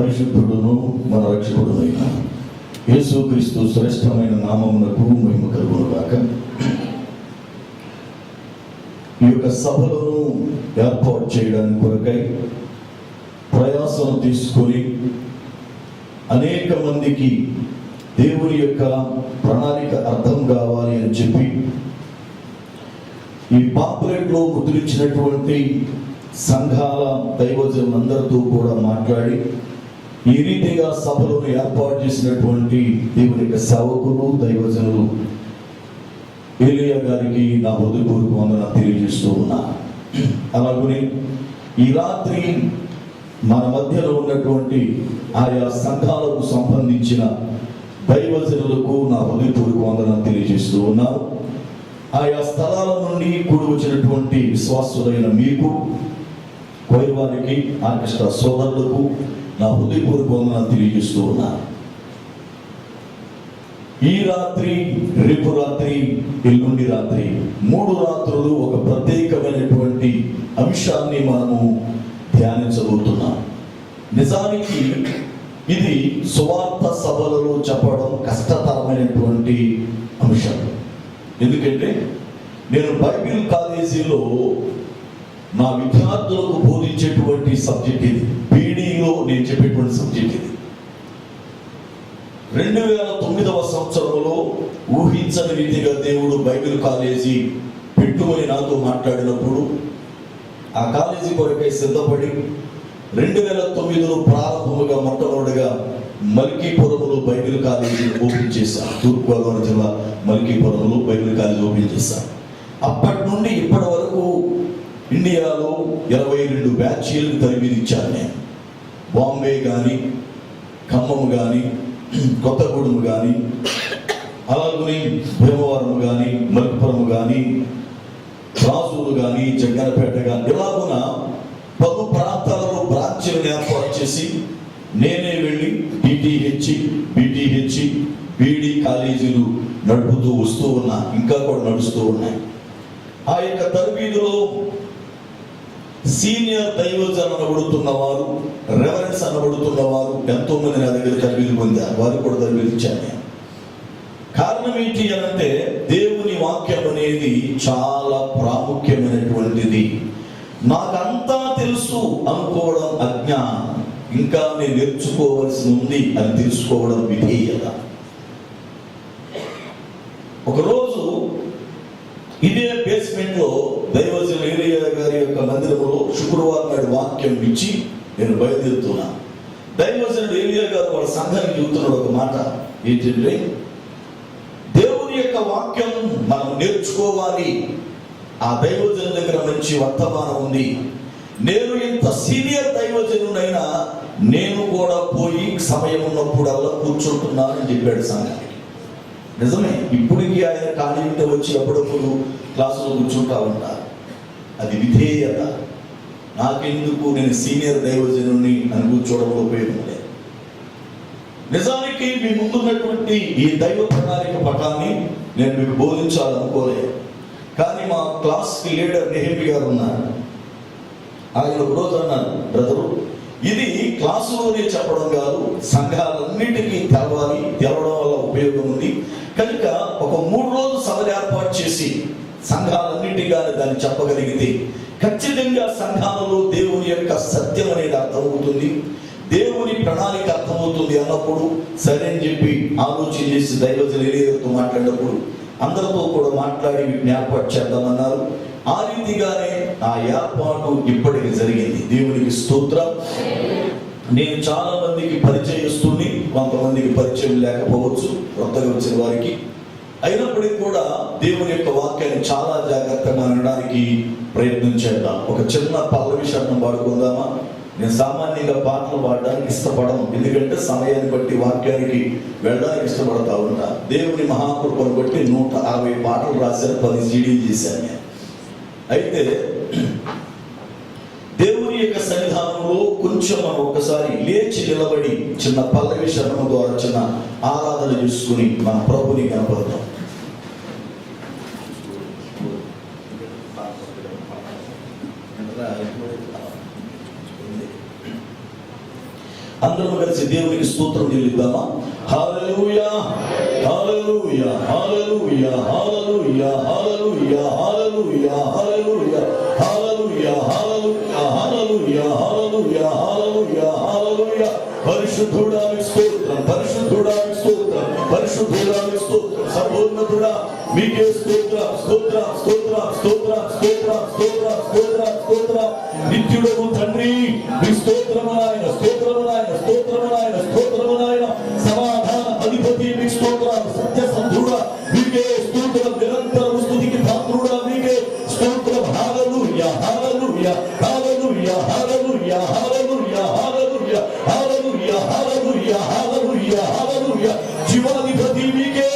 పరిశుద్ధుడును మన రక్షకుడునైన యేసుక్రీస్తు శ్రేష్టమైన నామమునకు మహిమ కలుగునుగాక. ఈ యొక్క సభలను ఏర్పాటు చేయడానికి కొరకై ప్రయాసం తీసుకొని అనేక మందికి దేవుని యొక్క ప్రణాళిక అర్థం కావాలి అని చెప్పి ఈ పాంప్లెట్లో ముద్రించినటువంటి సంఘాల దైవజనులందరితో కూడా మాట్లాడి ఈ రీతిగా సభలను ఏర్పాటు చేసినటువంటి దేవుని యొక్క సేవకులు దైవజనులు ఏలియా గారికి నా హృదయపూర్వక వందనాలు తెలియజేస్తూ ఉన్నా. అలాగనే ఈ రాత్రి మన మధ్యలో ఉన్నటువంటి ఆయా సంఘాలకు సంబంధించిన దైవజనులకు నా హృదయపూర్వక వందనాలు తెలియజేస్తూ ఉన్నారు. ఆయా స్థలాల నుండి కూడి వచ్చినటువంటి విశ్వాసులైన మీకు, వైవారికి, ఆర్కెస్ట్రా సోదరులకు నా హృదయపూర్వక వందనాలు తెలియజేస్తూ ఉన్నారు. ఈ రాత్రి, రేపు రాత్రి, ఎల్లుండి రాత్రి 3 రాత్రులు ఒక ప్రత్యేకమైనటువంటి అంశాన్ని మనము ధ్యానించబోతున్నాం. నిజానికి ఇది సువార్త సభలలో చెప్పడం కష్టతరమైనటువంటి అంశం. ఎందుకంటే నేను బైబిల్ కాలేజీలో నా విద్యార్థులకు బోధించేటువంటి సబ్జెక్ట్ ఇది. బీడీలో నేను చెప్పేటువంటి సబ్జెక్ట్ ఇది. 2009వ సంవత్సరంలో ఊహించని రీతిగా దేవుడు బైబిల్ కాలేజీ పెట్టుకొని నాతో మాట్లాడినప్పుడు ఆ కాలేజీ కొరకై సిద్ధపడి 2009లో ప్రారంభముగా మొట్టమొదటిగా మల్కీపురంలో బైబిల్ కాలేజీని ఓపెన్ చేశాను. తూర్పుగోదావరి జిల్లా మల్కీపురంలో బైబిల్ కాలేజీ ఓపెన్ చేశాను. అప్పటి నుండి ఇప్పటి వరకు ఇండియాలో 22 బ్యాచ్లను తరబిదిచ్చాను నేను. బాంబే కానీ, ఖమ్మం కానీ, కొత్తగూడెం కానీ, అలాగే భీమవరం కానీ, మల్కీపురం కానీ, రాజూరు కానీ, జగ్గనపేట కానీ, ఇలాగున 10 ప్రాంతాలలో బ్రాంచ్లను ఏర్పాటు చేసి నేనే వెళ్ళి బీటీహెచ్, బీడీ కాలేజీలు నడుపుతూ వస్తూ ఉన్నా. ఇంకా కూడా నడుస్తూ ఉన్నాయి. ఆ యొక్క తరబీదులో సీనియర్ దైవజనులు అనబడుతున్న వారు, రెవరెన్స్ అనబడుతున్న వారు ఎంతో మంది నా దగ్గర తరబీదు పొందారు. వారు కూడా తరబీదు ఇచ్చాను నేను. కారణం ఏంటి అనంటే దేవుని వాక్యం అనేది చాలా ప్రాముఖ్యమైనటువంటిది. నాకంతా తెలుసు అనుకోవడం అజ్ఞానం. ఇంకా నేను నేర్చుకోవలసి ఉంది అని తెలుసుకోవడం విధేయత. ఒకరోజు ఇదే బేస్మెంట్ లో దైవజనులు ఏలియా గారి యొక్క మందిరంలో శుక్రవారం నాడు వాక్యం ఇచ్చి నేను బయలుదేరుతున్నా. దైవజనుడు ఏలియా గారు వాళ్ళ సంఘానికి చెబుతున్నాడు ఒక మాట. ఏంటంటే దేవుని యొక్క వాక్యం మనం నేర్చుకోవాలి. ఆ దైవజనుల దగ్గర మంచి వర్తమానం ఉంది. నేను ఇంత సీనియర్ దైవజనుడైనా నేను కూడా పోయి సమయం ఉన్నప్పుడల్లా కూర్చుంటున్నానని చెప్పాడు సంఘానికి. నిజమే, ఇప్పటికీ ఆయన ఖాళీ ఉంటే వచ్చి అప్పుడప్పుడు క్లాసులో కూర్చుంటా ఉంటారు. అది విధేయత. నాకెందుకు, నేను సీనియర్ దైవజనుని అని కూర్చోవడంలో ఉపయోగం లేదు. నిజానికి మీ ముందున్నటువంటి ఈ దైవ ప్రణాళిక పటాన్ని నేను మీకు బోధించాలనుకోలేదు. కానీ మా క్లాస్కి లీడర్ నెహమి గారు ఉన్నారు. ఆయన ఒక రోజు అన్నారు, బ్రదరు, ఇది క్లాసులోనే చెప్పడం కాదు, సంఘాలన్నిటికీ తెలవాలి, తెలవడం వల్ల ఉపయోగం ఉంది కనుక ఒక 3 రోజులు సభలు ఏర్పాటు చేసి సంఘాలన్నిటిగా దాన్ని చెప్పగలిగితే ఖచ్చితంగా సంఘాలలో దేవుని యొక్క సత్యం అనేది అర్థమవుతుంది, దేవుని ప్రణాళిక అర్థమవుతుంది అన్నప్పుడు సరే అని చెప్పి ఆలోచన చేసి దైవజనులు ఏలియాతో మాట్లాడినప్పుడు అందరితో కూడా మాట్లాడి వీటిని ఏర్పాటు చేద్దామన్నారు. ఆ రీతిగానే ఆ ఏర్పాటు ఇప్పటికి జరిగింది. దేవునికి స్తోత్రం. నేను చాలా మందికి పరిచయస్తుని, కొంతమందికి పరిచయం లేకపోవచ్చు కొత్తగా వచ్చిన వారికి. అయినప్పటికీ కూడా దేవుని యొక్క వాక్యాన్ని చాలా జాగ్రత్తగా వినడానికి ప్రయత్నం చేద్దాం. ఒక చిన్న పల్లవి శరణం పాడుకుందామా? నేను సామాన్యంగా పాటలు పాడడానికి ఇష్టపడను, ఎందుకంటే సమయాన్ని బట్టి వాక్యానికి వెళ్ళడానికి ఇష్టపడతా ఉంటా. దేవుని మహాకృపను బట్టి 160 పాటలు రాశాను, 10 సీడీలు చేశాను నేను. అయితే దేవుని యొక్క సన్నిధానంలో కొంచెం మనం ఒకసారి లేచి నిలబడి చిన్న పల్లవి శరణం ద్వారా చిన్న ఆరాధన చేసుకుని మన ప్రభుని కనపడతాం. అందరం కలిసి దేవునికి స్తోత్రం చెల్లిద్దామా? హల్లెలూయా హల్లెలూయా హల్లెలూయా హల్లెలూయా హల్లెలూయా హల్లెలూయా హల్లెలూయా హల్లెలూయా హల్లెలూయా హల్లెలూయా హల్లెలూయా హల్లెలూయా హల్లెలూయా. పరిశుద్ధుడా నీకు స్తోత్రం, పరిశుద్ధుడా నీకు స్తోత్రం, పరిశుద్ధుడా నీకు స్తోత్రం, సర్వోన్నతుడా మీకే స్తోత్రం స్తోత్రం స్తోత్రం స్తోత్రం స్తోత్రం స్తోత్రం స్తోత్రం స్తోత్రం. నిత్యుడగు తండ్రి మీ స్తోత్రము నాయన, స్తోత్రము నాయన, స్తోత్రము నాయన, స్తోత్రము నాయన. సమాధాన అధిపతి మీకు స్తోత్రం, సత్యసంధుడా మీకే స్తోత్రం, నిరంతర స్తుతికి పాత్రుడా మీకే స్తోత్రం. హల్లెలూయా హల్లెలూయా హల్లెలూయా హల్లెలూయా హల్లెలూయా హల్లెలూయా హల్లెలూయా హల్లెలూయా హల్లెలూయా హల్లెలూయా. జీవాధిపతి మీకే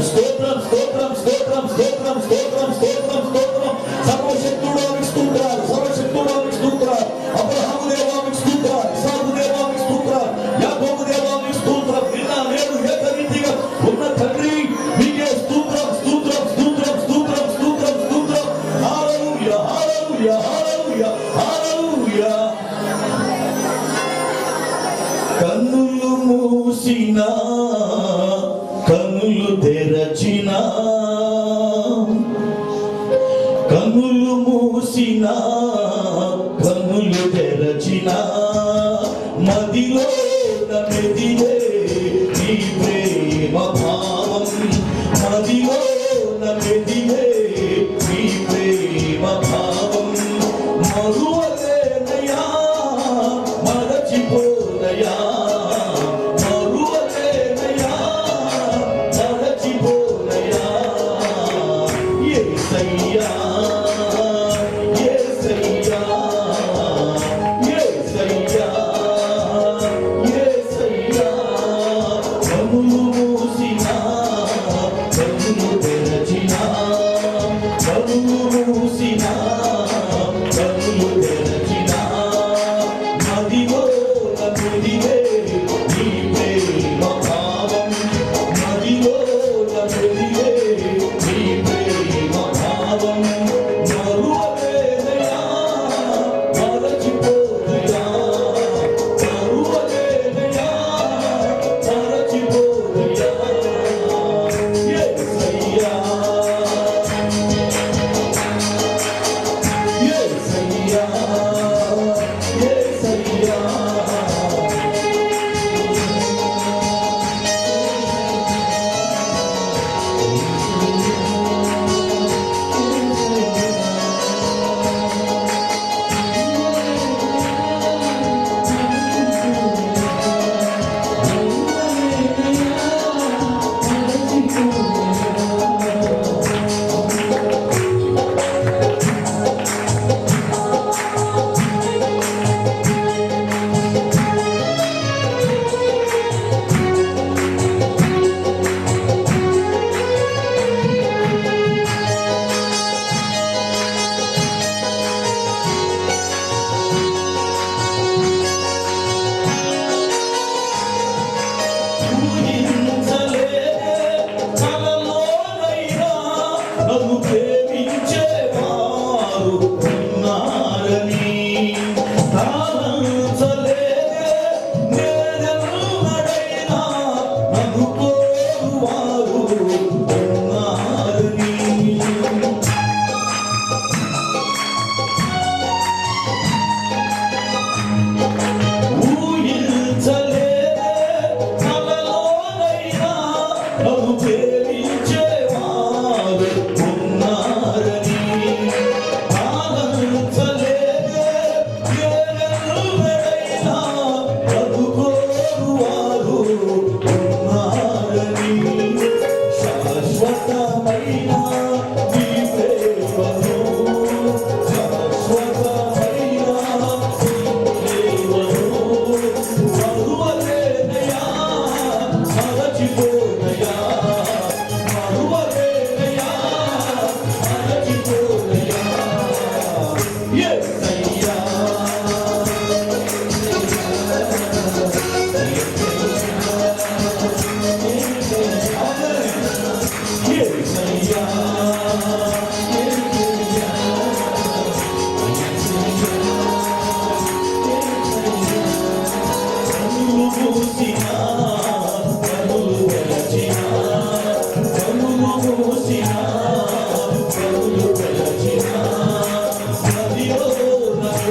స్తోత్రం స్తోత్రం స్తోత్రం స్తోత్రం స్తోత్రం స్తోత్రం స్తోత్రం. సర్వశక్తుడా మీకు స్తోత్రాలు, సర్వశక్తుడా మీకు స్తోత్రాలు. అబ్రహాము దేవా మీకు స్తోత్రాలు, ఇస్సాకు దేవా మీకు స్తోత్రాలు, యాకోబు దేవా మీకు స్తోత్రం. నిన్న నేడు ఏకరీతిగా ఉన్న తండ్రి మీకే స్తోత్రం స్తోత్రం స్తోత్రం స్తోత్రం స్తోత్రం స్తోత్రం. హల్లెలూయా హల్లెలూయా హల్లెలూయా హల్లెలూయా. కన్నులు మూసినా కన్నులు తెరచినా, కన్నులు మూసినా కన్నులు తెరచినా, మదిలో మెదిలే నీ ప్రేమ భావం, మదిలో మెదిలే నీ ప్రేమ భావం. మరువలేనయా మరచిపోనయా, మరువలేనయా మరచిపోనయా. యేసయ్యా యేసయ్యా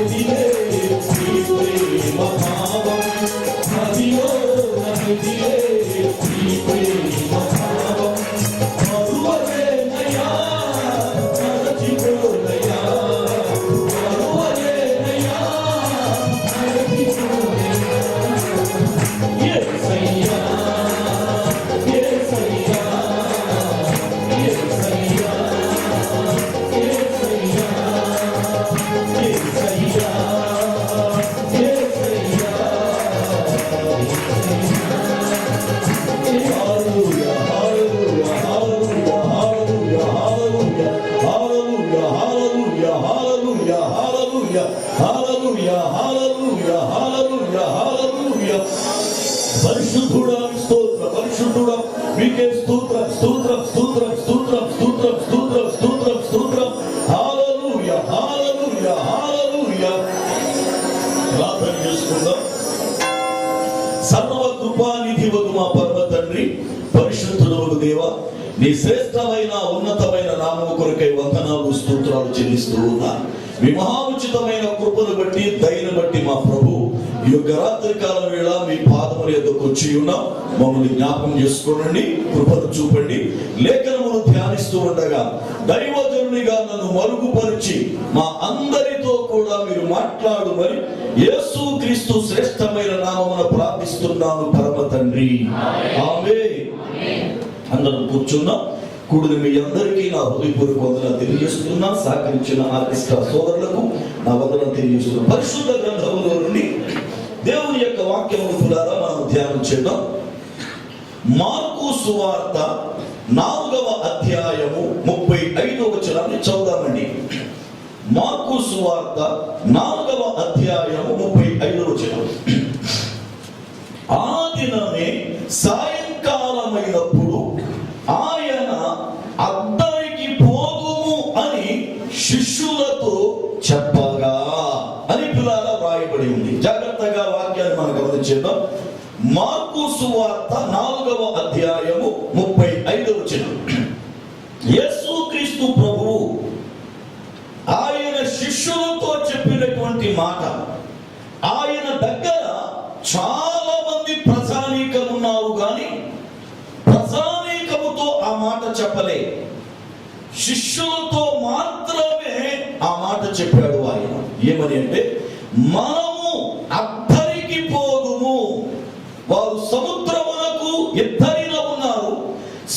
నమిదిలే నీ ప్రేమ భావం, నదిలో నమిదిలే నీ ప్రేమ భావం. మరువలేనయ్యా మరచిపోనయ్యా, మరువలేనయ్యా మరచిపోనయ్యా. యేసయ్యా యేసయ్యా యేసయ్యా యేసయ్యా యేసయ్యా యేసయ్యా. హల్లెలూయా హల్లెలూయా హల్లెలూయా హల్లెలూయా హల్లెలూయా హల్లెలూయా హల్లెలూయా హల్లెలూయా హల్లెలూయా హల్లెలూయా హల్లెలూయా హల్లెలూయా. పరిశుద్ధుడా స్తోత్రం, పరిశుద్ధుడా మీకే స్తోత్రం స్తోత్రం స్తోత్రం స్తోత్రం స్తోత్రం స్తోత్రం స్తోత్రం స్తోత్రం. హల్లెలూయా హల్లెలూయా హల్లెలూయా. ప్రార్థన చేసుకుందాం. సర్వ కృపానిధివగు మా పరమ తండ్రి, పరిశుద్ధుడవగు దేవా, నీ శ్రేష్టమైన ఉన్నతమైన నామము కొరకై వందనాలు స్తోత్రాలు చెల్లిస్తూ ఉన్నా. మీ మహాఉచితమైన కృపను బట్టి దయను బట్టి మా ప్రభు ఈ యొక్క రాత్రి కాలం వేళ మీ పాదముల యొద్దకు వచ్చి ఉన్నాం. మమ్మల్ని జ్ఞాపకం చేసుకోనండి, కృపను చూపండి. లేఖనమును ధ్యానిస్తూ ఉండగా దైవజనునిగా నన్ను మరుగుపరిచి మా అందరితో కూడా మీరు మాట్లాడుమని యేసు క్రీస్తు శ్రేష్టమైన నామమున ప్రార్థిస్తున్నాను పరమ తండ్రి, ఆమేన్. అందరం కూర్చున్నాం. కూడిన మీ అందరికీ నా హృదయపూర్వక వందనాలు తెలియజేస్తున్నా. సహకరించిన ఆర్కెస్ట్రా సోదరులకు నా వందనాలు తెలియజేస్తున్నా. పరిశుద్ధ గ్రంథములో నుండి దేవుని యొక్క వాక్యమును ద్వారా మనం ధ్యానం చేద్దాం. మార్కు సువార్త 4వ అధ్యాయము 35వ వచనాన్ని చదువుదామండి. మార్కు సువార్త 4వ అధ్యాయము 35వ వచనం. ఆ దినమే సాయంకాలమైనప్పుడు ఆయన అద్దరికి పోదుము అని శిష్యులతో చెప్పగా అని పిల్లల వ్రాయబడి ఉంది. జాగ్రత్తగా వాక్యాన్ని మనం గమనించేద్దాం. మార్కు సువార్త 4వ అధ్యాయము 35వ వచనం. యేసుక్రీస్తు ప్రభువు ఆయన శిష్యులతో చెప్పినటువంటి మాట. ఆయన దగ్గర చాలా మంది ప్రజానీకం ఉన్నారు, కానీ ప్రజానీకముతో ఆ మాట చెప్పలే, శిష్యులతో మాత్రమే ఆ మాట చెప్పాడు ఆయన. ఏమని అంటే, మనము అద్దరికి పోదుము. వారు సముద్రమునకు ఇద్దరిన ఉన్నారు,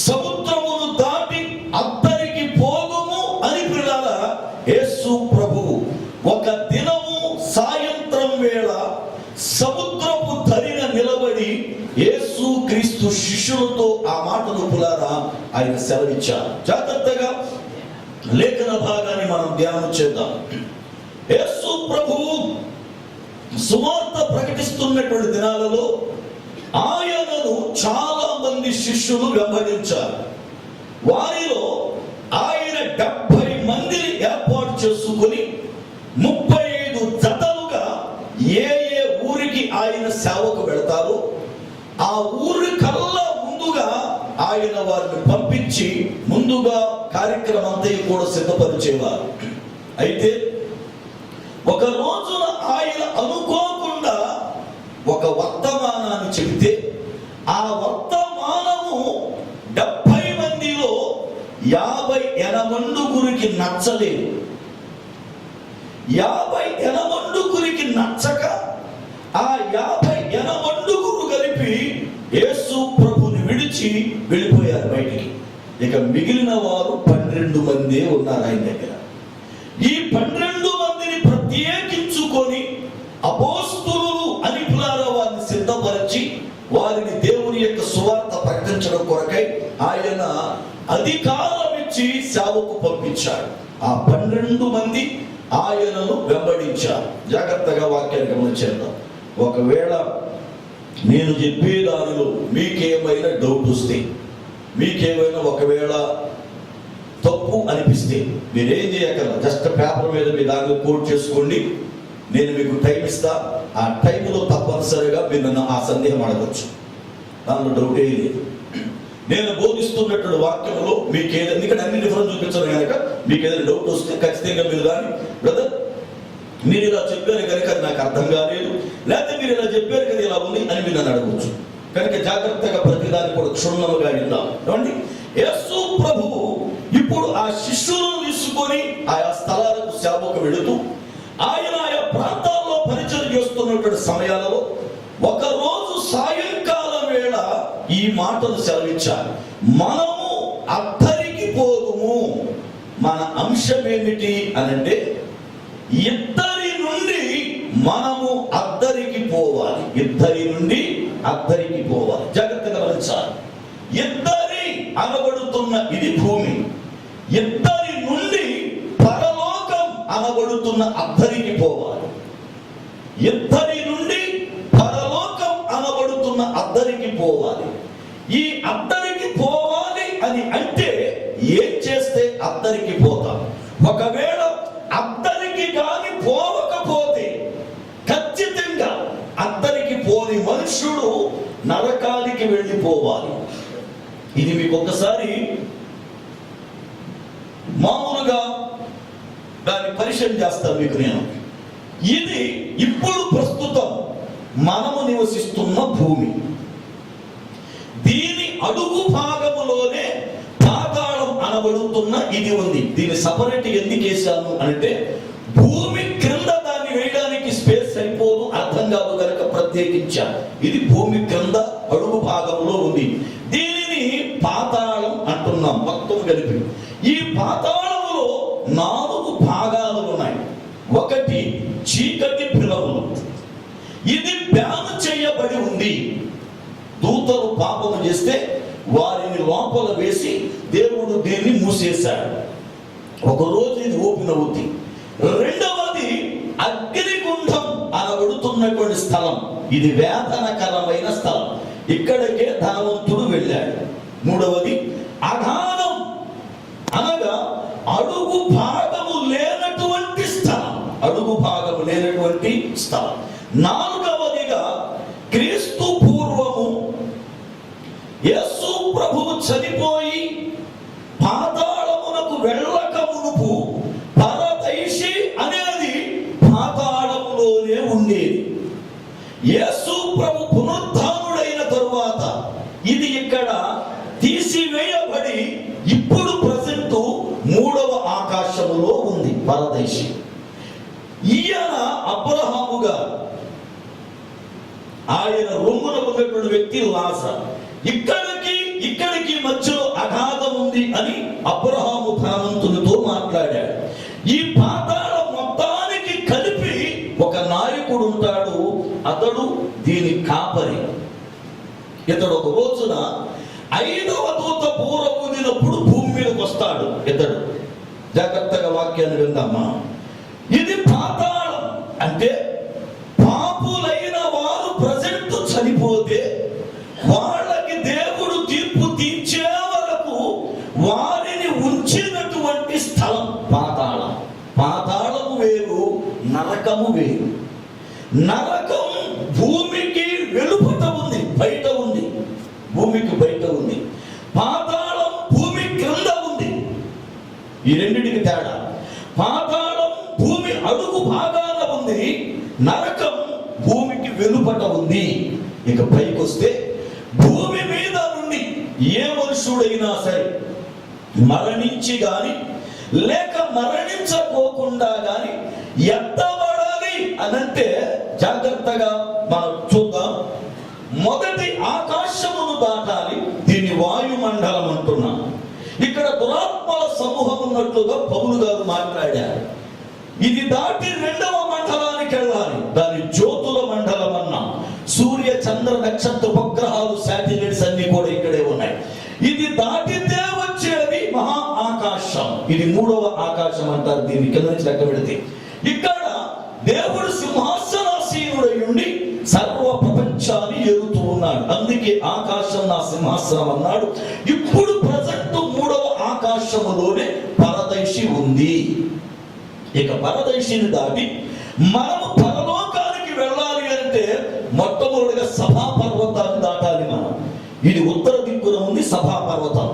సముద్రమును దాటి అద్దరికి పోదుము అని పిల్లల యేసు ప్రభువు ఒక దినము సాయంత్రం వేళ సముద్రపు ధరిన నిలబడి యేసు క్రీస్తు శిష్యులతో ఆ మాటలు పులారా ఆయన సెలవిచ్చారు. జాగ్రత్తగా లేఖన భాగాన్ని మనం ధ్యానం చేద్దాం. యేసు ప్రభువు సువార్త ప్రకటిస్తున్నటువంటి దినాలలో ఆయనను చాలా మంది శిష్యులు వెంబడించారు. వారిలో ఆయన 70 మందిని ఏర్పాటు చేసుకుని 35 జతలుగా ఏ ఊరికి ఆయన సేవకు వెళతారు ఆ ఊరి కల్లా ముందుగా ఆయన వారిని పంపించి ముందుగా కార్యక్రమం అంతా కూడా సిద్ధపరిచేవారు. అయితే ఒక రోజున ఆయన అనుకోకుండా ఒక వర్తమానాన్ని చెబితే ఆ వర్తమానము 70 మందిలో 50 నచ్చలేదు. 50 నచ్చక ఆ 50 కలిపి యేసు ప్రభుని విడిచి వెళ్ళిపోయారు బయటికి. ఇక మిగిలిన వారు 12 మంది ఉన్నారు ఆయన దగ్గర. ఈ 12 మందిని ప్రత్యేకించుకొని అపోస్తలులు అని పిలారా వారిని సిద్ధపరిచి వారిని దేవుని యొక్క సువార్త ప్రకటించడం కొరకై ఆయన అధికారం ఇచ్చి సేవకు పంపించాడు. ఆ 12 మంది ఆయనను వెంబడించారు. జాగ్రత్తగా వాక్యాన్ని గమనించేద్దాం. ఒకవేళ నేను చెప్పే దానిలో మీకేమైనా డౌట్ వస్తే, మీకేమైనా ఒకవేళ తప్పు అనిపిస్తే మీరేం చేయగలరు, జస్ట్ పేపర్ మీద మీ దాన్ని కోట్ చేసుకోండి. నేను మీకు టైం ఇస్తా. ఆ టైంలో తప్పనిసరిగా మీరు నన్ను ఆ సందేహం అడగచ్చు, దానిలో డౌట్ ఏ లేదు. నేను బోధిస్తున్నటువంటి వాక్యంలో మీకు ఏదైనా, ఇక్కడ అన్ని డిఫరెన్స్ చూపించాను కనుక మీకు ఏదైనా డౌట్ వస్తే ఖచ్చితంగా మీరు కానీ బ్రదర్ మీరు ఇలా చెప్పారు కనుక అది నాకు అర్థం కాలేదు, లేకపోతే మీరు ఇలా చెప్పారు కదా ఇలా ఉంది అని మీరు నన్ను అడగవచ్చు. కనుక జాగ్రత్తగా ప్రతిదాన్ని కూడా క్షుణ్ణముగా విందాం. ఏమండి, యేసు ప్రభువు ఇప్పుడు ఆ శిష్యులను తీసుకొని ఆయా స్థలాలకు సేవకు వెళుతూ ఆయన ఆయా ప్రాంతాల్లో పరిచయం చేస్తున్నటువంటి సమయాలలో ఒకరోజు సాయంకాలం వేళ ఈ మాటలు సెలవిచ్చారు, మనము అద్దరికి పోదుము. మన అంశం ఏమిటి అనంటే, ఇద్దరి నుండి మనము అద్దరికి పోవాలి. ఇద్దరి నుండి అద్దరికి పోవాలి. జాగ్రత్తగా గమనించాలి. ఇద్దరి అనబడుతున్న ఇది భూమి, ఇద్దరి నుండి పరలోకం అనబడుతున్న అద్దరికి పోవాలి. ఇద్దరి నుండి పరలోకం అనబడుతున్న అద్దరికి పోవాలి. ఈ అద్దరికి పోవాలి అని అంటే ఏం చేస్తే అద్దరికి పోతాం? ఒకవేళ అద్దరికి కానీ పోవకపోతే ఖచ్చితంగా అద్దరికి పోని మనుషుడు నరకానికి వెళ్ళిపోవాలి. ఇది మీకు ఒక్కసారి మామూలుగా దాన్ని పరిచయం చేస్తాను మీకు నేను. ఇది ఇప్పుడు ప్రస్తుతం మనము నివసిస్తున్న భూమి. దీని అడుగు భాగములోనే పాతాళం అనబడుతున్న ఇది ఉంది. దీన్ని సపరేట్ ఎందుకు వేశాను అంటే, భూమి క్రింద దాన్ని వేయడానికి స్పేస్ సరిపోదు, అర్థం కాదు కనుక ప్రత్యేకించాను. ఇది భూమి క్రింద అడుగు భాగంలో ఉంది. దీనిని పాతాళం అంటున్నాం మొత్తం కలిపి. ఈ పాతాళములో 4 భాగాలు ఉన్నాయి. ఒకటి చీకటి పిలవలు. ఇది బ్యాన్ చేయబడి ఉంది. దూతలు పాపము చేస్తే వారిని లోపల వేసి దేవుడు దీన్ని మూసేశాడు. ఒకరోజు ఇది ఓపెన్ అవుతుంది. రెండవది అగ్నిగుండం అనబడుతున్నటువంటి స్థలం. ఇది వేదనకరమైన స్థలం. ఇక్కడికే ధనవంతుడు వెళ్ళాడు. మూడవది అగాధం అనగా అడుగు భాగము లేనటువంటి స్థలం. అడుగు భాగము లేనటువంటి స్థలం. నాలుగవదిగా క్రీస్తు పూర్వము యేసు ప్రభువు చనిపోయి పాతాళమునకు వెళ్ళక మునుపు పరదైషి అనేది పాతాళములోనే ఉండేది. యేసు ప్రభు పునరుద్ధానుడైన తరువాత ఇది ఇక్కడ తీసివేయబడి ఇప్పుడు ప్రజెంట్ 3వ ఆకాశములో ఉంది పరదైషి. ఈయన అబ్రహాము గారు, ఆయన రొమ్మున ఉన్నటువంటి వ్యక్తి లాజరు. ఇక్కడికి మధ్యలో అగాధం ఉంది అని అబ్రహాము ధనవంతునితో మాట్లాడాడు. ఈ పాతాళం మొత్తానికి కలిపి ఒక నాయకుడు ఉంటాడు. అతడు దీని కాపరి. ఇతడు ఒక రోజున 5వ దూత పూరబూదినప్పుడు భూమి మీదకి వస్తాడు. ఇతడు జాగ్రత్తగా వాక్యాన్ని విందామా. ఇది పాతాళం అంటే పాపులైన వారు ప్రజెంట్ చనిపోతే వాళ్ళకి దేవుడు తీర్పు తీర్చే వరకు వారిని ఉంచినటువంటి స్థలం పాతాళం. పాతాళము వేరు, నరకము వేరు. నరకం భూమికి వెలుపట ఉంది, బయట ఉంది. భూమికి బయట ఉంది. పాతాళం భూమి క్రింద ఉంది. ఈ రెండింటికి తేడా. పాతాళం భూమి అడుగు భాగాన ఉంది, నరకం భూమికి వెలుపట ఉంది. ఇక పైకి వస్తే భూమి మీద నుండి ఏ మనుషుడైనా సరే మరణించి గాని లేక మరణించకోకుండా గాని ఎత్తబడాలి అనంటే జాగ్రత్తగా మనం చూద్దాం. మొదటి ఆకాశమును దాటాలి. దీన్ని వాయుమండలం అంటున్నాం. ఇక్కడ దురాత్మల సమూహం ఉన్నట్లుగా పౌలు గారు మాట్లాడారు. ఇది దాటి 2వ మండలానికి వెళ్ళాలి. దాని జ్యోతుల మండలం అన్నాం. సూర్య చంద్ర నక్షత్ర ఉపగ్రహాలు శాటిలైట్స్ అన్ని కూడా ఇక్కడే ఉన్నాయి. ఇది దాటితే వచ్చేది మహా ఆకాశం. ఇది 3వ ఆకాశం అంటారు. దీని కింద నుంచి లెక్క పెడితే ఇక్కడ దేవుడు సింహాసనాసీనుడై ఉండి సర్వ ప్రపంచాన్ని ఏలుతూ ఉన్నాడు. అందుకే ఆకాశం నా సింహాసనం అన్నాడు. ఇప్పుడు ప్రజెంట్ 3వ ఆకాశములోనే పరదైషి ఉంది. ఇక పరదైషిని దాటి మనము పరలోకానికి వెళ్ళాలి అంటే మొట్టమొదటిగా సభాపర్వతాన్ని దాటాలి మనం. ఇది ఉత్తర దిక్కున ఉంది సభాపర్వతం.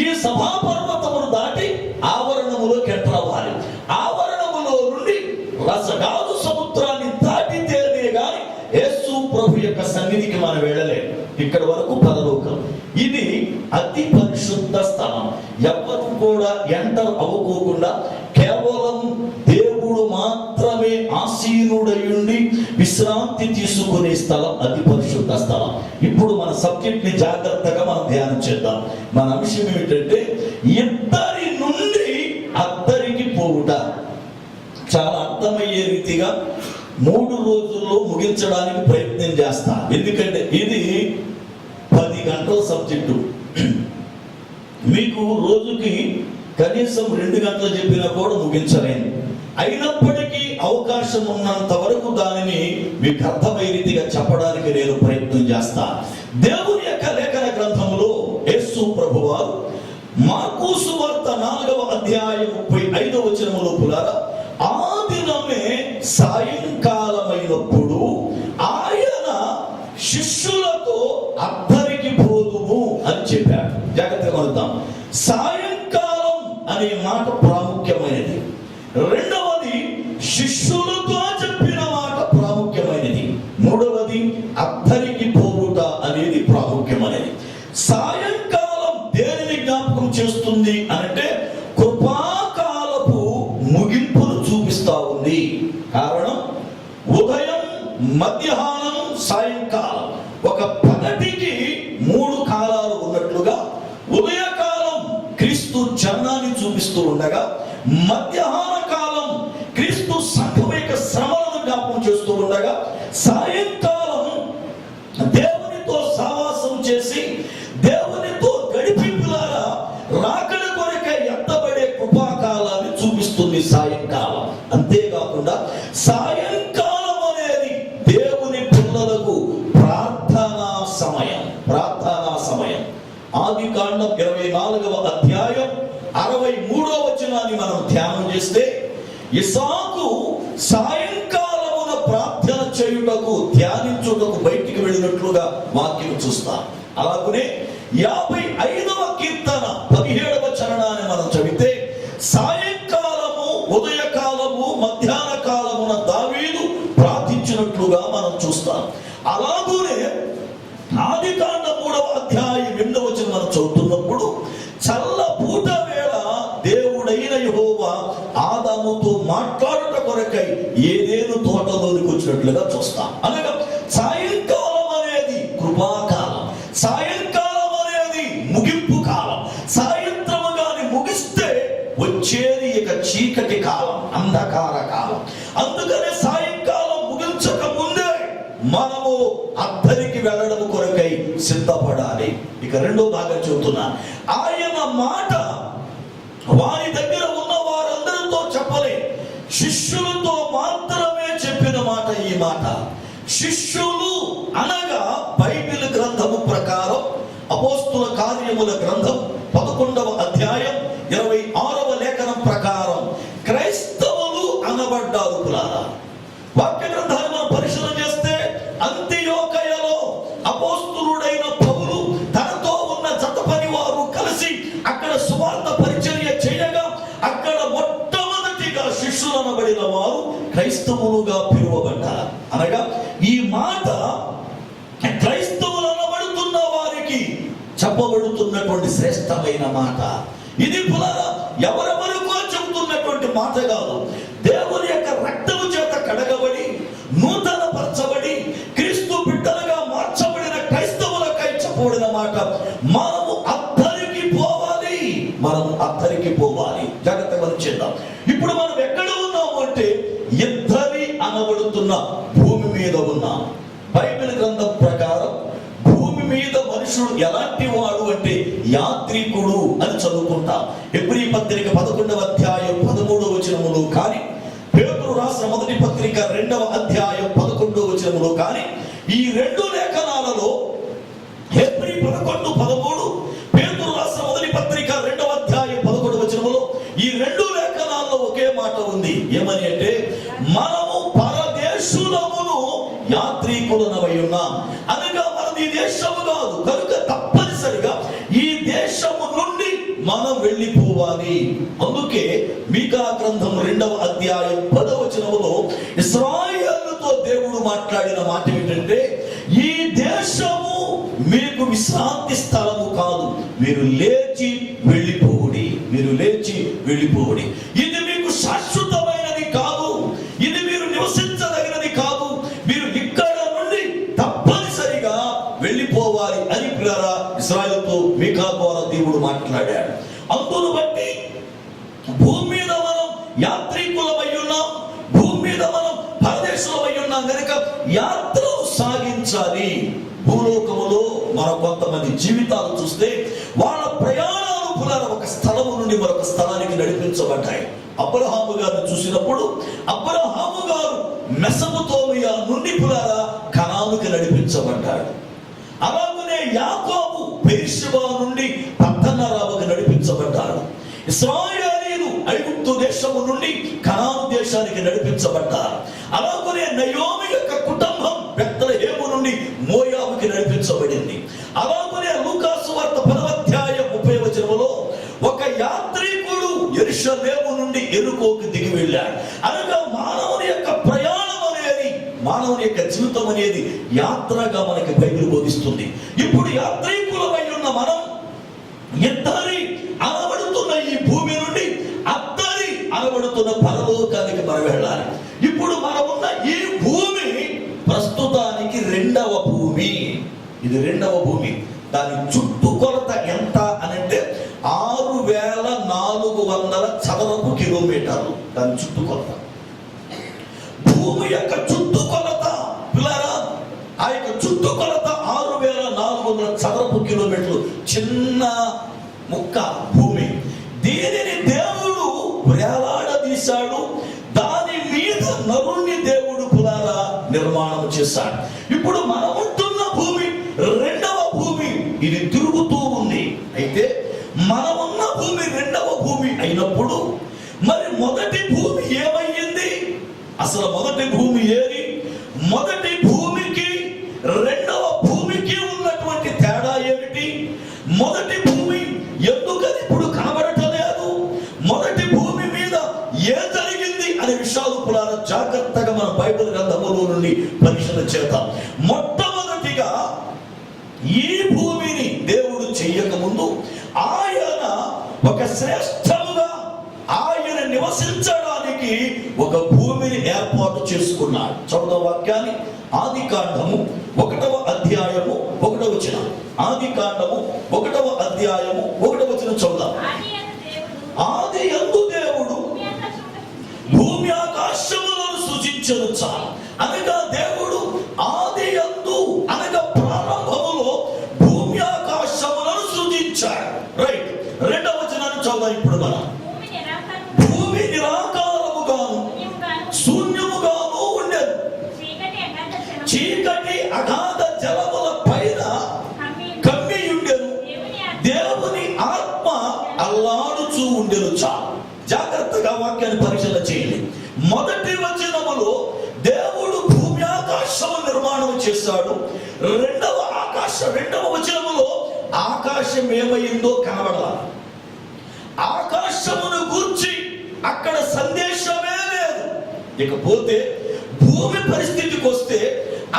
ఈ సభాపర్వతమును దాటి ఆవరణములోకి ఎంటర్ అవ్వాలి. ఆవరణములో నుండి రసగాదు ఇక్కడ వరకు పరలోకం. ఇది అతి పరిశుద్ధ స్థలం. ఎవరు కూడా ఎంటర్ అవ్వకోకుండా కేవలం దేవుడు మాత్రమే ఆసీనుడయుండి విశ్రాంతి తీసుకునే స్థలం అతి పరిశుద్ధ స్థలం. ఇప్పుడు మన సబ్జెక్ట్ ని జాగ్రత్తగా మనం ధ్యానం చేద్దాం. మన అంశం ఏమిటంటే ఇద్దరి నుండి అద్దరికి పోవుట. చాలా అర్థమయ్యే రీతిగా 3 రోజుల్లో ముగించడానికి ప్రయత్నం చేస్తా. ఎందుకంటే ఇది 10 గంటల సబ్జెక్టు. మీకు రోజుకి కనీసం 2 గంటలు చెప్పినా కూడా ముగించలేను. అయినప్పటికీ అవకాశం ఉన్నంత వరకు దానిని మీకు అర్థమయ్యే రీతిగా చెప్పడానికి నేను ప్రయత్నం చేస్తా. దేవుని యొక్క లేఖన గ్రంథంలో యేసు ప్రభువారు మార్కు సువార్త 4వ అధ్యాయం 35వ వచనములో పులారా, ఆ దినమే సాయంకాలమైనప్పుడు ఆయన శిష్యులతో అద్దరికి పోదుము అని చెప్పాడు. జాగ్రత్తగా అర్థం. సాయంకాలం అనే మాట ప్రాముఖ్యమైనది. రెండవది శిష్యులతో చెప్పిన మాట ప్రాముఖ్యమైనది. మూడవది అద్దరికి పోవుట అనేది ప్రాముఖ్యమైనది. సాయంకాలం దేనిని జ్ఞాపకం చేస్తుంది అంటే కృపాకాలపు ముగింపును చూపిస్తా ఉంది. కారణం ఉదయం, మధ్యాహ్నం, సాయంకాలం. ఒక పగటికి 3 కాలాలు ఉన్నట్లుగా ఉదయకాలం క్రీస్తు జనాన్ని చూపిస్తూ ఉండగా, మధ్యాహ్న కాలం క్రీస్తు సంఘం యొక్క శ్రమలను జ్ఞాపకం చేస్తూ ఉండగా, సాయంకాలం దేవునితో సహవాసం చేసి దేవునితో గడిపింపులారా రాకడ కొరకై ఎత్తబడే కృపాకాలాన్ని చూపిస్తుంది సాయంకాలం. అంతేకాకుండా సాయంకాలం అనేది దేవుని పిల్లలకు ప్రార్థనా సమయం. ప్రార్థనా సమయం. ఆదికాండం 24వ అధ్యాయం 63వ వచనాన్ని మనం ధ్యానం చేస్తే, ఇస్సాకు సాయంకాలమున ప్రార్థన చేయుటకు, ధ్యానించుటకు బయటికి వెళ్ళినట్లుగా వాక్యం చూస్తాం. అలాగనే 55వ కీర్తన 17వ చరణాన్ని మనం చదివితే, సాయంకాలము, ఉదయకాలము, మధ్యాహ్న కాలమున దావీదు ప్రార్థించినట్లుగా మనం చూస్తాం. అలాగనే ఆదికాండం 3వ అధ్యాయం 8వ వచనం మనం చదువుతున్నప్పుడు, చల్ల పూట వేళ దేవుడైన యెహోవా ఆదాముతో మాట్లాడుట కొరకై ఏదేను తోటలోనికి వచ్చినట్లుగా చూస్తాం. అనగా సాయంకాలం అనేది కృపాకాలం. సాయంకాలం అనేది ముగింపు కాలం. సాయంత్రము గాని ముగిస్తే వచ్చేది ఇక చీకటి కాలం, అంధకార కాలం. అందుకనే సాయంకాలం ముగించక ముందే మనము అద్దరికి వెళ్ళడం కొరకై సిద్ధపడాలి. ఇక రెండో భాగం చెబుతున్నా. ఆయన మాట వారి దగ్గర ఉన్న వారందరితో చెప్పలే, శిష్యులతో మాత్రమే చెప్పిన మాట ఈ మాట. శిష్యులు అనగా బైబిల్ గ్రంథము ప్రకారం అపోస్తుల కార్యముల గ్రంథం 11వ అధ్యాయం 26వ లేఖనం ప్రకారం క్రైస్తవులు అనబడ్డారు. పురాణ వాక్య గ్రంథాన్ని మనం పరిశీలన చేస్తే, అంతియోకయలో అపోస్తులుడైన పౌలు తనతో ఉన్న జత పని వారు కలిసి అక్కడ సువార్త పరిచర్య చేయగా, అక్కడ మొట్టమొదటిగా శిష్యులు అనబడిన వారు క్రైస్తవులుగా పిలువబడ్డారు. అనగా ఈ మాట క్రైస్తవులు అనబడుతున్న వారికి చెప్పబడుతున్నటువంటి శ్రేష్టమైన మాట. ఇది పులారా ఎవరెవరికో చెబుతున్నటువంటి మాట కాదు. దేవుని యొక్క రక్తము చేత కడగబడి, నూతన పరచబడి, క్రీస్తు బిడ్డలుగా మార్చబడిన క్రైస్తవులకై చెప్పబడిన మాట. మనము అద్దరికి పోవాలి. మనము అద్దరికి పోవాలి. జాగ్రత్తగా చేద్దాం. ఇప్పుడు మనం ఎక్కడ ఉన్నాము అంటే ఇద్దరి అనబడుతున్న భూమి మీద ఉన్నాం. బైబిల్ గ్రంథం ప్రకారం భూమి మీద మనుషుడు ఎలాంటి వాడు అంటే యాత్రికుడు అని చదువుకుంటాం. హెబ్రీ పత్రిక 11వ అధ్యాయం 13వ వచనములో కానీ, పేతురు రాసిన మొదటి పత్రిక 2వ అధ్యాయం 11వ వచనములో కానీ, ఈ 2 లేఖనాలలో హెబ్రీ 11:13, పేతురు రాసిన మొదటి పత్రిక 2వ అధ్యాయం 11వ వచనములో ఈ 2 లేఖనాల్లో ఒకే మాట ఉంది. ఏమని అంటే, మనము పరదేశులమును యాత్రికులమై ఉన్నాం. అనగా మనది ఈ దేశము కాదు కనుక తప్పనిసరిగా ఈ దేశము నుండి మనం వెళ్ళిపోవాలి. అందుకే మీకా గ్రంథం 2వ అధ్యాయం 10వ వచనములో ఇశ్రాయేలుతో దేవుడు మాట్లాడిన మాట ఏంటంటే, ఈ దేశము మీకు విశ్రాంతి స్థలము కాదు, మీరు లేచి వెళ్ళిపోవుడి, మీరు లేచి వెళ్ళిపోవుడి. ఇది మీకు శాశ్వతమైనది కాదు, ఇది మీరు నివసించదగినది కాదు, మీరు ఇక్కడ నుండి తప్పనిసరిగా వెళ్ళిపోవాలి అని ప్రియులారా ఇశ్రాయేలుతో మీకా ద్వారా దేవుడు మాట్లాడాడు. అందును బట్టి భూమి మీద మనం యాత్రికులమై ఉన్నాం, భూమి మీద మనం పరదేశులమై ఉన్నాం కనుక యాత్రలు సాగించాలి. భూలోకములో మన కొంతమంది జీవితాలు చూస్తే వాళ్ళ ప్రయాణాలు పునర ఒక స్థలము నుండి మరొక స్థలానికి నడిపించబడ్డాయి. అబ్రహాము గారిని చూసినప్పుడు అబ్రహాము గారు మెసొపొతామియా నుండి పునర కనానుకి నడిపించబడ్డాడు. అలాగనే యాకోబు బెర్షెబా నుండి పద్దనరాముకు నడిపించబడ్డాడు. ఇశ్రాయేలీయులు ఐగుప్తు దేశము నుండి కనాను దేశానికి నడిపించబడ్డారు. అలాగనే నయోమి యొక్క కుటుంబం బెత్లెహేము నుండి మోయాబుకి నడిపించబడింది. అలాగనే లూకా సువార్త 10:30 ఒక యాత్రికుడు యెరూషలేము నుండి యెరికోకు దిగి వెళ్ళాడు. అనగా మానవుని యొక్క ప్రయాణం అనేది, మానవుని యొక్క జీవితం అనేది యాత్రగా మనకి బైబిల్ బోధిస్తుంది. ఇప్పుడు యాత్రికులమై ఉన్న మనం ఇద్దరి అనబడుతున్న ఈ భూమి నుండి అద్దరి అనబడుతున్న పరలోకానికి మనం వెళ్ళాలి. ఇప్పుడు మనం ఉన్న ఈ భూమి ప్రస్తుతానికి రెండవ భూమి. ఇది రెండవ భూమి. దాని చుట్టుకొలత ఎంత అనంటే 6,400 చదరపు కిలోమీటర్లు దాని చుట్టుకొలత. భూమి యొక్క చుట్టుకొలత పిల్లరా, ఆ యొక్క చుట్టుకొలత 6,400 చదరపు కిలోమీటర్లు. చిన్న ముక్క భూమి. దీనిని దేవుడు వేలాడదీశాడు. దాని మీద నరుణ్ణి దేవుడు పునరా నిర్మాణం చేశాడు. ఇప్పుడు మనం ఉంటున్న భూమి రెండవ భూమి. ఇది తిరుగుతూ ఉంది. అయితే మనమున్న భూమి రెండవ భూమి అయినప్పుడు మరి మొదటి భూమి ఏమయ్యింది? అసలు మొదటి భూమి ఏది? మొదటి భూమికి రెండవ భూమికి ఉన్నటువంటి తేడా ఏమిటి? మొదటి భూమి ఎందుకని ఇప్పుడు కనబడటలేదు? మొదటి భూమి మీద ఏం జరిగింది అనే విషయాలు కూడా జాగ్రత్తగా మన బైబిల్ గ్రంథములో నుండి పరిశీలన చేద్దాం. మొట్టమొదటిగా ఈ భూమిని దేవుడు చెయ్యక ముందు ఆయన ఒక శ్రేష్టముగా ఆయన నివసించడానికి ఒక భూమిని ఏర్పాటు చేసుకున్నాడు. చదువు వాక్యాన్ని ఆదికాండము 1వ అధ్యాయము 1వ వచనం. ఆదికాండము 1వ అధ్యాయము 1వ వచనం చదువుదాం. ఆదియందు దేవుడు భూమి ఆకాశములను సృజించెను. చాలు. అనగా దేవుడు ఆదియందు అనగా ప్రారంభములో భూమి ఆకాశములను సృజించాడు. రైట్. రెండవ వచనాన్ని చదువుదాం ఇప్పుడు మనం. భూమి నిరాకారముగాను శూన్యముగాను ఉండెను, చీకటి అగాధ జలముల పైన కమ్మి ఉండెను, దేవుని ఆత్మ అల్లాడుచూ ఉండెను. చాలు. జాగ్రత్తగా వాక్యాన్ని పరిశీలన చేయండి. మొదటి వచనములో దేవుడు భూమి ఆకాశము నిర్మాణం చేశాడు. రెండవ వచనములో ఆకాశం ఏమైందో కనబడాలి. ఆకాశమును గూర్చి అక్కడ సందేశమే లేదు. ఇకపోతే భూమి పరిస్థితికి వస్తే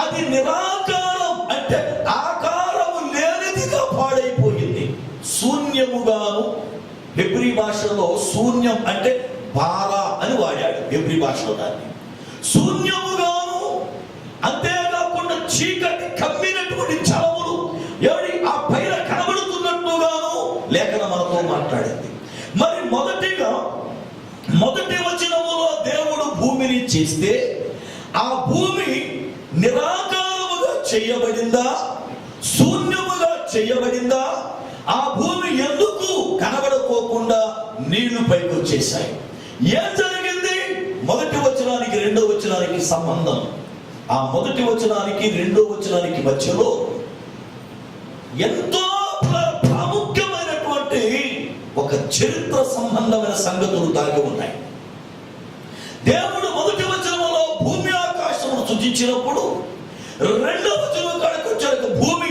అది నిరాకారం, అంటే ఆకారము లేనిదిగా పాడైపోయింది. శూన్యముగాను. హెబ్రీ భాషలో శూన్యం అంటే బారా అని వాడాడు హెబ్రీ భాషలో దాన్ని. శూన్యముగాను, అంతేకాకుండా చీకటి కమ్మినటువంటి జలములు ఎవరి ఆ పైన కనబడుతున్నట్టుగాను లేఖనం మనతో మాట్లాడింది. మరి మొదటి వచనములో దేవుడు భూమిని చేస్తే ఆ భూమి నిరాకారముగా చేయబడిందా, శూన్యముగా చేయబడిందా? ఆ భూమి ఎందుకు కనబడకోకుండా నీళ్లు పైకి వచ్చేసాయి? ఏం జరిగింది? మొదటి వచనానికి రెండో వచనానికి సంబంధం. ఆ మొదటి వచనానికి రెండో వచనానికి మధ్యలో ఎంతో ప్రాముఖ్యమైనటువంటి ఒక చరిత్ర సంబంధమైన సంగతులు దాగి ఉన్నాయి. దేవుడు మొదటి వచనంలో భూమి ఆకాశమును సృజించినప్పుడు రెండవ వచనం కాడికి వచ్చాక భూమి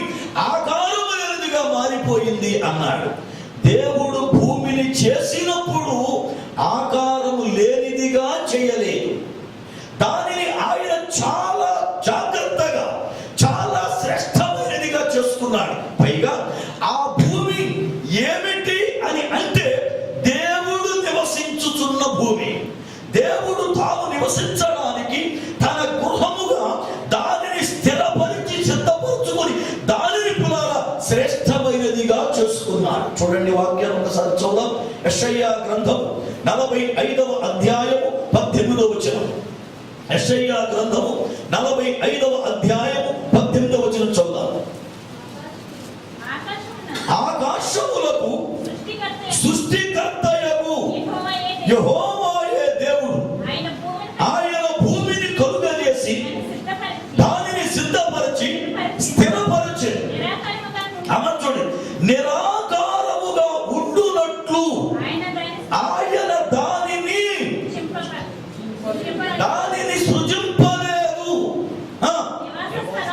ఆకారము లేనిదిగా మారిపోయింది అన్నాడు. దేవుడు భూమిని చేసినప్పుడు ఆకారము లేనిదిగా చేయలేదు. దానిని ఆయన చాలా జాగ్రత్తగా చాలా శ్రేష్టమైనదిగా చేసుకున్నాడు. 45వ అధ్యాయము 18వ వచనం. యెషయా గ్రంథము 45వ అధ్యాయము 18వ వచనం చదువుదాం. ఆకాశములకు సృష్టికర్తయగు యెహోవాయే దేవుడు, ఆయన భూమిని కలుగజేసి దానిని సిద్ధపరిచి స్థిరపరిచి, చూడండి, నిరాకారముగా ఉండునట్లు ఆయన దానిని సృజింపలేదు,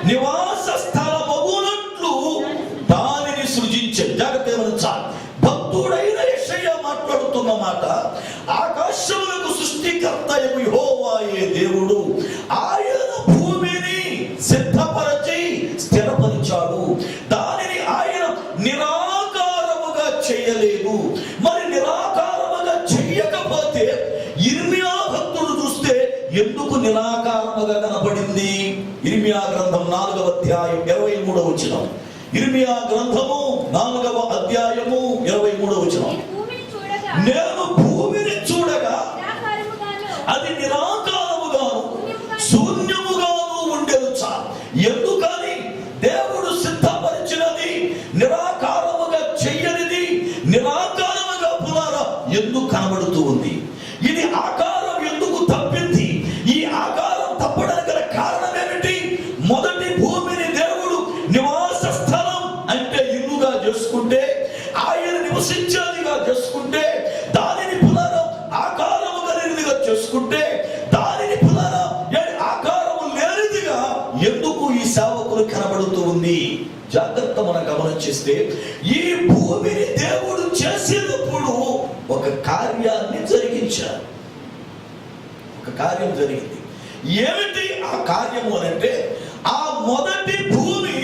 నివాస స్థలమగునట్లు దానిని సృజించాడు. జాగ్రత్త గమనించాలి. భక్తుడైన యెషయా మాట్లాడుతున్న మాట, ఆకాశములకు సృష్టికర్తయగు యెహోవాయే దేవుడు, ఆయన భూమిని సిద్ధపరచి స్థిరపరిచాడు. దానిని ఆయన నిరాకారముగా చేయలేదు. మరి నిరాకారముగా చెయ్యకపోతే ఇర్మియా భక్తుడు చూస్తే ఎందుకు నిరాకారముగా కనబడింది? ఇర్మియా గ్రంథం 4వ అధ్యాయం 23వ వచనం. ఇర్మియా గ్రంథము 4వ అధ్యాయము 23వ వచనం. నేను భూమిని చూడగా అది నిరాకారముగాను శూన్యముగాను ఉండేది. ఎందుకని? దేవుడు సిద్ధపరిచినది నిరాకారముగా చెయ్యనిది నిరాకారముగా పునారా ఎందుకు కనబడుతూ ఉంది? ఇది ఆకారం ఎందుకు తప్పింది? ఈ ఆకారం తప్పడానికి గల కారణం ఏమిటి? మొదటి భూమిని దేవుడు నివాస స్థలం అంటే ఇల్లుగా చేసుకుంటే, ఆయన నివసించేదిగా చేసుకుంటే, దానిని పునరం ఆకారము కలిగినదిగా చేసుకుంటే, దానిని పునరం ఆకారము లేనిదిగా ఎందుకు ఈ సేవకులు కనబడుతూ ఉంది? జాగ్రత్త మనం గమనించేస్తే, ఈ భూమిని దేవుడు చేసేటప్పుడు ఒక కార్యాన్ని జరిగించారు. ఒక కార్యం జరిగింది. ఏమిటి ఆ కార్యము అనంటే, ఆ మొదటి భూమి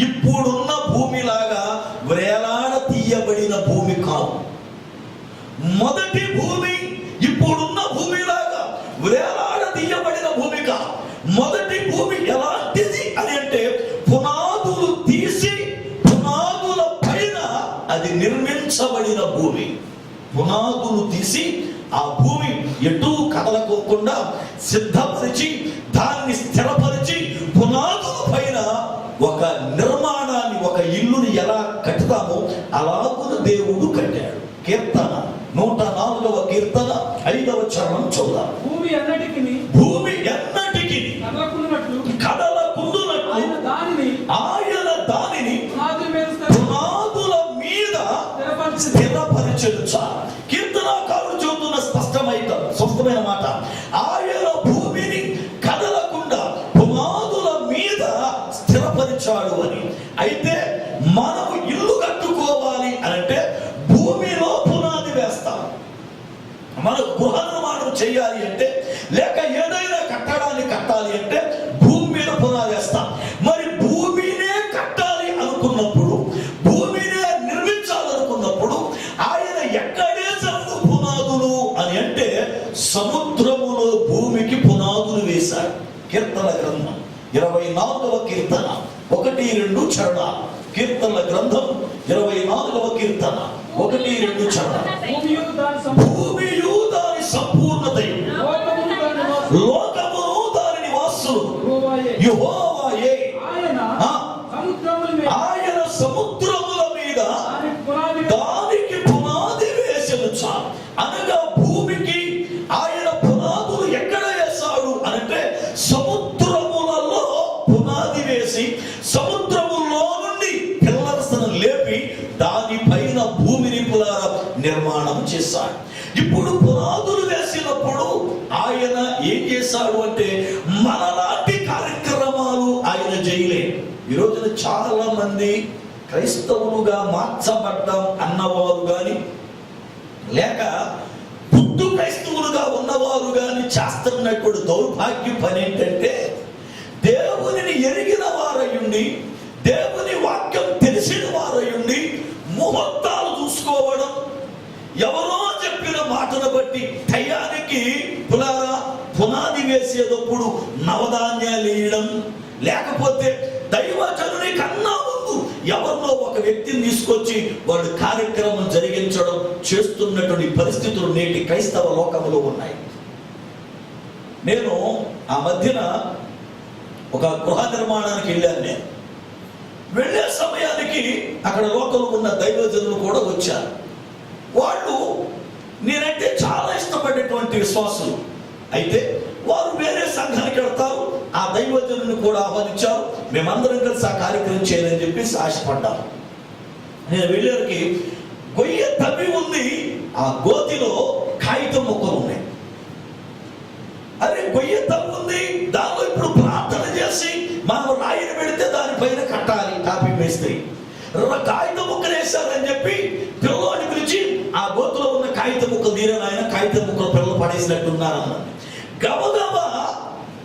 ఇప్పుడున్న భూమిలాగా వేలాడ తీయబడిన భూమి కాదు. మొదటి భూమి ఇప్పుడున్న భూమిలాగా వేలాడ తీయబడిన భూమి కాదు. మొదటి భూమి ఎలాంటిది అని అంటే, పునాదులు తీసి పునాదుల పైన అది నిర్మించబడిన భూమి. పునాదులు తీసి ఆ భూమి ఎటూ కదలకోకుండా సిద్ధపరిచి దాన్ని స్థిరపరిచి పునాదుల పైన ఒక నిర్మాణాన్ని, ఒక ఇల్లుని ఎలా కట్టుతామో అలాగున దేవుడు కట్టాడు. కీర్తన 104వ కీర్తన 5వ చరణం చూద్దాం. భూమి ఎన్నటికి కదలకుండునట్లు ఆయన దానిని పునాదుల మీద స్థిరపరిచెను. కీర్తనకారుడు చెబుతున్న స్పష్టమైన మాట, ఆయన భూమిని కదలకుండా పునాదుల మీద స్థిరపరిచాడు అని. అయితే మనము ఇల్లు కట్టుకోవాలి అంటే భూమిలో పునాది వేస్తాం. మన గృహ నిర్మాణం చేయాలి అంటే, లేక ఏదైనా కట్టడాన్ని కట్టాలి అంటే భూమి మీద పునాది వేస్తాం. మరి భూమినే కట్టాలి అనుకున్నప్పుడు, భూమినే నిర్మించాలనుకున్నప్పుడు ఆయన ఎక్కడేసాడు పునాదులు అని అంటే, సముద్రములో భూమికి పునాదులు వేశాడు. కీర్తన గ్రంథం 24వ కీర్తన 1-2 చరణాలు. కీర్తనల గ్రంథం 24వ కీర్తన 1-2 చరణాలు. భూమియు దాని సంపూర్ణతయు, లోకమును దాని నివాసులు యెహోవాయే. ఆయన సముద్రముల మీద దానికి పునాది వేసెను. అనగా భూమికి ఆయన పునాదులు ఎక్కడ వేశాడు అంటే, సముద్రములలో పునాది వేసి సముద్రములో నుండి పిల్లర్స్ను లేపి దానిపైన భూమిని నిర్మాణం చేశాడు. ఇప్పుడు పునాదులు వేసినప్పుడు ఆయన ఏం చేశాడు అంటే, మనలాంటి కార్యక్రమాలు ఆయన చేయలేదు. ఈ రోజున చాలా మంది క్రైస్తవులుగా మార్చబడ్డాం అన్నవారు గాని, లేక బుద్ధు క్రైస్తవులుగా ఉన్నవారు గాని చేస్తున్నటువంటి దౌర్భాగ్య పని ఏంటంటే, దేవునిని ఎరిగిన వారయ్యుండి, దేవుని వాక్యం తెలిసిన వారయ్యుండి ముహూర్తాలు చూసుకోవడం, ఎవరో చెప్పిన మాటను బట్టి టయానికి పునాది వేసేటప్పుడు నవధాన్యాలు వేయడం, లేకపోతే దైవజనుని కన్నా ముందు ఎవరిలో ఒక వ్యక్తిని తీసుకొచ్చి వాళ్ళు కార్యక్రమం జరిగించడం చేస్తున్నటువంటి పరిస్థితులు నేటి క్రైస్తవ లోకంలో ఉన్నాయి. నేను ఆ మధ్యన ఒక గృహ నిర్మాణానికి వెళ్ళాను. నేను వెళ్ళే సమయానికి అక్కడ లోకంలో ఉన్న దైవజనులు కూడా వచ్చారు. వాళ్ళు నేనంటే చాలా ఇష్టపడేటువంటి విశ్వాసులు. అయితే వారు వేరే సంఘానికి వెళ్తారు. ఆ దైవజనుని కూడా ఆహ్వానించారు. మేమందరం కలిసి ఆ కార్యక్రమం చేయాలని చెప్పేసి ఆశపడ్డాను. నేను వెళ్ళేసరికి గొయ్య తవ్వి ఉంది. ఆ గోతిలో కాగితం మొక్కలు ఉన్నాయి. అరే గొయ్య తవ్వి ఉంది, దానిలో ఇప్పుడు ప్రార్థన చేసి మనం రాయిని పెడితే దానిపైన కట్టాలి టాపి మేస్త్రి. కాగితం ముక్కలు వేశారని చెప్పి పిల్లవాడిని పిలిచి ఆ గోతులో ఉన్న కాగితం ముక్కలు తీరని ఆయన కాగితం ముక్కలు పిల్లలు పడేసినట్టున్నారన్న. గబగబా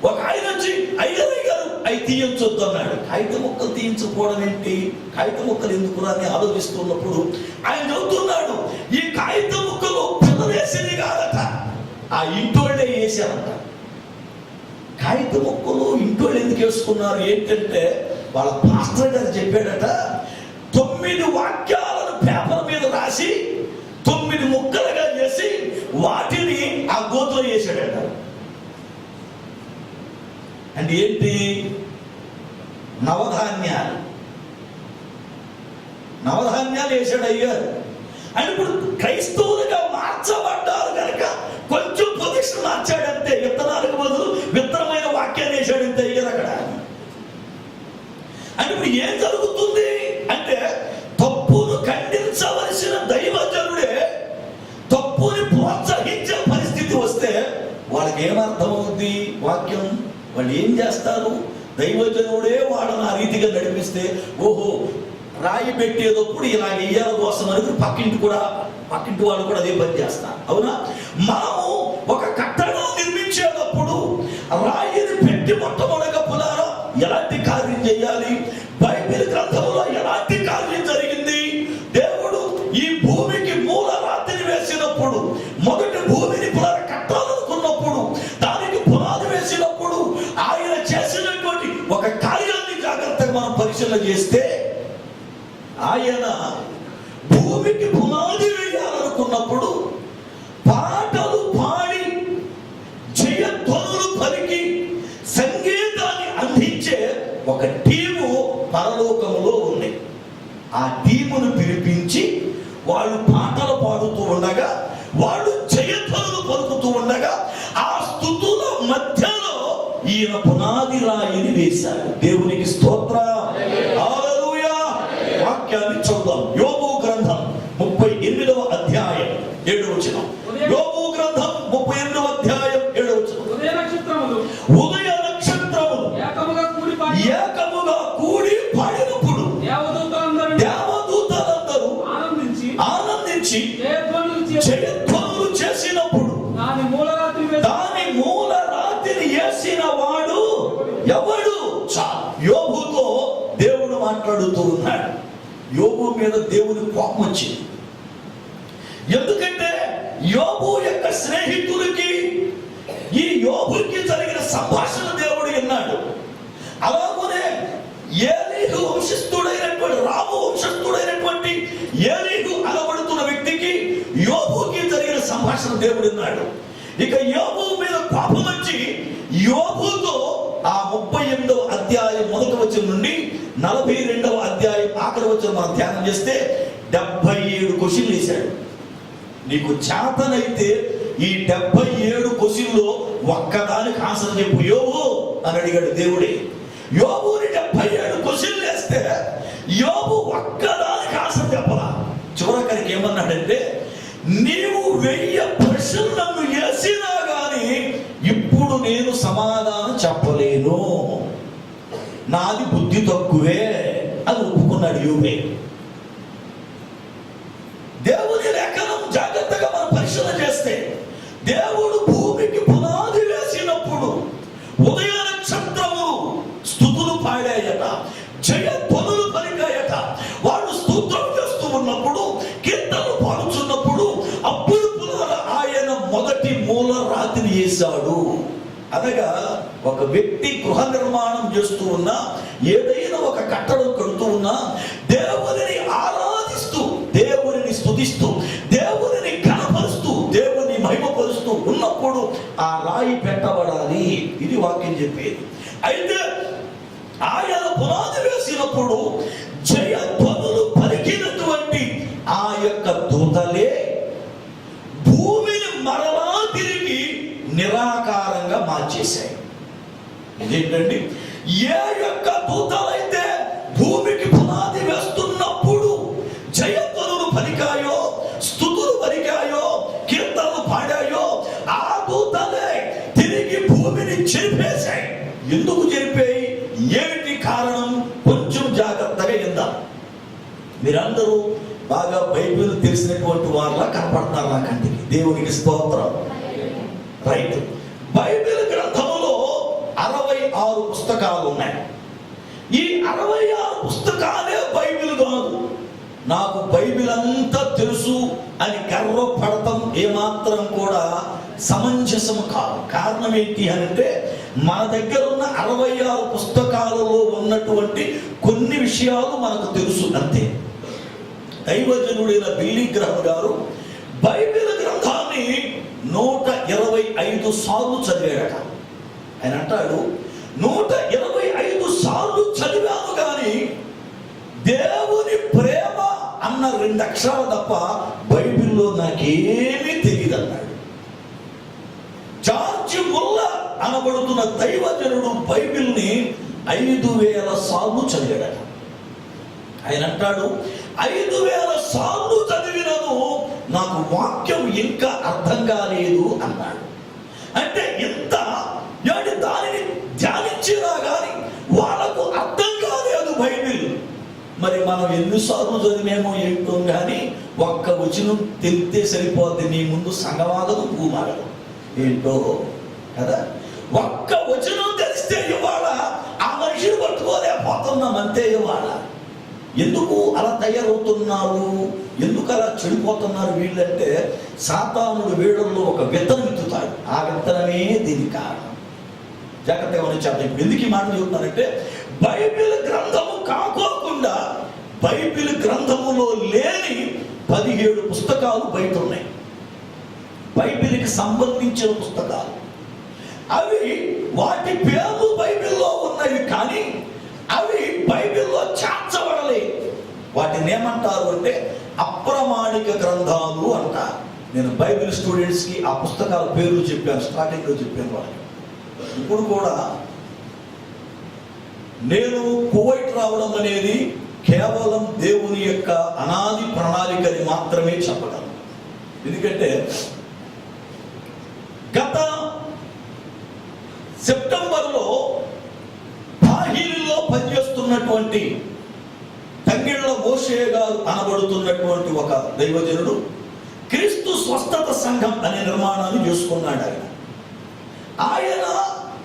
ఒక ఆయన వచ్చి అయ్యగారు అవి తీయించొద్దు అన్నాడు. కాగితం ముక్కలు తీయించకపోవడం ఏంటి, కాగితం ముక్కలు ఎందుకు అని ఆలోచిస్తున్నప్పుడు ఆయన చెబుతున్నాడు, ఈ కాగితం ముక్కలు పిల్లలు వేసేది కాదట, ఆ ఇంటోళ్ళే వేసారంట. కాగితం ముక్కలు ఇంటోళ్ళు ఎందుకు వేసుకున్నారు ఏంటంటే వాళ్ళ పాస్టర్ గారు చెప్పాడట, 9 వాక్యాలను పేపర్ మీద రాసి 9 ముక్కలుగా చేసి వాటిని ఆ గోతులో వేసాడట. అంటే ఏంటి, నవధాన్యాలు వేసాడు అయ్యారు. అంటే ఇప్పుడు క్రైస్తవులుగా మార్చబడ్డారు కనుక కొంచెం పొజిషన్ మార్చాడంతే. విత్తనాలకు బదులు విత్తనమైన వాక్యాన్ని వేసాడంతే అయ్యారు అక్కడ. అంటే ఇప్పుడు ఏం జరుగుతుంది అంటే, తప్పును ఖండించవలసిన దైవజనుడే తప్పుని ప్రోత్సహించే పరిస్థితి వస్తే వాళ్ళకి ఏమర్థం అవుద్ది వాక్యం? వాళ్ళు ఏం చేస్తారు? దైవజనుడే వాళ్ళని ఆ రీతిగా నడిపిస్తే, ఓహో రాయి పెట్టేటప్పుడు ఇలా ఇయ్యాల కోసం అనుకుని పక్కింటి వాళ్ళు కూడా అదే పని చేస్తారు. అవునా? మనము ఒక కట్టడం నిర్మించేటప్పుడు రాయిని పెట్టి మొట్టమొదటిగా పునారం ఎలాంటి కార్యం చేయాలి, బైబిల్ గ్రంథంలో ఎలాంటి కార్యం జరిగింది, దేవుడు ఈ భూమికి మూల రాతిని వేసినప్పుడు, మొదటి భూమిని పునర కట్టాలనుకున్నప్పుడు, దానికి పునాది వేసినప్పుడు ఆయన చేసినటువంటి ఒక కార్యాన్ని జాగ్రత్తగా మనం పరిశీలన చేస్తే, ఆయన భూమికి పునాది వేయాలనుకున్నప్పుడు పాటలు పాడి జయధ్వనులు పలికి సంగీతాన్ని అందించే ఒక టీము పరలోకములో ఉంది. ఆ టీమును పిలిపించి వాళ్ళు పాటలు పాడుతూ ఉండగా, వాళ్ళు జయధ్వనులు పలుకుతూ ఉండగా, ఆ స్తుతుల మధ్యలో ఈయన పునాది రాయిని వేశారు. దేవునికి స్తోత్రం. హల్లెలూయా. వాక్యాన్ని చూద్దాం. యోబు గ్రంథం 38వ అధ్యాయం 7వ వచనం. యోబు గ్రంథం 38వ అధ్యాయం 7వ వచనం. ఉదయ నక్షత్రములు ఏకముగా కూడి పాడినప్పుడు దేవదూతలందరూ ఆనందించి జయధ్వనులు చేసినప్పుడు దాని మూల రాతిని వేసిన వాడు ఎవడు? యోబుతో దేవుడు మాట్లాడుతూ ఉన్నాడు. యోబు మీద దేవుని కోపం వచ్చింది. ఎందుకంటే యోబు యొక్క స్నేహితులకి ఈ యోబుకి జరిగిన సంభాషణ దేవుడు విన్నాడు. అలాగనే ఏలీహు వంశస్థుడైనటువంటి రాము వంశస్థుడైనటువంటి ఏలీహు అనబడుతున్న వ్యక్తికి యోబుకి జరిగిన సంభాషణ దేవుడు విన్నాడు. ఇక యోబు మీద కోపం వచ్చి యోబుతో ఆ 38వ అధ్యాయం 1వ వచనం నుండి 42వ అధ్యాయం ఆఖరి వచనం మనం ధ్యానం చేస్తే 77 క్వశ్చన్లు వేశాడు. నీకు చేతనైతే ఈ 77 క్వశ్చన్లో ఒక్కదానికి ఆన్సర్ చెప్పు యోబు అని అడిగాడు దేవుడే. యోబుని 77 క్వశ్చన్లు వేస్తే యోబు ఒక్కదానికి ఆన్సర్ చెప్పలా. చివరికి ఏమన్నాడంటే, నీవు 1000 ప్రశ్నలు నన్ను వేసినా గాని ఇప్పుడు నేను సమాధానం చెప్పలేను, నాది బుద్ధి తక్కువే అని ఒప్పుకున్నాడు యోబే. దేవుని లేఖనం జాగ్రత్తగా మనం పరిశీలన చేస్తే, దేవుడు భూమికి పునాది వేసినప్పుడు ఉదయ నక్షత్రములు స్తుతులు పాడాయట, జయధ్వనులు పలికాయట. వాళ్ళు స్తోత్రం చేస్తూ ఉన్నప్పుడు, కీర్తనలు పాడుతున్నప్పుడు, అప్పుడు ఆయన మొదటి మూల రాతిని వేశాడు. అనగా ఒక వ్యక్తి గృహ నిర్మాణం చేస్తూ ఉన్నా, ఏదైనా ఒక కట్టడం కడుతూ ఉన్నా, స్తుతిస్తూ దేవుని ఘనపరుస్తూ దేవుని మహిమపరుస్తూ ఉన్నప్పుడు ఆ రాయి పెట్టబడాలి. ఇది వాక్యం చెప్పేది. అయితే ఆయన పునాది వేసినప్పుడు జయధ్వనులు పలికినటువంటి ఆ యొక్క దూతలే భూమిని మరలా తిరిగి నిరాకారంగా మార్చేశాయి. ఇదేంటండి? ఏ యొక్క దూతలైతే భూమికి పునాది వేస్తున్నప్పుడు జయధ్వనులు పలికాయో, స్తుతులు పలికాయో, కీర్తనలు పాడాయో, ఆ దూతలే తిరిగి భూమిని చెరిపేశాయి. ఎందుకు చెరిపాయి? ఏమిటి కారణం? కొంచెం జాగ్రత్తగా విందాం. మీరందరూ బాగా బైబిల్ తెలిసినటువంటి వాళ్ళ కనపడుతున్నారు నా కంటికి. దేవునికి స్తోత్రం. రైట్. బైబిల్ గ్రంథములో 66 పుస్తకాలు ఉన్నాయి. ఈ 66 పుస్తకాలే బైబిల్ కాదు. నాకు బైబిల్ అంతా తెలుసు అని గర్వపడటం ఏమాత్రం కూడా సమంజసం కాదు. కారణం ఏంటి అంటే మన దగ్గర ఉన్న 66 పుస్తకాలలో ఉన్నటువంటి కొన్ని విషయాలు మనకు తెలుసు అంతే. దైవజనుడైన బిల్లీ గ్రహం గారు బైబిల్ గ్రంథాన్ని 125 సార్లు చదివాడట. ఆయన అంటాడు, 125 సార్లు చదివాను కానీ దేవుని ప్రేమ అన్న 2 అక్షరాలు తప్ప బైబిల్లో నాకేమీ తెలియదు అన్నాడు. జార్జ్ ముల్లా అనబడుతున్న దైవజనుడు బైబిల్ని 5000 సార్లు చదివాడట. ఆయన అంటాడు, 5000 సార్లు చదివినను నాకు వాక్యం ఇంకా అర్థం కాలేదు అన్నాడు. అంటే ఇంత దానిని ధ్యానించినా కానీ వాళ్ళకు అర్థం కాలేదు బైబిల్. మరి మనం ఎన్నిసార్లు చదివేమో ఏంటో కానీ ఒక్క వచనం తెలితే సరిపోద్ది. నీ ముందు సంగమాగదు, భూమాగదు ఏంటో కదా. ఒక్క వచనం తెలిస్తే ఇవాళ ఆ మనిషిని పట్టుకోలేకపోతున్నాం అంతే. ఇవాళ ఎందుకు అలా తయారవుతున్నారు, ఎందుకు అలా చెడిపోతున్నారు వీళ్ళంటే సాతానుడు వీళ్ళల్లో ఒక విత్తనం ఎత్తుతాడు. ఆ విత్తనమే దీనికి కారణం. జాగ్రత్తగా చెప్పండి. ఇప్పుడు ఎందుకు ఈ మాట చెబుతున్నానంటే బైబిల్ గ్రంథము కాకోకుండా బైబిల్ గ్రంథములో లేని 17 పుస్తకాలు బయట ఉన్నాయి. బైబిల్కి సంబంధించిన పుస్తకాలు అవి, వాటి పేర్లు బైబిల్లో ఉన్నవి కానీ అవి బైబిల్లో చేర్చబడలేదు. వాటిని ఏమంటారు అంటే అప్రమాణిక గ్రంథాలు అంటారు. నేను బైబిల్ స్టూడెంట్స్కి ఆ పుస్తకాల పేర్లు చెప్పాను, స్టార్టింగ్లో చెప్పాను వాళ్ళకి. ఇప్పుడు కూడా నేను కువైట్ రావడం అనేది కేవలం దేవుని యొక్క అనాది ప్రణాళికని మాత్రమే చెప్పగలను. ఎందుకంటే గత సెప్టెంబర్లో బాహిలిలో పనిచేస్తున్నటువంటి తంగిళ్ళ మోషే గారు అనబడుతున్నటువంటి ఒక దైవజనుడు క్రీస్తు స్వస్థత సంఘం అనే నిర్మాణాన్ని చేసుకున్నాడు. ఆయన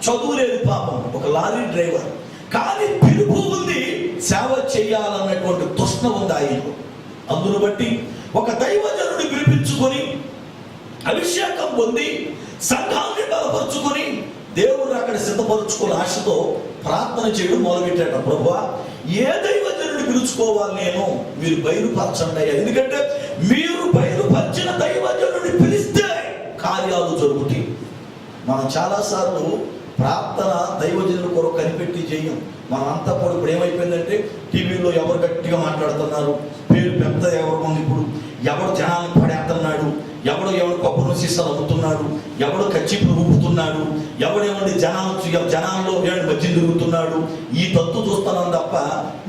చదువు లేదు పాపం, ఒక లారీ డ్రైవర్. కానీ పిలుపు ఉంది, సేవ చేయాలన్నటువంటి తృష్ణ ఉంది ఆయనకు. అందును బట్టి ఒక దైవజనుడిని పిలిపించుకొని అభిషేకం పొంది సంఘాన్ని బలపరుచుకొని దేవుడు అక్కడ సిద్ధపరుచుకునే ఆశతో ప్రార్థన చేయడం మొదలుపెట్టాడు. ప్రభువా, ఏ దైవజనుడిని పిలుచుకోవాలి నేను, మీరు బయలుపరచండి అయ్యా. ఎందుకంటే మీరు బయలుపరిచిన దైవజనుడిని పిలిస్తే కార్యాలు జరుగుతాయి. మనం చాలాసార్లు ప్రార్థన దైవజనుల కొరకు కనిపెట్టి చేయం. మనం అంతా కూడా ఇప్పుడు ఏమైపోయిందంటే టీవీలో ఎవరు గట్టిగా మాట్లాడుతున్నారు, పేరు పెద్ద ఎవరు ఉంది, ఇప్పుడు ఎవడు జనాన్ని పడేస్తున్నాడు, ఎవడు కొబ్బరి సీసాలు అమ్ముతున్నాడు, ఎవడు కచ్చిపులు ఊపుతున్నాడు, ఎవడేమండి జనాల్లో మధ్య తిరుగుతున్నాడు, ఈ తత్తు చూస్తున్నాం తప్ప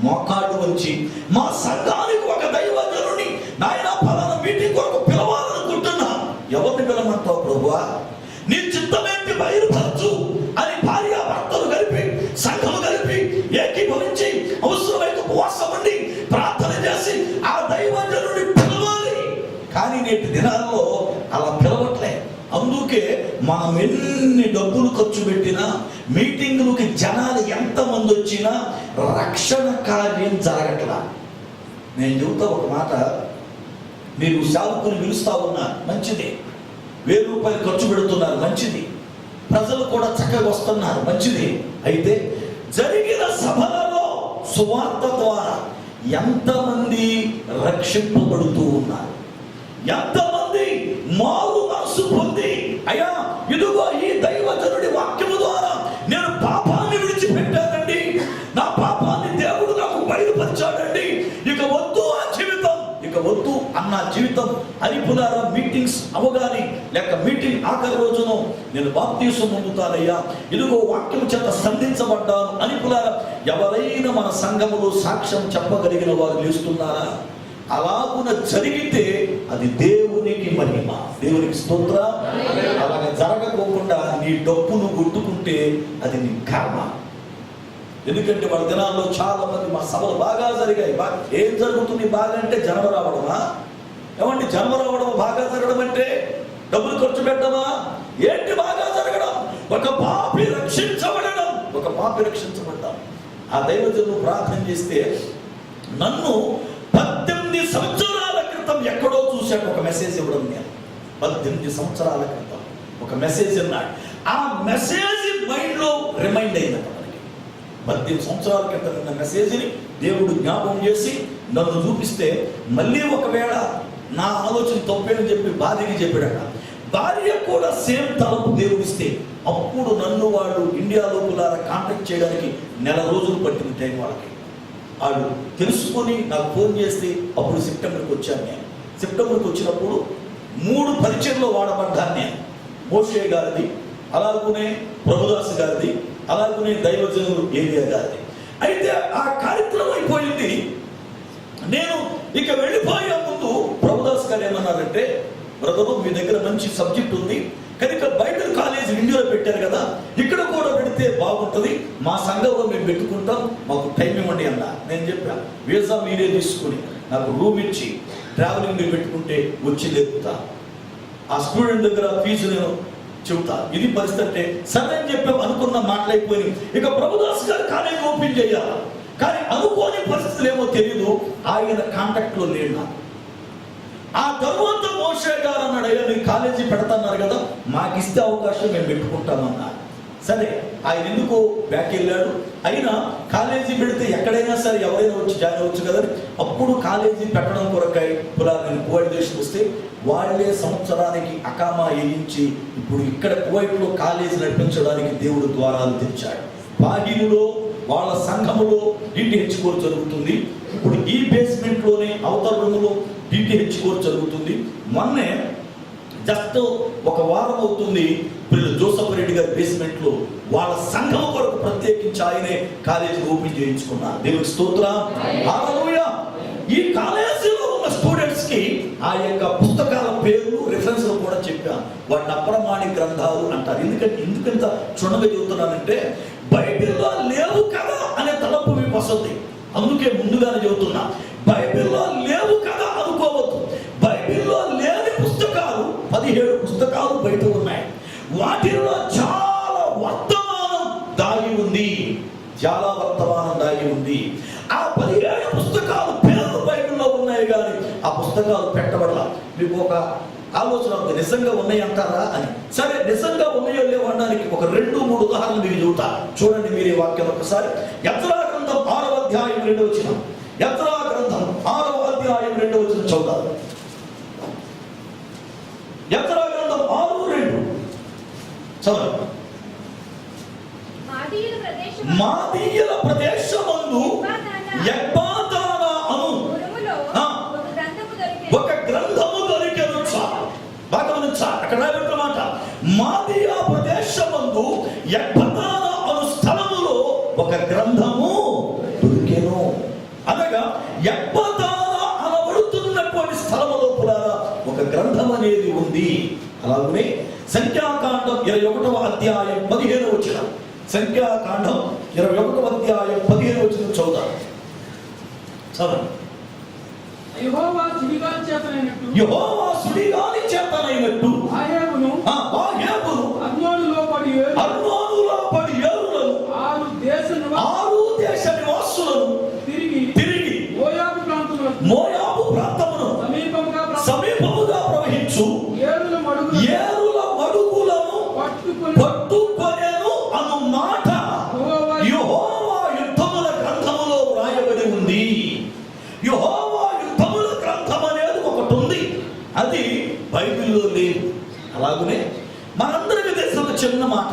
మోకాళ్ళు వచ్చి మా సంఘానికి ఒక దైవజనుని నాయన ఫలానా మీటింగ్ కొరకు పిలవాలనుకుంటున్నా. ఎవరిని పిలవమంటావు ప్రభువా? నీ చిత్తమేంటి బయలుపరచు అని భార్య భర్తలు కలిపి సంఘము కలిపి ఏకీభవించి అవసరమైతే ఉపవాసం ఉండి ప్రార్థన చేసి ఆ దైవజనుడిని పిలవాలి. కానీ నేటి దినాల్లో అలా పిలవట్లే. అందుకే మనం ఎన్ని డబ్బులు ఖర్చు పెట్టినా, మీటింగులకి జనాలు ఎంతమంది వచ్చినా రక్షణ కార్యం జరగట్లా. నేను చెబుతా ఒక మాట, మీరు సేవకుని పిలుస్తా ఉన్నారు, మంచిది. 1000 రూపాయలు ఖర్చు పెడుతున్నారు, మంచిది. ప్రజలు కూడా చక్కగా వస్తున్నారు, మంచిది. అయితే జరిగిన సభలలో సువార్త ద్వారా ఎంతమంది రక్షింపబడుతూ ఉన్నారు? ఎంతమంది మారు మనసు పొంది అయ్యా ఇదిగో ఈ దైవజనుడి వాక్యము ద్వారా నేను పాపాన్ని విడిచిపెట్టానండి, నా పాపాన్ని దేవుడు నాకు బయలుపరిచాడండి, ఇక వద్దు ఆ జీవితం, ఇక వద్దు అన్న జీవితం అరిపులారా మీటింగ్స్ అవగాని లేక మీటింగ్ ఆఖరి రోజును నేను బాప్తీసం పొందుతానయ్యా, ఇదిగో వాక్యం చేత సంధించబడ్డాను అనిపులారా ఎవరైనా మన సంఘములో సాక్ష్యం చెప్పగలిగిన వారు లేస్తున్నారా? అలాగున జరిగితే అది దేవునికి మహిమ, దేవునికి స్తోత్ర. అలాగ జరగకోకుండా నీ డబ్బును కొట్టుకుంటే అది నీ కర్మ. ఎందుకంటే వాళ్ళ దినాల్లో చాలా మంది మా సభలు బాగా జరిగాయి. ఏం జరుగుతుంది బాగా అంటే జన్మ రావడమా? ఏమంటే జన్మ రావడం బాగా జరగడం అంటే డబ్బులు ఖర్చు పెట్టడమా? ఏంటి బాగా జరగడం? ఒక పాపి రక్షించబడడం, ఒక పాపి రక్షించబడ్డాం. ఆ దైవజనులు ప్రార్థన చేస్తే నన్ను 18 సంవత్సరాల క్రితం ఎక్కడో చూశాడు ఒక మెసేజ్ ఇవ్వడం. నేను 18 సంవత్సరాల క్రితం ఒక మెసేజ్ అన్నాడు. ఆ మెసేజ్ మైండ్ లో రిమైండ్ అయిందట. మనకి 18 సంవత్సరాల క్రితం ఉన్న మెసేజ్ని దేవుడు జ్ఞాపకం చేసి నన్ను చూపిస్తే మళ్ళీ ఒకవేళ నా ఆలోచన తప్పేనని చెప్పి భార్యకి చెప్పాడట. భార్య కూడా సేమ్ తలపు దేవుడిస్తే అప్పుడు నన్ను వాళ్ళు ఇండియా లోపల కాంటాక్ట్ చేయడానికి 1 నెల రోజులు పట్టింది టైం. వాళ్ళకి వాళ్ళు తెలుసుకొని నాకు ఫోన్ చేస్తే అప్పుడు సెప్టెంబర్కి వచ్చాను. నేను సెప్టెంబర్కి వచ్చినప్పుడు 3 పరిచయంలో వాడబడ్డాను నేను. మోషే గారిది, అలాగనే ప్రభుదాస్ గారిది, అలాగనే దైవజనులు ఏలియా గారిది. అయితే ఆ కార్యక్రమం అయిపోయింది. నేను ఇక వెళ్ళిపోయే ముందు ప్రభుదాస్ గారు ఏమన్నారంటే, బ్రదరు మీ దగ్గర మంచి సబ్జెక్ట్ ఉంది కనుక బైబిల్ కాలేజ్ ఇండియాలో పెట్టారు కదా, ఇక్కడ కూడా పెడితే బాగుంటుంది, మా సంఘంలో మేము పెట్టుకుంటాం, మాకు టైం ఇవ్వండి అన్న. నేను చెప్పాను వీసా మీరే తీసుకుని నాకు రూమ్ ఇచ్చి ట్రావెలింగ్ మీరు పెట్టుకుంటే వచ్చి లేపుతా, ఆ స్టూడెంట్ దగ్గర ఫీజు నేను చెబుతా, ఇది పరిస్థితి అంటే సరే అని చెప్పాం. అనుకున్న మాటలైపోయి ఇక ప్రభుదాస్ గారు కాలేజ్ ఓపెన్ చేయాలి, కానీ అనుకోని పరిస్థితులు ఏమో తెలియదు, ఆయన కాంటాక్ట్లో లేడు. ఆ తర్వాత మోషే గారు అన్నాడు, అయ్యా నేను కాలేజీ పెడతాన్నారు కదా, మాకు ఇస్తే అవకాశం మేము పెట్టుకుంటామన్నారు. సరే ఆయన ఎందుకు బ్యాక్ వెళ్ళాడు. అయినా కాలేజీ పెడితే ఎక్కడైనా సరే ఎవరైనా వచ్చి జాయిన్ అవ్వచ్చు కదా. అప్పుడు కాలేజీ పెట్టడం కొరకై నేను కువైట్ దేశం వస్తే వాళ్ళే సంవత్సరానికి అకామా వేయించి ఇప్పుడు ఇక్కడ కువైట్లో కాలేజీ నడిపించడానికి దేవుడు ద్వారాలు తెచ్చాడు. బాగిలో వాళ్ళ సంఘములో DTH కోర్సు జరుగుతుంది. ఇప్పుడు ఈ బేస్మెంట్ లోనే అవతల రూములో DTH కోర్సు జరుగుతుంది. మొన్నే జస్ట్ 1 వారం అవుతుంది జోసఫ్ రెడ్డి గారి బేస్మెంట్ లో వాళ్ళ సంఘం కొరకు ప్రత్యేకించి ఆయనే కాలేజీ ఓపెన్ చేయించుకున్నారు. దేవునికి స్తోత్రం, హల్లెలూయా. ఈ కాలేజీలో ఉన్న స్టూడెంట్స్ కి ఆ యొక్క పుస్తకాల పేర్లు రిఫరెన్స్లు కూడా చెప్పాను. వాటిని అప్రమాణిక గ్రంథాలు అంటారు. ఎందుకంత క్షుణ్ణంగా చెబుతున్నానంటే బైబిల్లో లేవు కదా అనే తలపు మీకు వస్తుంది. అందుకే ముందుగానే చెబుతున్నా, బైబిల్లో లేవు కదా అనుకోవద్దు. బైబిల్లో లేని పుస్తకాలు 17 పుస్తకాలు బయట ఉన్నాయి. వాటిల్లో చాలా వర్తమానం దాగి ఉంది, చాలా వర్తమానం దాగి ఉంది. ఆ 17 పుస్తకాలు పేర్లు బైబిల్లో ఉన్నాయి కానీ ఆ పుస్తకాలు పెట్టబడాల. మీకు ఒక ఆలోచన నిజంగా ఉన్నాయి అంటారా అని. సరే నిజంగా ఉన్నాయో లేవు అనడానికి ఒక 2-3 ఉదాహరణలు మీకు చెబుతా. చూడండి మీరు ఈ వాక్యం ఒకసారి. యెజ్రా గ్రంథం 6వ అధ్యాయం 2వ వచనం. యెజ్రా గ్రంథం 6వ అధ్యాయం 2వ వచనం చదువుతారు. యెజ్రా గ్రంథం 6:2 చదవండి. మాదీయుల ప్రదేశమందు ఎక్బాతానా అను ఒక గ్రంథము దొరికెను. బాగా అక్కడ మాట, మాదీయ ప్రదేశమందు ఎక్బాతానా అను స్థలములో ఒక గ్రంథము దొరికెను. అనగా ఎక్బాతానా అనబడుతున్నటువంటి స్థలములో కూడా ఒక గ్రంథం అనేది ఉంది. అలాగే సంఖ్యాకాండం 21వ అధ్యాయం 15వ వచనం. సంఖ్యాకాండం 21వ అధ్యాయం 15వ వచనం చదువుతాం. చదవండి. యెహోవా సుడిగాలి చేతనైనట్టు వాహేబును అర్నోనులో పడి ఏరులను 6 దేశ నివాసులను తిరిగి మోయాబు ప్రాంతమును సమీపముగా ప్రవహించు ఏరుల మడుగులను పట్టుకొనెను అను మాట యెహోవా యుద్ధముల గ్రంథములో వ్రాయబడి ఉంది. యెహోవా యుద్ధముల గ్రంథం అనేది ఒకటి ఉంది. అది అలాగనే మనందరికీ తెలిసిన ఒక చిన్న మాట,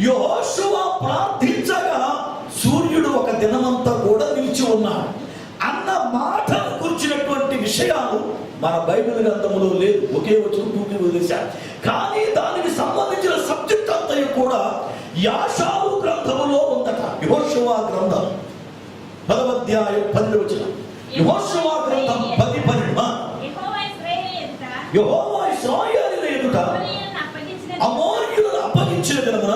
యెహోషువ ప్రార్థించగా సూర్యుడు ఒక దినమంతా కూడా నిలిచి ఉన్నాడు అన్న మాటను గురించినటువంటి విషయాలు మన బైబిల్ గ్రంథంలో లేదు. ఒకే వచ్చిన పూర్తి వదిలేశారు. కానీ దానికి సంబంధించిన సబ్జెక్ట్ అంతా కూడా యాషారు గ్రంథములో ఉందట. యెహోషువ గ్రంథం 10వ అధ్యాయం 12వ వచనం. యెహోషువ గ్రంథం 10:12. యెహోవా ఇశ్రాయేలీయుల ఎదుట అమోరీయులను అప్పగించిన దినమున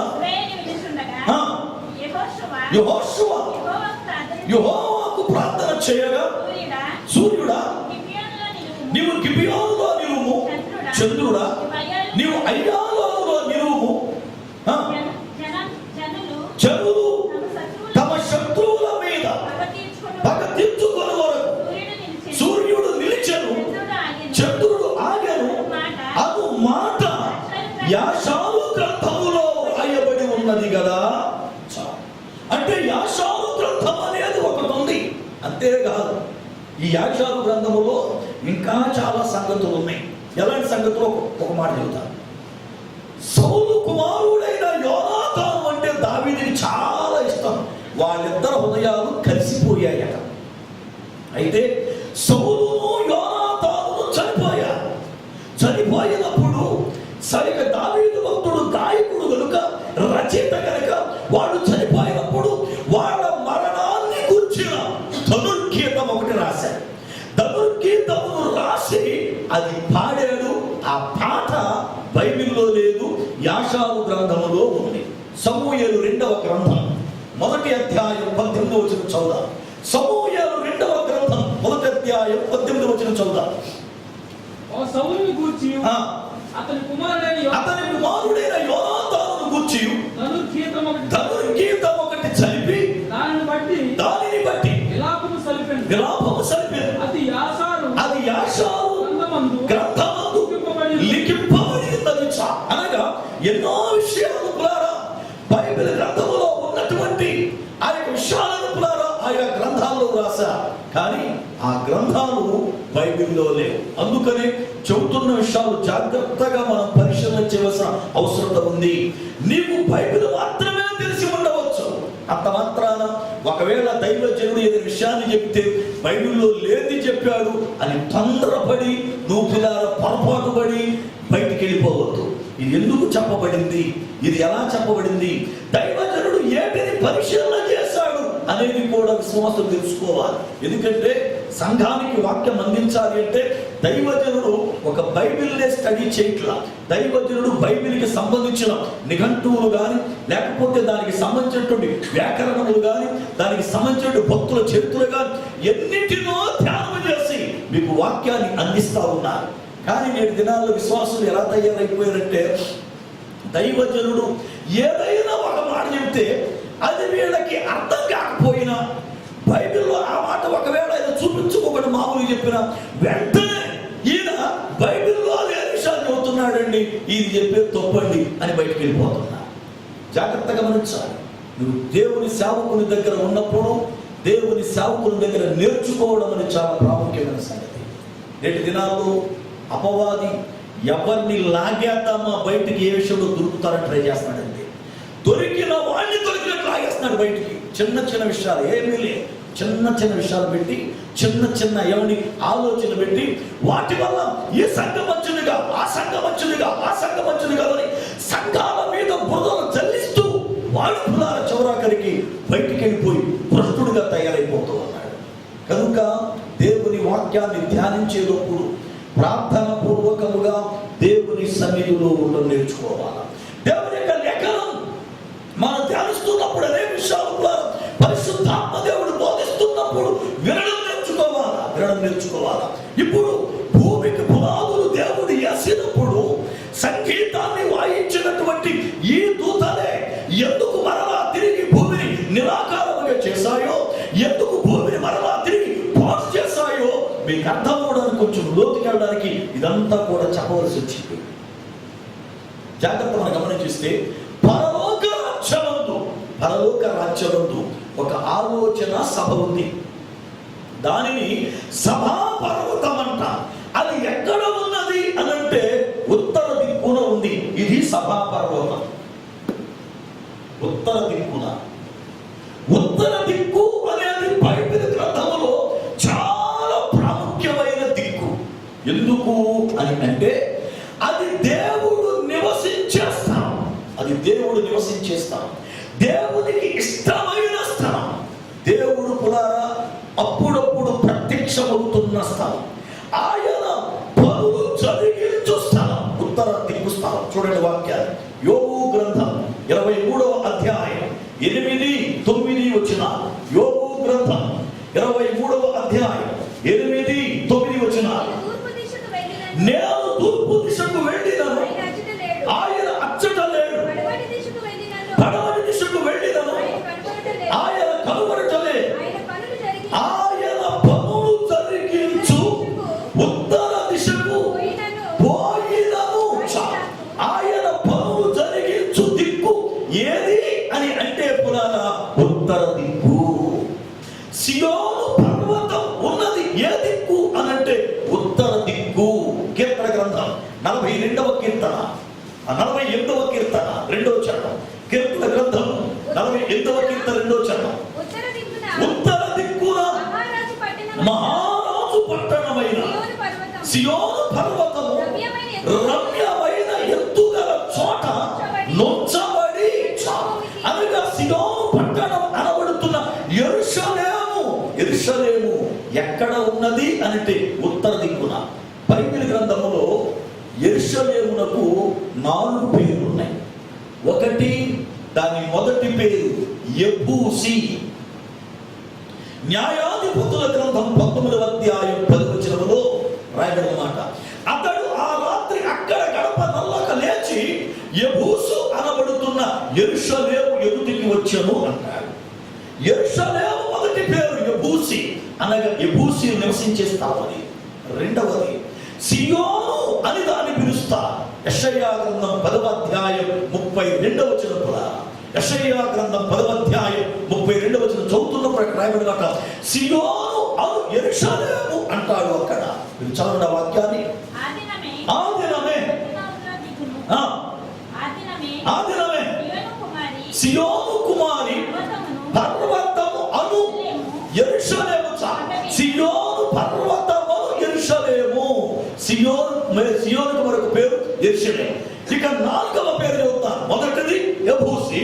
యెహోషువ యెహోవాకు ప్రార్థన చేయగా, సూర్యుడా నీవు గిబియోనులో నిలువుము, చంద్రుడా నీవు అయ్యాలోనులో నిలువుము. జనులు తమ శత్రువుల మీద పగ తీర్చుకొని వరకు సూర్యుడు నిలిచెను, చంద్రుడు ఆగెను అను మాట యాషారు గ్రంథములో రాయబడి ఉన్నది కదా. అంటే యాషారు గ్రంథం అనేది ఒకటి ఉంది. అంతేకాదు, ఈ యాషారు గ్రంథములో ఇంకా చాలా సంగతులు ఉన్నాయి. ఎలాంటి సంగతులు ఒక మాట చెబుతాను. సౌలు కుమారుడైన యోనాతాను అంటే దావీదుకి చాలా ఇష్టం. వాళ్ళిద్దరు హృదయాలు కలిసిపోయాయట. అయితే సౌలును యోనాతాను చనిపోయారు. చనిపోయినప్పుడు సరిగ్గా దావీదు భక్తుడు గాయకుడు కనుక, రచయిత కనుక, వాడు చనిపోయినప్పుడు వాళ్ళ మరణాన్ని కూర్చిన ధనుర్గీతం ఒకటి రాశాడు. ధనుర్గీతమును రాసి అది పాడాడు. ఆ పాట బైబిల్లో లేదు, యాషారు గ్రంథములో ఉంది. సమూయేలు 2వ గ్రంథం 1వ అధ్యాయం 18వ వచనం చదువుదాం. సమూయేలు 2వ గ్రంథం 1వ అధ్యాయం 18వ వచనం చదువుదాం. సౌలుని గూర్చి అతని కుమారుడైన యోనాతానును గూర్చి ధనుర్గీతం ఒకటి చలిపి దానిని బట్టి విలాపము సలిపెను. అది యాషారు గ్రంథమందు లిఖింపబడి ఉన్నది. అనగా ఎన్నో విషయాలు బైబిల్ గ్రంథములో ఉన్నటువంటి ఆ యొక్క విషయాలను ఆయా గ్రంథాల్లో రాశారు. కానీ ఆ గ్రంథాలు బైబిల్లో లేవు. అందుకని చెబుతున్న విషయాలు జాగ్రత్తగా మనం పరిశీలన చేయవలసిన అవసరం ఉంది. నీవు బైబిల్ మాత్రమే తెలిసి ఉండవచ్చు. అంత మాత్రాన ఒకవేళ దైవజనుడు ఏదైనా విషయాన్ని చెప్తే బైబిల్లో లేని చెప్పాడు అని తొందరపడి నువ్వు పొరపాటు పడి బయటికి వెళ్ళిపోవద్దు. ఇది ఎందుకు చెప్పబడింది, ఇది ఎలా చెప్పబడింది, దైవజనుడు ఏటిని పరిశీలన చేశాడు అనేది కూడా విశ్వాసం తెలుసుకోవాలి. ఎందుకంటే సంఘానికి వాక్యం అందించాలి అంటే దైవజనుడు ఒక బైబిల్నే స్టడీ చేయట్లా. దైవజనుడు బైబిల్కి సంబంధించిన నిఘంటువులు కానీ, లేకపోతే దానికి సంబంధించినటువంటి వ్యాకరణములు కానీ, దానికి సంబంధించిన భక్తుల చరిత్రలు కానీ ఎన్నిటినో ధ్యానం చేసి మీకు వాక్యాన్ని అందిస్తా ఉన్నారు. కానీ నేటి దినాల్లో విశ్వాసులు ఎలా తయారైపోయారంటే, దైవజనుడు ఏదైనా ఒక మాట చెప్తే అది వీళ్ళకి అర్థం కాకపోయినా, బైబిల్లో ఆ మాట ఒకవేళ ఆయన చూపించుకోకుండా మామూలు చెప్పిన వెంటనే ఈయన బైబిల్లో అదే విషయాన్ని చెబుతున్నాడండి, ఇది చెప్పే తప్పండి అని బయటకు వెళ్ళిపోతున్నారు. జాగ్రత్తగా గమనించాలి. నువ్వు దేవుని సేవకుని దగ్గర ఉన్నప్పుడు దేవుని సేవకుని దగ్గర నేర్చుకోవడం అనేది చాలా ప్రాముఖ్యమైన సంగతి. నేటి దినాల్లో అపవాది ఎవరిని లాగేద్దామా బయటికి ఏ విషయంలో దొరుకుతారని ట్రై చేస్తున్నాడండి. దొరికిన వాడిని దొరికినట్టు లాగేస్తున్నాడు బయటికి. చిన్న చిన్న విషయాలు ఏమీ లేదు, చిన్న చిన్న విషయాలు పెట్టి, చిన్న చిన్న ఎవరి ఆలోచన పెట్టి, వాటి వల్ల ఈ సంఘం మంచిదిగా, ఆ సంఘం మంచిదిగా, ఆ సంఘం మంచిదిగా అని సంఘాల మీద బురదలు చల్లిస్తూ వాడు చివరాఖరికి బయటికి వెళ్ళిపోయి భ్రష్టుడుగా తయారైపోతూ ఉన్నాడు. కనుక దేవుని వాక్యాన్ని ధ్యానించేటప్పుడు ప్రార్థన పూర్వకముగా దేవుని సన్నిధిలో ఉండడం నేర్చుకోవాలి. దేవుని యొక్క లేఖనం మనం ధ్యానిస్తున్నప్పుడు అనే విషయాలు పరిశుద్ధాత్మ దేవుడు బోధిస్తున్నప్పుడు వినడం నేర్చుకోవాలా. ఇప్పుడు భూమికి పునాదులు దేవుడు వేసినప్పుడు సంగీతాన్ని వాయించినటువంటి ఈ దూతలే ఎందుకు మరలా తిరిగి భూమిని నిరాకారముగా చేశాయో, ఎందుకు భూమిని మరలా తిరిగి పాడు చేశాయో మీకు అర్థం అవడానికి కొంచెం లోతుకి వెళ్ళడానికి ఇదంతా కూడా చెప్పవలసి వచ్చింది. జాగ్రత్త మనం గమనించిస్తే పరలోక రాజ్యమందు ఒక ఆలోచన సభ ఉంది. దానిని సభా పర్వతం అంట. అది ఎక్కడ ఉన్నది అనంటే ఉత్తర దిక్కున ఉంది. సభాపర్వతం ఉత్తర దిక్కున. ఉత్తర దిక్కు అనేది బైబిల్ గ్రంథంలో చాలా ప్రాముఖ్యమైన దిక్కు. ఎందుకు అని అంటే అది దేవుడు నివసించే స్థలం. అది దేవుడు నివసించే స్థలం, దేవునికి ఇష్టమైన స్థలం, దేవుడు కూడా అప్పుడప్పుడు ప్రత్యక్షమవుతున్న స్థలం, ఆయన పనులు జరిగించు స్థలం ఉత్తర దిక్కు స్థలం. చూడండి వాక్యాలు. యోబు గ్రంథం 23వ అధ్యాయం 8-9 వచనాలు. యోబు గ్రంథం 23వ అధ్యాయం 8-9 వచనాలు. నేను తూర్పు దిశకు వెళ్ళినను, ఆయన అచ్చట లేడు. పడమటి దిశకు వెళ్ళినను, ఆయన కనుగొనటలేదు. ఆయన పనులు జరిగించు ఉత్తర దిశకు పోయినను. ఆయన పనులు జరిగించు దిక్కు ఏది అని అంటే పురాణ ఉత్తర దిక్కు. సియోను పర్వతం ఉన్నది ఏ దిక్కు అనంటే ఉత్తర దిక్కు. కీర్తన గ్రంథం 42వ కీర్తన 48వ కీర్తన 2వ చరణం. కీర్తన గ్రంథం 48వ కీర్తన 2వ చరణం. ఉత్తర దిక్కున మహారాజు పట్టణమైన సియోను పర్వతము రమ్యమైన ఎత్తుగల చోట నొచ్చబడి. అనగా సియోను పట్టణం అనబడుతున్న యెరూషలేము. యెరూషలేము ఎక్కడ ఉన్నది అంటే ఉత్తర దిక్కున. బైబిల్ గ్రంథములో యెరూషలేమునకు 4 పేర్లు ఉన్నాయి. ఒకటి, దాని మొదటి పేరు యెబూసి. న్యాయాధిపతుల గ్రంథం 19వ అధ్యాయం 10వ వచనములో రాయబడిన మాట, అతడు ఆ రాత్రి అక్కడ గడప నల్లక లేచి యెబూసు అనబడుతున్న యెరూషలేము ఎదుటికి వచ్చెను అంటాడు. యెరూషలేము మొదటి పేరు యెబూసి, అనగా యెబూసి నివసించే స్థావరి. రెండవది సియోను అని దాన్ని పిలుస్తా. యెషయా గ్రంథం 10వ అధ్యాయం 32వ వచనం కూడా. యెషయా గ్రంథం 10వ అధ్యాయం 32వ వచనం చదువుతున్నప్పుడు అక్కడ రాయబడినట సియోను అను యెరూషలేము అంటాడు అక్కడ. మీరు చదవండి ఆ వాక్యాన్ని. ఆదినమే సియోను కుమారి పర్వతము అను యెరూషలేము. సియోను పర్వతము యెరూషలేము. సియోనుకు మరొక పేరు యెరూషలేము. ఇక 4వ పేరు చెబుతాను. మొదటిది యెబూసి,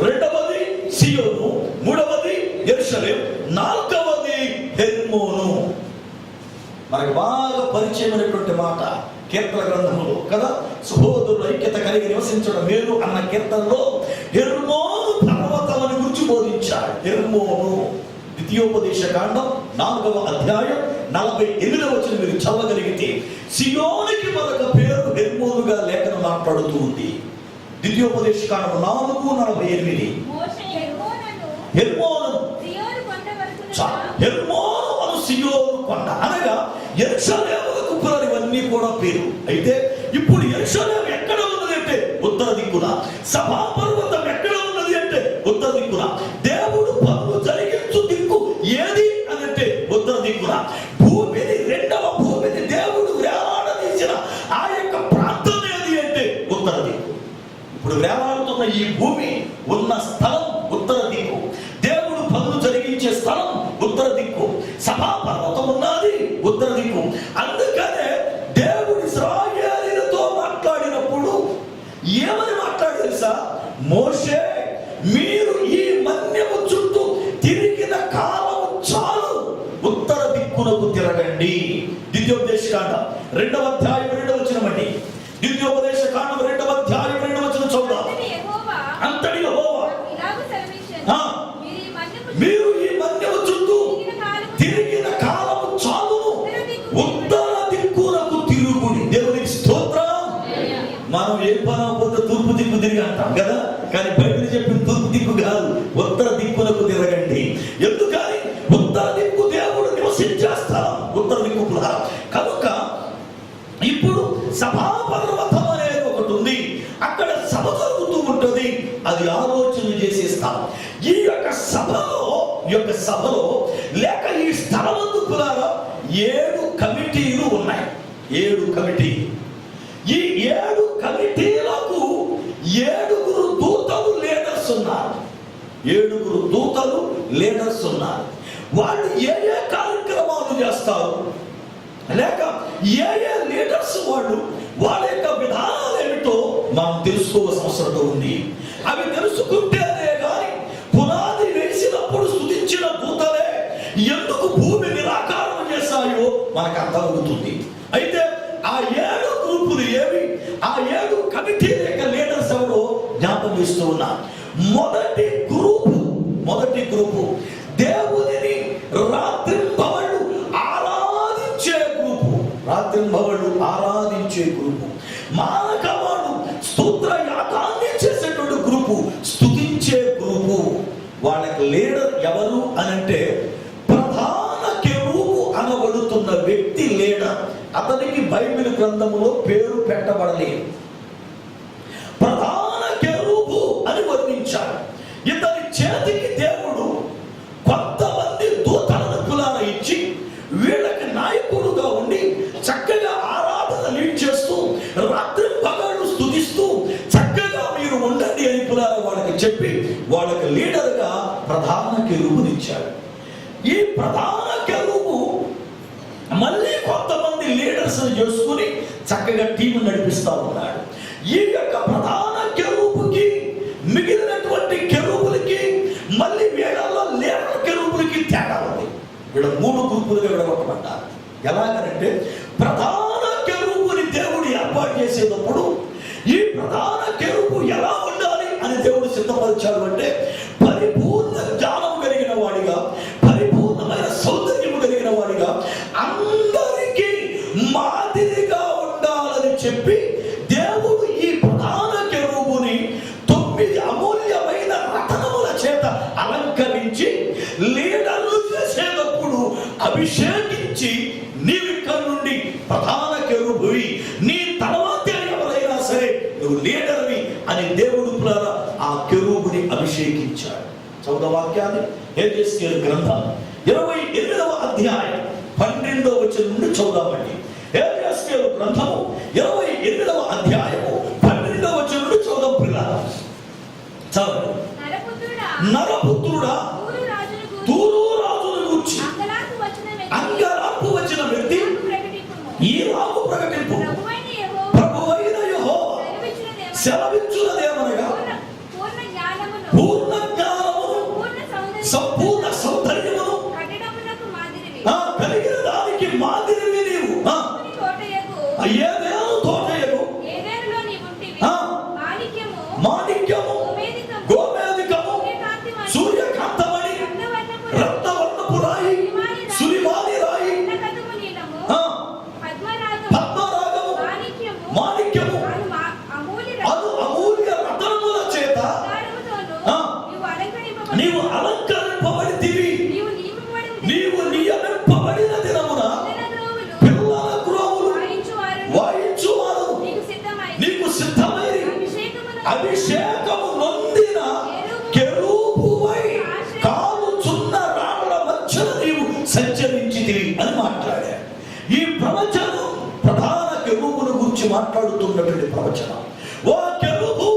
రెండవది సియోను, మూడవది యెరూషలేము, 4వది హెర్మోను. మనకు బాగా పరిచయమైనటువంటి మాట కీర్తన గ్రంథంలో కదా. సహోదరుల ఐక్యత కలిగి నివసించడం మేలు అన్న కీర్తనలో హెర్మోను పర్వతమని గురించి బోధించాడు. హెర్మోను ద్వితీయోపదేశ కాండం 4వ అధ్యాయం 48వ వచనం మీరు చదవగలిగితే సియోనుకి మరొక పేరు హెర్మోనుగా లేఖనం మాట్లాడుతూ ఉంది. ద్వితీయోపదేశ కాండం 4:48. హెర్మోను అను సియోను కొండ అనగా యెరూషలేముకు ఇవన్నీ కూడా పేరు. అయితే ఇప్పుడు యెరూషలేము ఎక్కడ ఉన్నది అంటే ఉత్తర దిక్కున. సభా పర్వతం ఎక్కడ ఉన్నది అంటే ఉత్తర దిక్కున. దేవుడు పనులు జరిగించు దిక్కు ఏది అనంటే ఉత్తర దిక్కున. భూమిని, రెండవ భూమిని దేవుడు వేలాడదీసిన ఆ యొక్క ప్రాంతం ఏది అంటే ఉత్తర దిక్కు. ఇప్పుడు వేలాడుతున్న ఈ భూమి ఉన్న స్థలం ఉత్తర దిక్కు. దేవుడు పనులు జరిగించే స్థలం ఉత్తర దిక్కు. సభా పర్వతం ఉన్నది ఉత్తర దిక్కు. అందుకనే దేవుడు ఇశ్రాయేలీయులతో మాట్లాడినప్పుడు ఏమని మాట్లాడారు తెలుసా? మోషే, మీరు ఈ మన్యము చుట్టూ తిరిగిన కాలం చాలు, ఉత్తర దిక్కునకు తిరగండి. ద్వితీయోపదేశ కాండం 2వ అధ్యాయం 2వ వచనం అండి. ద్వితీయోపదేశ కాండం 2వ అధ్యాయం 2వ వచనం చూద్దాం. అంతటి యెహోవా మీరు ఈ మన్యము చుట్టూ తిరిగిన కాలము చాలును, ఉత్తర దిక్కునకు తిరుగుడి. దేవునికి స్తోత్రం. మనం ఏ పనకపోతే తూర్పు దిక్కు తిరిగి అంటాం కదా, కానీ బైబిల్ చెప్పిన తూర్పు దిక్కు కాదు, ఉత్తర దిక్కునకు తిరగండి. ఎందుకని? ఉత్తర దిక్కు దేవుడు నివసించే స్థలం ఉత్తర దిక్కు కూడా. కనుక ఇప్పుడు సభా పర్వతం అనేది ఒకటి ఉంది. అక్కడ సభ జరుగుతూ ఉంటుంది. అది ఆలోచన చేసే స్థలం. ఈ యొక్క సభలో లేక ఈ స్థలమందు కూడా 7 కమిటీలు ఉన్నాయి. 7 కమిటీలు. ఈ 7 కమిటీలకు ఏడుగురు దూతలు లీడర్స్ ఉన్నారు. ఏడుగురు దూతలు లీడర్స్ ఉన్నారు. వాళ్ళు ఏ ఏ కార్యక్రమాలు చేస్తారు, లేక ఏ ఏ లీడర్స్ వాళ్ళు, వాళ్ళ యొక్క విధానాలు ఏమిటో మనం తెలుసుకోవాల్సిన అవసరం ఉంది. అవి తెలుసుకుంటేనే కానీ పునాది వేసినప్పుడు స్తుతించిన దూతలే ఎందుకు భూమి నిరాకారం చేశాయో మనకు అర్థమవుతుంది. అయితే ఆ 7 గ్రూపులు ఏవి, ఆ 7 కమిటీల యొక్క లీడర్స్ ఎవరో జ్ఞాపకం చేస్తూ ఉన్నా. మొదటి గ్రూపు దేవునిని రాత్రింబవళ్ళు ఆరాధించే గ్రూపు. మానకవాడు స్తోత్ర యాగాన్ని చేసేటువంటి గ్రూపు, స్తుతించే గ్రూపు. వాళ్ళకి లీడర్ ఎవరు అనంటే ప్రధాన కెరూబు అనబడుతున్న వ్యక్తి లీడర్. అతనికి బైబిల్ గ్రంథములో పేరు పెట్టబడలేదు. ప్రధాన కెరూబు అని వర్ణించాడు. ఇతని చేతికి దేవుడు కొంతమంది దూతలను కులాల ఇచ్చి వీళ్ళకి నాయకుడుగా ఉండి చక్కగా ఆరాధన లీడ్ చేస్తూ రాత్రి పగళ్ళు స్తుతిస్తూ చక్కగా మీరు ఉండండి అని కులాల వాళ్ళకి చెప్పి వాళ్ళకి లీడర్గా ప్రధాన కెరూబునిచ్చాడు. ఈ ప్రధాన కెరూబు మళ్ళీ కొంతమంది లీడర్స్ చేసుకుని చక్కగా టీం నడిపిస్తా ఉన్నాడు. ఈ యొక్క ప్రధాన కెరూబుకి మిగిలినటువంటి కెరూబులకి మళ్ళీ వీళ్ళల్లో లీడర్ కెరూబులకి తేడా ఉంది. వీళ్ళ 3 గ్రూపులుగా విడగొట్టబడ్డారు. ఎలాగనంటే ప్రధాన కెరూబుని దేవుడు ఏర్పాటు చేసేటప్పుడు ఈ ప్రధాన కెరూబు ఎలా ఉండాలి అని దేవుడు సిద్ధపరిచాడు అంటే పరిపూర్ణ జ్ఞానం కలిగిన వాడిగా, పరిపూర్ణమైన సౌందర్యం కలిగిన వాడిగా, అందరికీ మాదిరిగా ఉండాలని చెప్పి దేవుడు ఈ ప్రధాన కెరూబుని 9 అమూల్యమైన రత్నముల చేత అలంకరించి లీడర్లు చేసేటప్పుడు అభిషేకించి నీవు ఇక్కడ నుండి ప్రధాన కెరూబువి, నీ తర్వాత ఎవరైనా సరే నువ్వు లీడర్వి అని దేవుడు ఆ కెరూబుని అభిషేకించాడు. చౌద వాక్యాన్ని హెబ్రీయుల గ్రంథం 28వ అధ్యాయం 12వ వచనం నుండి చదువుదామండి. హెబ్రీయుల గ్రంథము 28వ అధ్యాయము 12వ వచనం నుండి చదువుదాం పిల్లలు. చదవండి. నరపుత్రుడా తూరు రాజును గూర్చి అంగలార్పు వచ్చిన వ్యక్తి ఈ రాకు ప్రకటింపు. ప్రభువైన యెహోవా సెలవిచ్చున్నదేమనగా పూర్ణ జ్ఞానమును సంపూర్ణ సౌందర్యమును కలిగిన దానికి మాదిరివి నీవు. ఏదేను తోటయగు మాణిక్యము గోమేధికము సూర్యకాంతమణి రత్నవర్ణపు రాయి సులిమాని రాయి పద్మరాగము మాణిక్యము అను అమూల్య రత్నముల చేత నీవు అలంకరింపబడితివి. నీవు నియమింపబడిన దినమున పిల్లల గ్రోవులు వాయించువారు నీకు సిద్ధమై అభిషేకము నొందిన కెరూబువై కాలుచున్న రాళ్ల మధ్యన నీవు సంచరించితివి అని మాట్లాడాడు. ఈ ప్రవచనం ప్రధాన కెరూబును గురించి మాట్లాడుతున్నటువంటి ప్రవచనం. ఓ కెరూబు,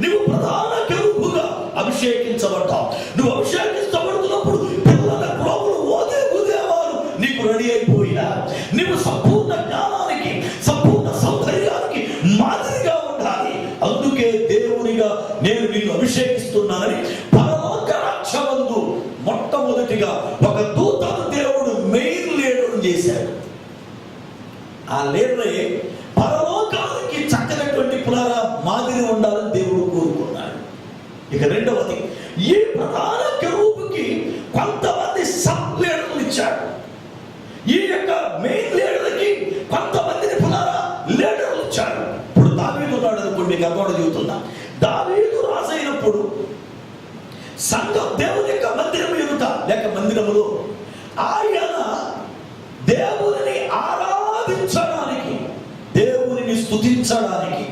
నీవు ప్రధాన కెరూబుగా అభిషేకించబడ్డావు. నువ్వు అభిషేకించబడుతున్నప్పుడు పిల్లల గ్రోవులు ఊదేవారు నీకు రెడీ అయిపోయినా నీవు సంపూర్ణ జ్ఞానానికి సంపూర్ణ సౌందర్యానికి మాదిరిగా ఉండాలి. అందుకే దేవునిగా నేను నిన్ను అభిషేకిస్తున్నానని పరలోక రాజ్యమందు మొట్టమొదటిగా ఒక దూతను దేవుడు మెయిన్ లీడర్ చేశాడు. ఆ లీడరే పరలోకానికి చక్కనటువంటి పునరా మాదిరి ఉండాలని దేవుడు కోరుకున్నాడు. ఇక రెండవది, ఈ ప్రధాన కెరూబుకి కొంతమంది సబ్ లీడర్లు ఇచ్చాడు. ఈ యొక్క మెయిన్ లీడర్కి కొంతమందిని పునరా లీడర్లు ఇచ్చాడు. ఇప్పుడు దావీదు ఉన్నాడు అనుకోండి, గతోడ చెబుతున్నా. దావీదు రాజైనప్పుడు సంఘం దేవుని యొక్క మందిరం ఎదుట లేక మందిరములో ఆయన దేవుని ఆరాధించడానికి, దేవుని స్తుతించడానికి,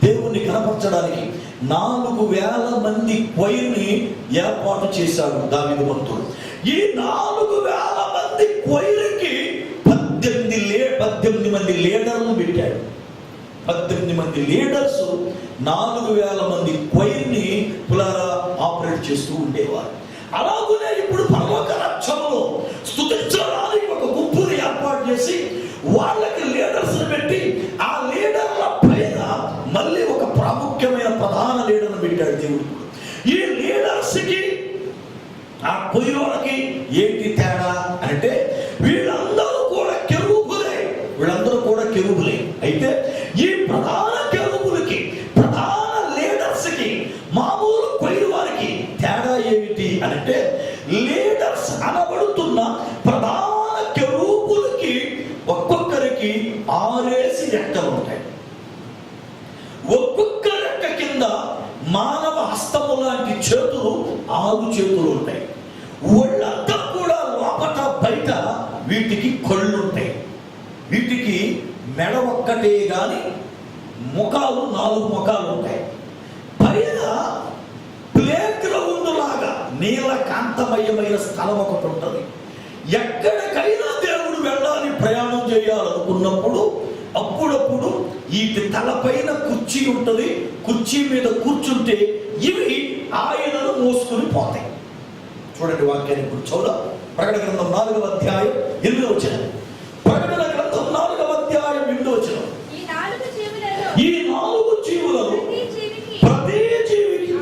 దేవుని కనపరచడానికి 4,000 మంది క్వైర్ని ఏర్పాటు చేశాడు దావీదు భక్తుడు. ఈ 4,000 మంది క్వైర్కి 18 మంది లీడర్లు పెట్టాడు. 18 మంది లీడర్స్ 4,000 మంది క్వైర్ని పులారా ఆపరేట్ చేస్తూ ఉండేవారు. అలాగనే ఇప్పుడు పరలోక రాజ్యంలో స్తుతించడానికి ఒక గుంపుని ఏర్పాటు చేసి వాళ్ళకి లీడర్స్ పెట్టి ఆ లీడర్ల పైన మళ్ళీ ఒక ప్రాముఖ్యమైన ప్రధాన లీడర్ని పెట్టాడు దేవుడు. ఈ లీడర్స్ కి ఆ కొయ్యోళ్ళకి ఏంటి తేడా అంటే వీళ్ళందరూ కూడా కెరూబులే. అయితే ఈ ప్రధాన కెరూబులకి ప్రధాన లీడర్స్ కి మామూలు కొయ్య వారికి తేడా ఏమిటి అంటే లీడర్స్ అనబడుతున్న ప్రధాన కెరూబులకి ఒక్కొక్కరికి 6 రెక్కలు ఉంటాయి. ఒక్కొక్క రెక్క కింద మానవ హస్తము లాంటి చేతులు 6 చేతులు ఉంటాయి. ఒళ్ళంతా కూడా లోపట బయట వీటికి కళ్ళు ఉంటాయి. వీటికి మెడ ఒక్కటే గాని ముఖాలు 4 ముఖాలు ఉంటాయి. పైన ప్లే గ్రౌండ్ లాగా నీలకాంతమయమైన స్థలం ఒకటి ఉంటుంది. ఎక్కడికైనా దేవుడు వెళ్ళాలి ప్రయాణం చేయాలనుకున్నప్పుడు అప్పుడప్పుడు వీటి తలపైన కుర్చీ ఉంటుంది. కుర్చీ మీద కూర్చుంటే ఇవి ఆయనను మోసుకుని పోతాయి. చూడండి వాక్యాన్ని ఇప్పుడు చూద్దాం. ప్రకటన గ్రంథం 4వ అధ్యాయం 8వ వచనం. ప్రకటన గ్రంథం 4వ అధ్యాయం 8వ వచనం. ఈ 4 జీవులలో ప్రతి జీవికి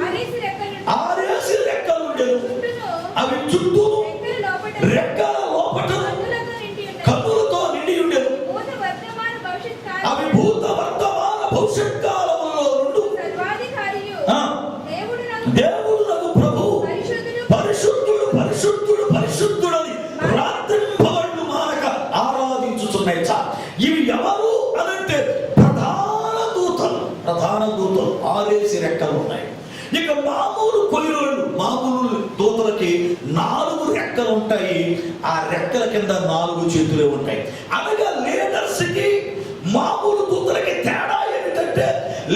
6 రెక్కలు ఉండేవి. అవి చుట్టూ రెక్కల లోపట కన్నులతో నిండి ఉండేవి. అవి భూత వర్తమాన భవిష్యత్ కాలములో నుండి దేవుడు నాకు ప్రభు పరిశుద్ధుడు పరిశుద్ధుడు పరిశుద్ధుడని రాత్రింబవళ్ళు మానక ఆరాధించుచున్నాయి. ఇవి ఎవరు అనంటే ప్రధాన దూతలు 6 రెక్కలు ఉన్నాయి. ఇక మామూలు కొయ్యోళ్ళు మామూలు దూతలకి 4 రెక్కలు ఉంటాయి. ఆ రెక్కల కింద 4 చేతులే ఉంటాయి. అనగా లీడర్స్ కి మామూలు దూతలకి తేడా ఏమిటంటే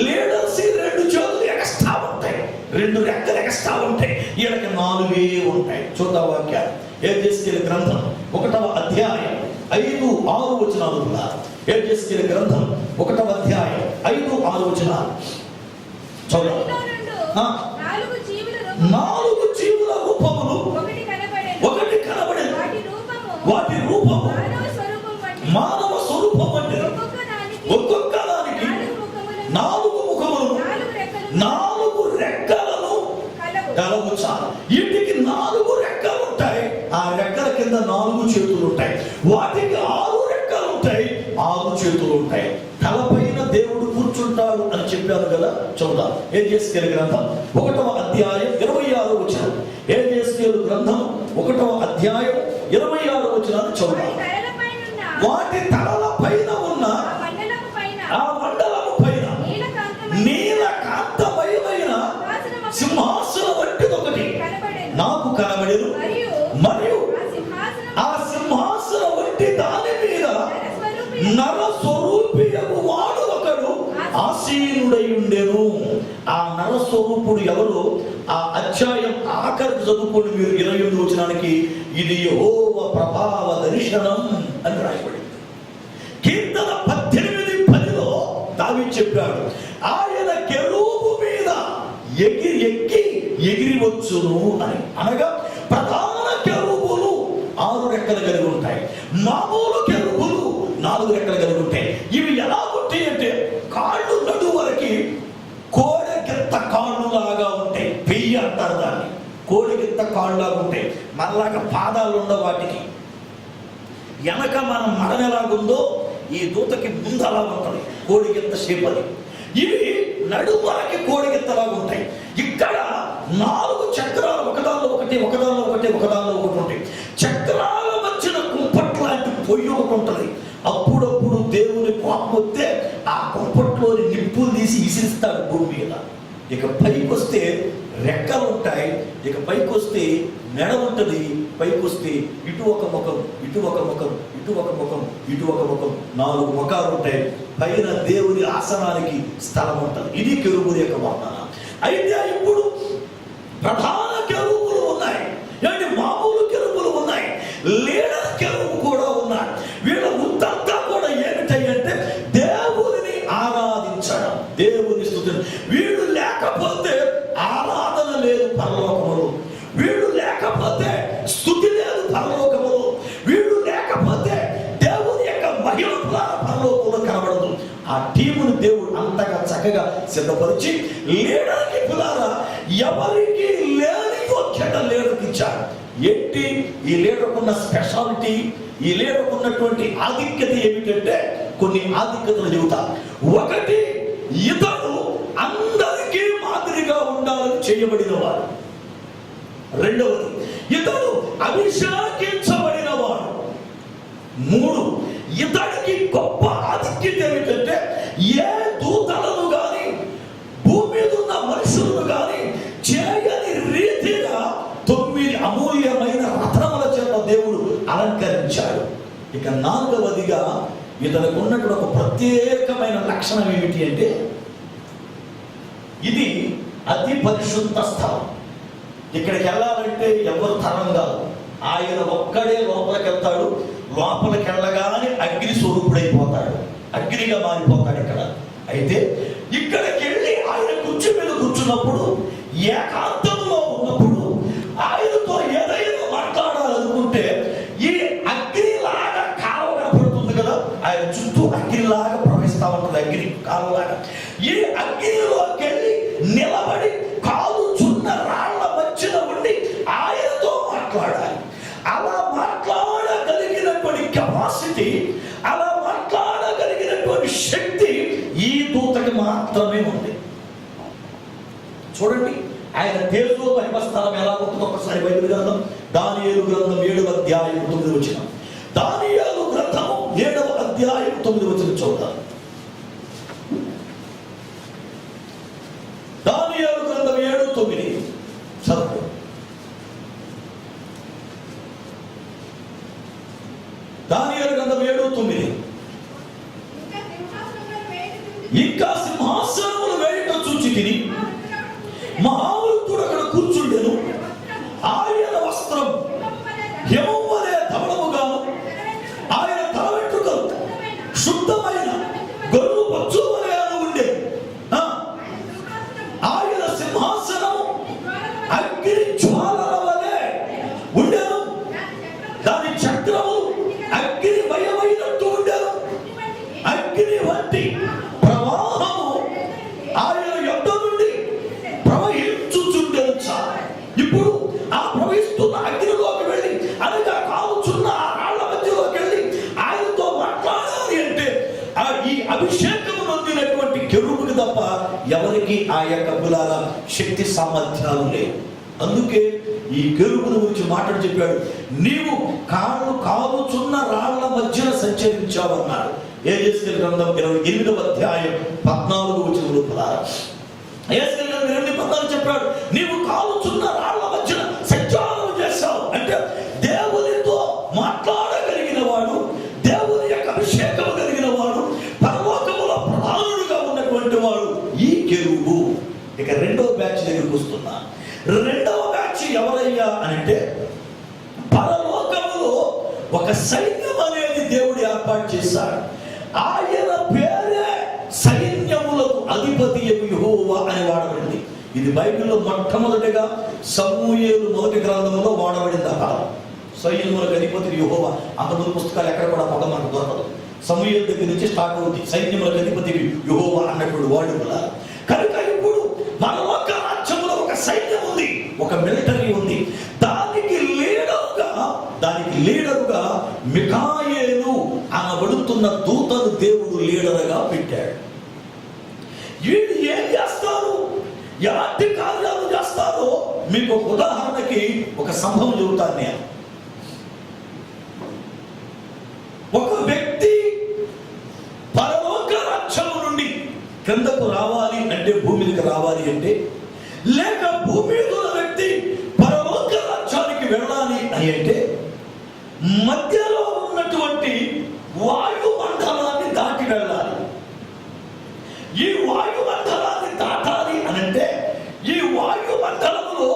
లీడర్స్ 2 చేతులు ఎక్స్ట్రా ఉంటాయి, 2 రెక్కలు ఎక్స్ట్రా ఉంటాయి. వీళ్ళకి 4 ఉంటాయి. చూద్దాం వాక్యాలు. యెహెజ్కేలు గ్రంథం 1వ అధ్యాయం 5-6 వచనాలు. యెహెజ్కేలు గ్రంథం 1వ అధ్యాయం 5-6 వచనాలు చూద్దాం. 4 జీవుల రూపములు ఒకటి కనబడేది. వాటి రూపము మానవ స్వరూపం అంటే ఒక్కొక్క దానికి 4 ముఖములు 4 రెక్కలను కలవు. వీటికి 4 రెక్కలు ఉంటాయి. ఆ రెక్కల కింద 4 చేతులు ఉంటాయి. వాటికి 6 రెక్కలు ఉంటాయి, 6 చేతులు ఉంటాయి. తలపైన దేవుడు కూర్చుంటాడు అని చెప్పారు కదా. చూద్దాం. యెహెజ్కేలు గ్రంథం 1వ అధ్యాయం 26 వచనం. యెహెజ్కేలు గ్రంథం 1వ అధ్యాయం 26 వచనాన్ని చూద్దాం. వాటి తలల పైన ఉన్న ఆ మండలము పైన నీలకాంతమయమైన సింహాసనం వంటిది ఒకటి నాకు కనబడెను. మరియు ఆ సింహాసనం వంటి దాని మీద నర స్వరూపియగు వాడు ఒకడు ఆసీనుడై ఉండెను. ఆ నర స్వరూపుడు ఎవరు? ఆ అధ్యాయం ఆఖరికి చదువుకోండి మీరు. 28 వచనానికి ఇది యెహోవా ప్రభావ దర్శనం అని రాయబడింది. కీర్తన 18:10లో దావీదు చెప్పాడు, ఆయన కెరూబు మీద ఎగిరి వచ్చును అని. అనగా ప్రధాన కెరూబులు 6 రెక్కలు కలిగి ఉంటాయి. మామూలు కెరూబులు 4 రెక్కలు కలిగి ఉంటాయి. ఇవి ఎలా ఉంటాయి అంటే కాళ్ళు నడు వరకు కోడెగిత్త కాళ్ళు లాగా ఉంటాయి. పెయ్యి అంటారు దాన్ని. కోడెగిత్త కాళ్ళు లాగా ఉంటాయి. మనలాగా పాదాలు ఉండవు వాటికి. వెనక మనం మడమ ఎలాగుందో ఈ దూతకి ముందు అలా ఉంటుంది. కోడిగిత్త షేప్ అది. ఇవి నడుమరకి కోడిగిత్తలాగా ఉంటాయి. ఇక్కడ 4 చక్రాలు ఒకదానిలో ఒకటి ఉంటాయి. చక్రాల మధ్యన కుంపట్ లాంటి పొయ్యి ఒకటి ఉంటుంది. అప్పుడప్పుడు దేవుని కోపం వస్తే ఆ కుంపట్లోని నిప్పులు తీసి విసిరిస్తాడు భూమి మీద. ఇక పైకి వస్తే రెక్కలు ఉంటాయి. ఇక పైకి వస్తే మెడ ఉంటుంది. పైకి వస్తే ఇటు ఒక ముఖం, ఇటు ఒక ముఖం, ఇటు ఒక ముఖం, ఇటు ఒక ముఖం, 4 ముఖాలు ఉంటాయి. పైన దేవుని ఆసనానికి స్థలం ఉంటుంది. ఇది కెరూబుల యొక్క వర్ణన. అయితే ఇప్పుడు ప్రధాన కెరూబులు ఉన్నాయి, అంటే మామూలు కెరూబులు ఉన్నాయి, లీడర్ కెరూబు కూడా ఉన్నాడు. వీళ్ళ ముద్దంతా కూడా ఏమిటంటే దేవుని ఆరాధన ఆ టీమును దేవుడు అంతగా చక్కగా సిద్ధపరిచి లీడర్కి పిల్లారా ఎవరికి లేని యోగ్యత లీడర్కి ఇచ్చాడు. ఏంటి ఈ లీడర్కు ఉన్న స్పెషాలిటీ, ఈ లీడర్కు ఉన్నటువంటి ఆధిక్యత ఏమిటంటే కొన్ని ఆధిక్యతలు చెబుతా. ఒకటి, ఇతడు అందరికీ మాదిరిగా ఉండాలని చేయబడినవాడు. రెండవది, ఇతడు అభిషేకించబడినవాడు. మూడు, ఇతడికి గొప్ప ఆధిక్యత ఏమిటంటే ఏ దూతలను గాని భూమి మీద ఉన్న మనుషులను గాని చేయని రీతిగా 9 అమూల్యమైన రత్నముల చేత దేవుడు అలంకరించాడు. ఇక నాలుగవదిగా ఇతనికి ఉన్నటువంటి ఒక ప్రత్యేకమైన లక్షణం ఏమిటి అంటే ఇది అతి పరిశుద్ధ స్థలం. ఇక్కడికి వెళ్ళాలంటే ఎవరు తరం కాదు, ఆయన ఒక్కడే లోపలికి వెళ్తాడు. లోపలికి వెళ్ళగానే అగ్ని స్వరూపుడైపోతాడు, అగ్నిగా మారిపోతాడు ఇక్కడ. అయితే ఇక్కడికి వెళ్ళి ఆయన కుర్చీ మీద కూర్చున్నప్పుడు, ఏకాంతంలో ఉన్నప్పుడు ఆయనతో ఏదైనా మాట్లాడాలనుకుంటే ఈ అగ్నిలాగా కాలువ కనపడుతుంది కదా, ఆయన చుట్టూ అగ్నిలాగా ప్రవహిస్తా ఉంటుంది, అగ్ని కాలువలాగా. ఈ అగ్నిలోకి వెళ్ళి నిలబడి కాలుచున్న రాళ్ల మధ్యలో ఉండి ఆయనతో మాట్లాడాలి. అలా మాట్లాడగలిగినటువంటి కెపాసిటీ, అలా మాట్లాడగలిగినటువంటి శక్తి ఈ దూతకి మాత్రమే ఉంది. చూడండి ఆయన తేజో మహిమ స్థలం ఎలా ఉంటుందో ఒకసారి బైబిల్ గ్రంథం దానియేలు గ్రంథం 7వ అధ్యాయం 9వ వచనం. దానియేలు గ్రంథము 7వ అధ్యాయం 9వ వచనం చూద్దాం. దానియేలు గ్రంథం 7:9 చదువు. దానియేలు గ్రంథం 7:9. ఇంకా సింహాసనములు వేయుట చూచి తిని మహావృత్తుడు అక్కడ కూర్చుండెను. ఆయన వస్త్రం హిమం వలె ధవళముగాను, ఆయన తల వెంట్రుకలు శుద్ధమైన గొర్రె పచ్చు వలె ఉండే. ఆయన సింహాసనం అగ్ని జ్వాలల వలె ఉండెను, దాని చక్రము అగ్ని భయమైనట్టు ఉండెను. అగ్ని వంటి ప్రవాహము ఆయన యొద్ద నుండి ప్రవహించుచుండెను. ఇప్పుడు ఆ ప్రవహిస్తున్న అగ్నిలోకి వెళ్ళి, అనగా కాలుచున్న ఆ రాళ్ల మధ్యలోకి వెళ్ళి ఆయనతో మాట్లాడాలి అంటే ఈ అభిషేకము నొందినటువంటి కెరూబుకి తప్ప ఎవరికి ఆ యొక్క కులాల శక్తి సామర్థ్యాలు లేవు. అందుకే ఈ కెరూబుల గురించి మాట్లాడి చెప్పాడు, నీవు కాలుచున్న రాళ్ల మధ్యన సంచరించావన్నాడు. యెహెజ్కేలు గ్రంథం 28వ అధ్యాయం 14వ వచనం. యెహెజ్కేలు గ్రంథం 2:14 చెప్పాడు, నీవు కాలుచున్న రాళ్ల మధ్యన సంచారం చేశావు అంటే దేవునితో మాట్లాడగలిగిన వాడు, దేవుని యొక్క అభిషేకం కలిగిన వాడు, పరలోకములో ప్రధానుడుగా ఉన్నటువంటి వాడు ఈ కెరూబు. ఇక రెండవ బ్యాచ్ దగ్గరికి వస్తున్నా. రెండవ బ్యాచ్ ఎవరయ్యా అంటే పరలోకములో ఒక సైన్యం అనేది దేవుడు ఏర్పాటు చేశాడు. ఆయన పేరే సైన్యములకు అధిపతి యెహోవా అని వాడబడింది. ఇది బైబిల్లో మొట్టమొదటిగా సమూయేలు 1వ గ్రంథంలో వాడబడింది. ఆ కాలం సైన్యములకు అధిపతి యెహోవా. అంతకుముందు పుస్తకాలు ఎక్కడ కూడా పదం మనకు దొరకదు. సమూయేలు దగ్గర నుంచి స్టార్ట్ అవుతుంది సైన్యములకు అధిపతి యెహోవా అన్నటువంటి వాడుకల. కనుక ఇప్పుడు పరలోక రాజ్యములో ఒక సైన్యం ఉంది, ఒక మిలిటరీ ఉంది. దానికి లీడరుగా మిఖాయేలు అనబడుతున్న దూతను దేవుడు లీడర్గా పెట్టాడు. వీళ్ళు ఏం చేస్తారు, ఎలాంటి కార్యాలు చేస్తారో మీకు ఒక ఉదాహరణకి ఒక సంభవం చెబుతాను నేను. ఒక వ్యక్తి పరలోక రాజ్యము నుండి కిందకు రావాలి అంటే, భూమి మీదకి రావాలి అంటే, లేక భూమి మీద ఉన్న వ్యక్తి పరలోక రాజ్యానికి వెళ్ళాలి అని అంటే మధ్యలో ఉన్నటువంటి వాయుమండలాన్ని దాటి వెళ్ళాలి. ఈ వాయుమండలాన్ని దాటాలి అనంటే ఈ వాయుమండలంలో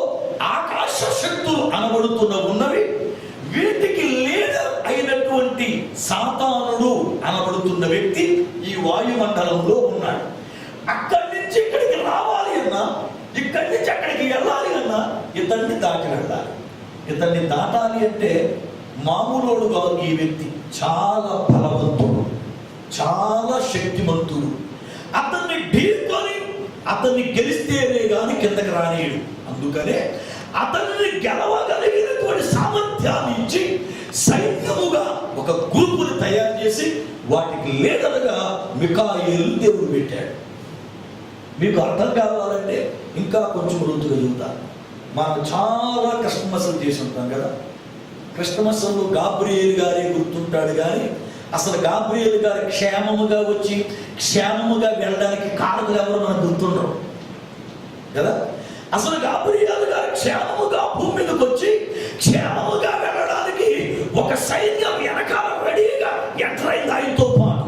ఆకాశ శక్తులు అనబడుతున్న ఉన్నవి. వీటికి లీడర్ అయినటువంటి సాతానుడు అనబడుతున్న వ్యక్తి ఈ వాయుమండలంలో ఉన్నాడు. అక్కడి నుంచి ఇక్కడికి రావాలి అన్నా, ఇక్కడి నుంచి అక్కడికి వెళ్ళాలి అన్నా ఇతన్ని దాటి వెళ్ళాలి. ఇతన్ని దాటాలి అంటే మామూలుడు కాదు. ఈ వ్యక్తి చాలా బలవంతుడు, చాలా శక్తిమంతుడు. అతన్ని ఢీకొని అతన్ని గెలిస్తేనే గాని కిందకి రానియడు. అందుకనే అతన్ని గెలవగలిగినటువంటి సామర్థ్యాన్ని ఇచ్చి సైన్యముగా ఒక గ్రూపుని తయారు చేసి వాటికి లీడర్గా మిఖాయేలు దేవుడు పెట్టాడు. మీకు అర్థం కావాలంటే ఇంకా కొంచెం రోజులు చదువుతాను. మనం చాలా క్రిస్మస్లు చేసి ఉంటాం కదా. క్రిస్మస్లో గాబ్రియేలు గారే గుర్తుంటాడు, కానీ అసలు గాబ్రియేలు గారు క్షేమముగా వచ్చి క్షేమముగా వెళ్ళడానికి కారణాలు ఎవరు మనకు గుర్తుండరు కదా. అసలు గాబ్రియేలు గారు క్షేమముగా భూమి మీదకి వచ్చి క్షేమముగా వెళ్ళడానికి ఒక సైన్యం వెనకాల రెడీగా ఎంటర్ అయింది ఆయనతో పాటు.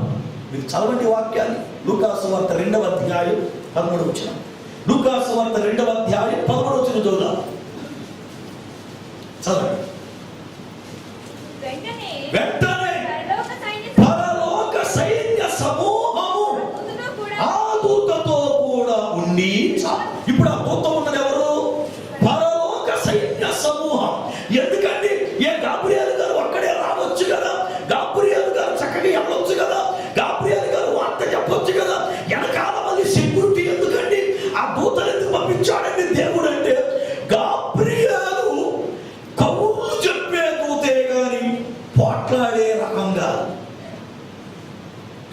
మీరు చదవండి వాక్యాన్ని. లూకాసు వార్త 2వ అధ్యాయం 13వ వచనం. లూకాసు వార్త 2వ అధ్యాయం 13వ వచనం చదువుదాం. చదవండి. వెంటనే పరలోక సైన్య సమూహము ఆ దూతతో కూడా ఉండి, ఇప్పుడు ఆ దూత ఉన్నది ఎవరు? పరలోక సైన్య సమూహం. ఎందుకండి? ఏ గాబ్రియేలు గారు ఒక్కడే రావచ్చు కదా, గాబ్రియేలు గారు చక్కగా వెళ్ళొచ్చు కదా, గాబ్రియేలు గారు వార్త చెప్పొచ్చు కదా, వెనకాల మంది సెక్యూరిటీ ఎందుకండి? ఆ దూతలు ఎందుకు పంపించాడండి దేవుడు అంటే, గాబ్రియేలు కబుర్లు చెప్పే దూతే గాని పోట్లాడే రకంగా.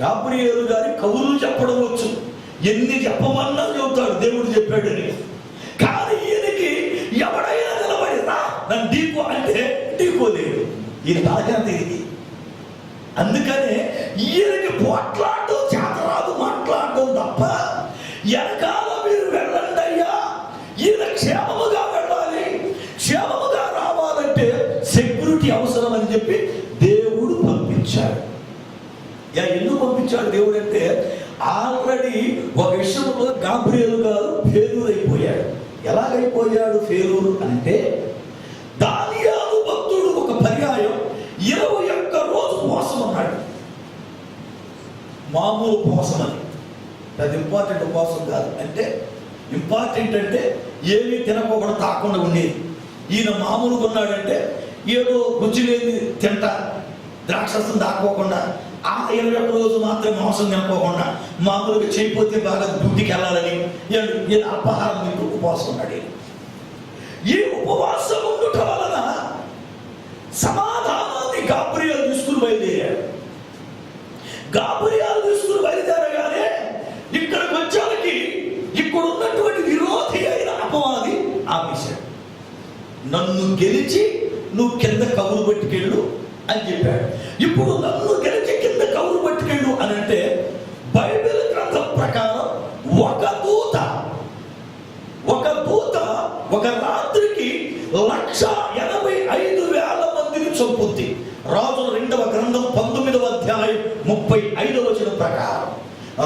గాబ్రియేలు గారి కబుర్లు చెప్పడం వచ్చు, ఎన్ని చెప్పమన్నా చెబుతాడు దేవుడు చెప్పాడని. కానీ ఈయనకి ఎవడైనా నిలబడి రా నన్ను ఢీకో అంటే ఢీకోలేడు. ఈయన తాజా తిరిగి. అందుకనే ఈయనకి పోట్లాడడం చేతరాదు, మాట్లాడడం తప్ప. వెనకాల మీరు వెళ్ళండి అయ్యా, ఈయన క్షేమముగా వెళ్ళాలి, క్షేమముగా రావాలంటే సెక్యూరిటీ అవసరం అని చెప్పి దేవుడు పంపించాడు. ఎందుకు పంపించాడు దేవుడు అంటే, ఆల్రెడీ ఒక విషయంలో గాబ్రియేలు గారు ఫెయిల్యూర్ అయిపోయాడు. ఎలాగైపోయాడు ఫెయిల్యూర్ అంటే, దానియేలు భక్తుడు ఒక పర్యాయం 21 రోజు ఉపవాసం ఉన్నాడు. మామూలు ఉపవాసం అని, అది ఇంపార్టెంట్ ఉపవాసం కాదు. అంటే ఇంపార్టెంట్ అంటే ఏమీ తినకోకుండా తాకుండా ఉండేది. ఈయన మామూలుగా ఉన్నాడంటే ఏదో రుచి లేని తింటా, ద్రాక్షసం దాక్కోకుండా, ఆ 21 రోజు మాత్రం మాంసం తినకోకుండా మామూలుగా చేయకపోతే బాగా డ్యూటీకి వెళ్ళాలని అల్పాహారం తింటూ ఉపవాసం ఉన్నాడు. ఈ ఉపవాసం ఉండటం వలన సమాధానాన్ని గాబ్రియేలు తీసుకుని బయలుదేరాడు. గాబ్రియేలు తీసుకుని బయలుదేరగానే ఇక్కడికి వచ్చానికి ఇక్కడ ఉన్నటువంటి విరోధి అయిన అపవాది ఆపేశాడు. నన్ను గెలిచి నువ్వు కింద కబురు పట్టుకెళ్ళు అని చెప్పాడు. ఇప్పుడు నన్ను గెలిచి కింద కబురు పట్టుకెళ్ళు అని అంటే, బైబిల్ గ్రంథం ప్రకారం ఒక దూత ఒక రాత్రికి 185,000 మందిని చంపుద్ది. రాజుల 2వ గ్రంథం 19వ అధ్యాయం 35వ వచనం ప్రకారం,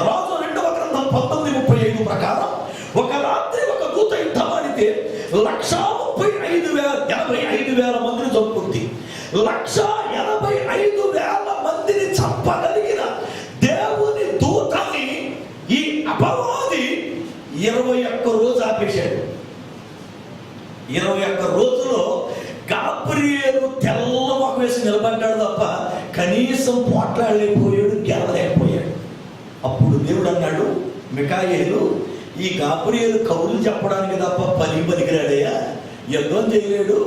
రాజుల 2వ గ్రంథం 19:35 ప్రకారం ఒక రాత్రి ఒక దూత యుద్ధమాడితే 185,000 మందిని చంపుద్ది. 185,000 మందిని చంపగలిగిన దేవుని దూతని ఈ అపవాది 21 రోజు ఆపేశాడు. 21 రోజులో గాబ్రియేలు తెల్లమొక వేసి నిలబడ్డాడు తప్ప కనీసం పోట్లాడలేకపోయాడు, గెలవలేకపోయాడు. అప్పుడు దేవుడు అన్నాడు, మిఖాయేలు, ఈ గాబ్రియేలు కబుర్లు చెప్పడానికి తప్ప పనికిరాడయ్యా, యుద్ధం చేయలేడు.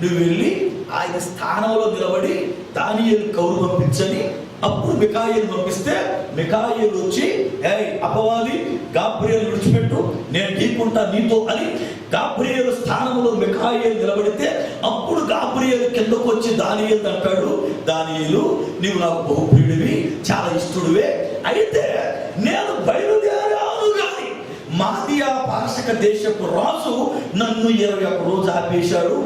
నువ్వు వెళ్ళి ఆయన స్థానంలో నిలబడి దానియేలు కబురు పంపించని. అప్పుడు మిఖాయేలు పంపిస్తే మిఖాయేలు వచ్చి, అపవాది గాబ్రియేలు విడిచిపెట్టు, నేను ఢీకుంటా నీతో అని గాబ్రియేలు స్థానంలో మిఖాయేలు నిలబడితే, అప్పుడు గాబ్రియేలు కిందకు వచ్చి దానియేలు అంటాడు, దానియేలు, నీవు నాకు బహుప్రియుడివి, చాలా ఇష్టడువే, అయితే నేను బయలుదేరాను గాని మాదియా పారసిక దేశపు రాజు నన్ను 21 రోజు ఆపేశాడు,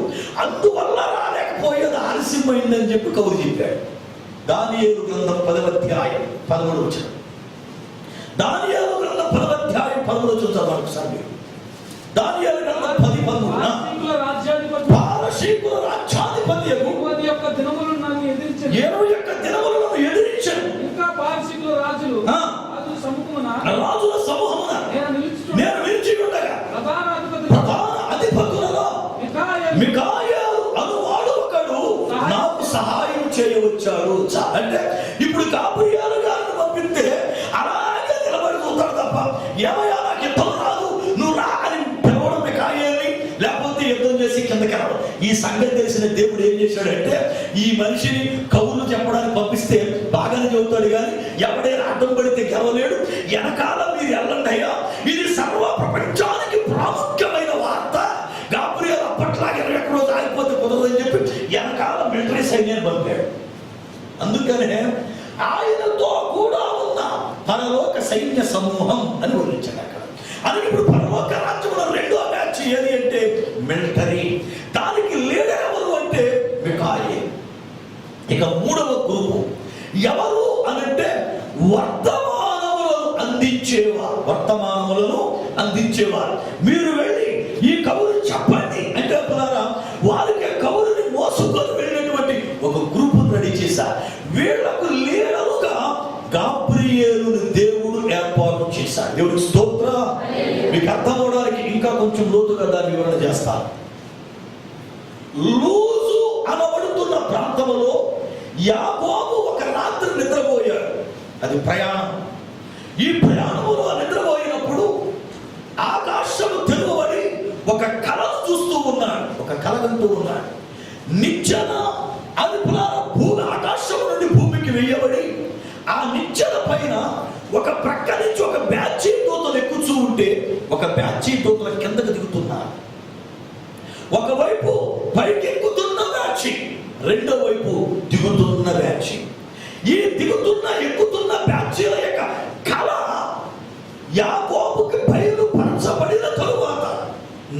అందువల్ల రాలేకపోయేది, ఆలస్యమైందని చెప్పి కబురు చెప్పాడు. దానియేలు గ్రంథం 10వ అధ్యాయం 13వ వచనం. దానియేలు గ్రంథం 10వ అధ్యాయం 13వ వచనం చదవండి ఒకసారి మీరు. దానియేలు గ్రంథం 10:13. పారసీకుల రాజ్యాధిపతి 21 దినములు నన్ను ఎదిరించెను. 21 దినములు నన్ను ఎదిరించెను. ఇంకా పారసీకుల రాజుల సమూహమున నేను నిలిచి ఉండగా ప్రధాన అధిపతులలో మిఖాయేలు అనువాడు ఒకడు నాకు సహాయం చేయవచ్చాడు. అంటే ఇప్పుడు గాబ్రియేలు గారిని పంపిస్తే చేశాడంటే, ఈ మనిషిని కవులు చెప్పడానికి పంపిస్తే బాగానే చెబుతాడు కానీ ఎవడైనా అడ్డం పడితే గెలవలేడు, వెనకాల మీరు వెళ్ళండి అయ్యా, ఇది సర్వ ప్రపంచానికి ప్రాముఖ్యమైన వార్త, గాబ్రియల్ అప్పట్లాగా 21 రోజు ఆగిపోతే కుదరదని చెప్పి వెనకాల మిలిటరీ సైన్యాన్ని పంపాడు. అందుకనే ఆయనతో కూడా ఉన్న పరలోక సైన్య సమూహం అని వర్ణించాడు అక్కడ. అది ఇప్పుడు పరలోక రాజ్యంలో రెండో బ్యాచ్ ఏది అంటే మిలిటరీ. దానికి లీడర్ ఎవరు అంటే మిఖాయేలు. ఇక మూడవ గ్రూపు ఎవరు అనంటే వర్తమానములను అందించేవారు. మీరు వెళ్ళి ఈ కబురు చెప్పండి అంటే వారికి కబురుని మోసుకొని వెళ్ళినటువంటి ఒక గ్రూప్ రెడీ చేశారు. వీళ్లకు లీడరుగా గాబ్రియేలుని దేవుడు ఏర్పాటు చేశాడు. దేవుడికి స్తోత్రం. మీకు అర్థం అవడానికి ఇంకా కొంచెం లోతుగా దాన్ని వివరణ చేస్తాను. లూజు అనబడుతున్న ప్రాంతంలో యాకోబు ఒక రాత్రి నిద్రపోయాడు. అది ప్రయాణం. ఈ ప్రయాణంలో నిద్రపోయినప్పుడు ఆకాశము తెరవబడి ఒక కళను చూస్తూ ఉన్నాడు, ఒక కళ వింటూ ఉన్నాడు. నిచ్చెన అది భూమి ఆకాశం నుండి భూమికి వేయబడి ఆ నిచ్చెన పైన ఒక ప్రక్క నుంచి ఒక బ్యాచీ దూతలు ఎక్కుతూ ఉంటే ఒక బ్యాచీ దూతల కిందకు దిగుతున్నారు. ఒకవైపు పైకి ఎక్కుతున్న బ్యాచీ, రెండో వైపు దిగుతున్న బ్యాచీ. ఈ ఎక్కుతున్న బ్యాచీల యొక్క కళ యాకోబుకి బయలుపరచబడిన తరువాత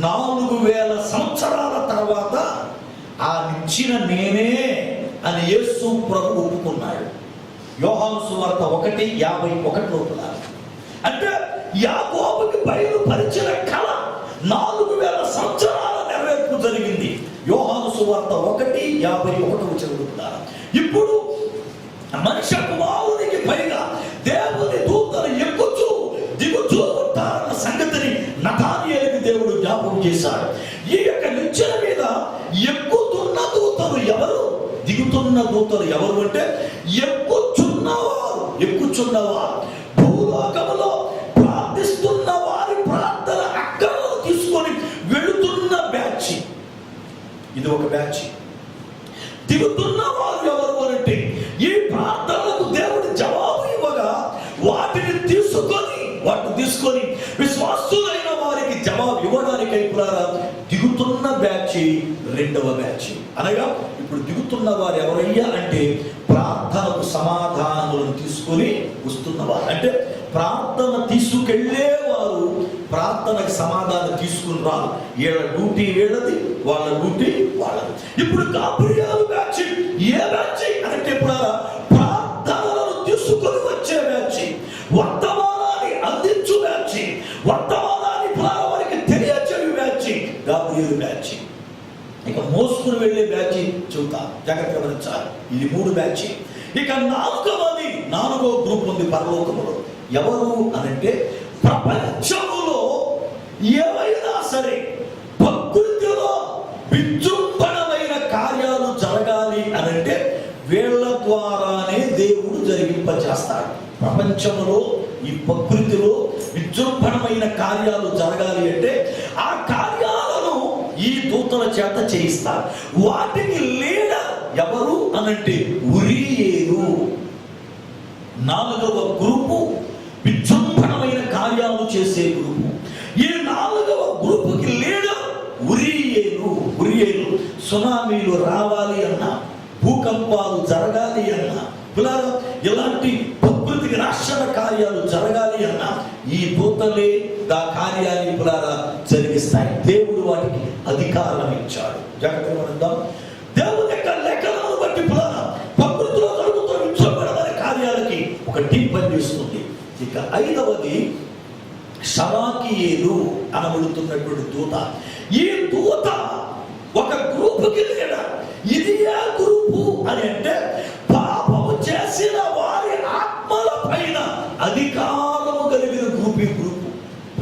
4000 సంవత్సరాల తర్వాత ఆ నిచ్చెన నేనే అని యేసు ప్రభు ఒప్పుకున్నాడు. యోహాను సువార్త 1:51 అంటే యాకోబుకి బయలుపరిచిన కళ 4000 సంవత్సరాల నెరవేర్పు జరిగింది. యోహాను సువార్త 1:51 చదువుతున్నారు. ఇప్పుడు మనిషి కుమారునికి పైగా దేవుని దూతలు ఎక్కుచూ దిగుచూ ఉంటారన్న సంగతిని నతానియేలుకి దేవుడు జ్ఞాపకం చేశాడు. ఈ యొక్క నిచ్చెన మీద ఎక్కుతున్న దూతలు ఎవరు, దిగుతున్న దూతలు ఎవరు అంటే ఎక్కుచున్నవారు భూలోకములో ప్రార్థిస్తున్న వారి ప్రార్థన అక్కడను తీసుకొని వెళుతున్న బ్యాచ్. ఇది ఒక బ్యాచ్. దిగుతున్న వారు ఎవరు అంటే ఈ ప్రార్థనలకు దేవుడు జవాబు ఇవ్వగా వాటిని తీసుకొని విశ్వాసులైన వారికి జవాబు ఇవ్వడానికి అయిపోయారా దిగుతున్న బ్యాచ్ రెండవ బ్యాచ్. అనగా ఇప్పుడు దిగుతున్న వారు ఎవరయ్యా అంటే ప్రార్థనకు సమాధానాలను తీసుకొని వస్తున్నవారు. అంటే ప్రార్థన తీసుకెళ్లేవారు ప్రార్థనకు సమాధానం తీసుకుని రారు. వీళ్ళ డ్యూటీ వీళ్ళది, వాళ్ళ డ్యూటీ వాళ్ళది. ఇప్పుడు గాబ్రియేలు బ్యాచ్ ఏ బ్యాచ్ అంటే ప్రార్థనలను తీసుకొని వచ్చే బ్యాచ్, వర్తమానాన్ని అందించు బ్యాచ్, వర్తమానాన్ని వారికి తెలియచేయు బ్యాచ్ గాబ్రియేలు బ్యాచ్. ఇక మోసుకుని వెళ్ళే బ్యాచ్ చెబుతా, జాగ్రత్తగా గమనించాలి. ఇది 3 బ్యాచ్. ఇక 4వ గ్రూప్ ఉంది పరలోకములో. ఎవరు అనంటే ప్రపంచములో ఏవైనా సరే ప్రకృతిలో విజృంభణమైన కార్యాలు జరగాలి అనంటే వీళ్ళ ద్వారానే దేవుడు జరిగింపచేస్తాడు. ప్రపంచములో ఈ ప్రకృతిలో విజృంభణమైన కార్యాలు జరగాలి అంటే ఆ కార్యాలను ఈ దూతల చేత చేయిస్తారు. వాటికి లీడర్ ఎవరు అనంటే ఉరియేలు. 4వ గ్రూపు విజృంభణమైన కార్యాలు చేసే గ్రూపు. ఈ 4వ గ్రూపుకి లీడర్ ఉరియేలు. సునామీలు రావాలి అన్నా, భూకంపాలు జరగాలి అన్నా, ఇలాంటి ప్రకృతికి నాశన కార్యాలు జరగాలి అన్నా ఈ దూతలే ఆ కార్యాన్ని జరిగిస్తాయి. దేవుడు వాటికి అధికారం ఇచ్చాడు. జాగ్రత్తగా ఉందాం. దేవుని యొక్క లెక్కలను బట్టి ప్రకృతిలో జరుగుతున్న విజృంభణమైన కార్యాలకి ఒక టీం పనిచేస్తుంది. ఇక 5వది షరాకియేలు అనబడుతున్నటువంటి దూత. ఈ దూత ఒక గ్రూపుకి లీడర్. ఇది ఏ గ్రూపు అని అంటే పాపము చేసిన వారి ఆత్మల పైన అధికారము కలిగిన గ్రూప్. ఈ గ్రూపు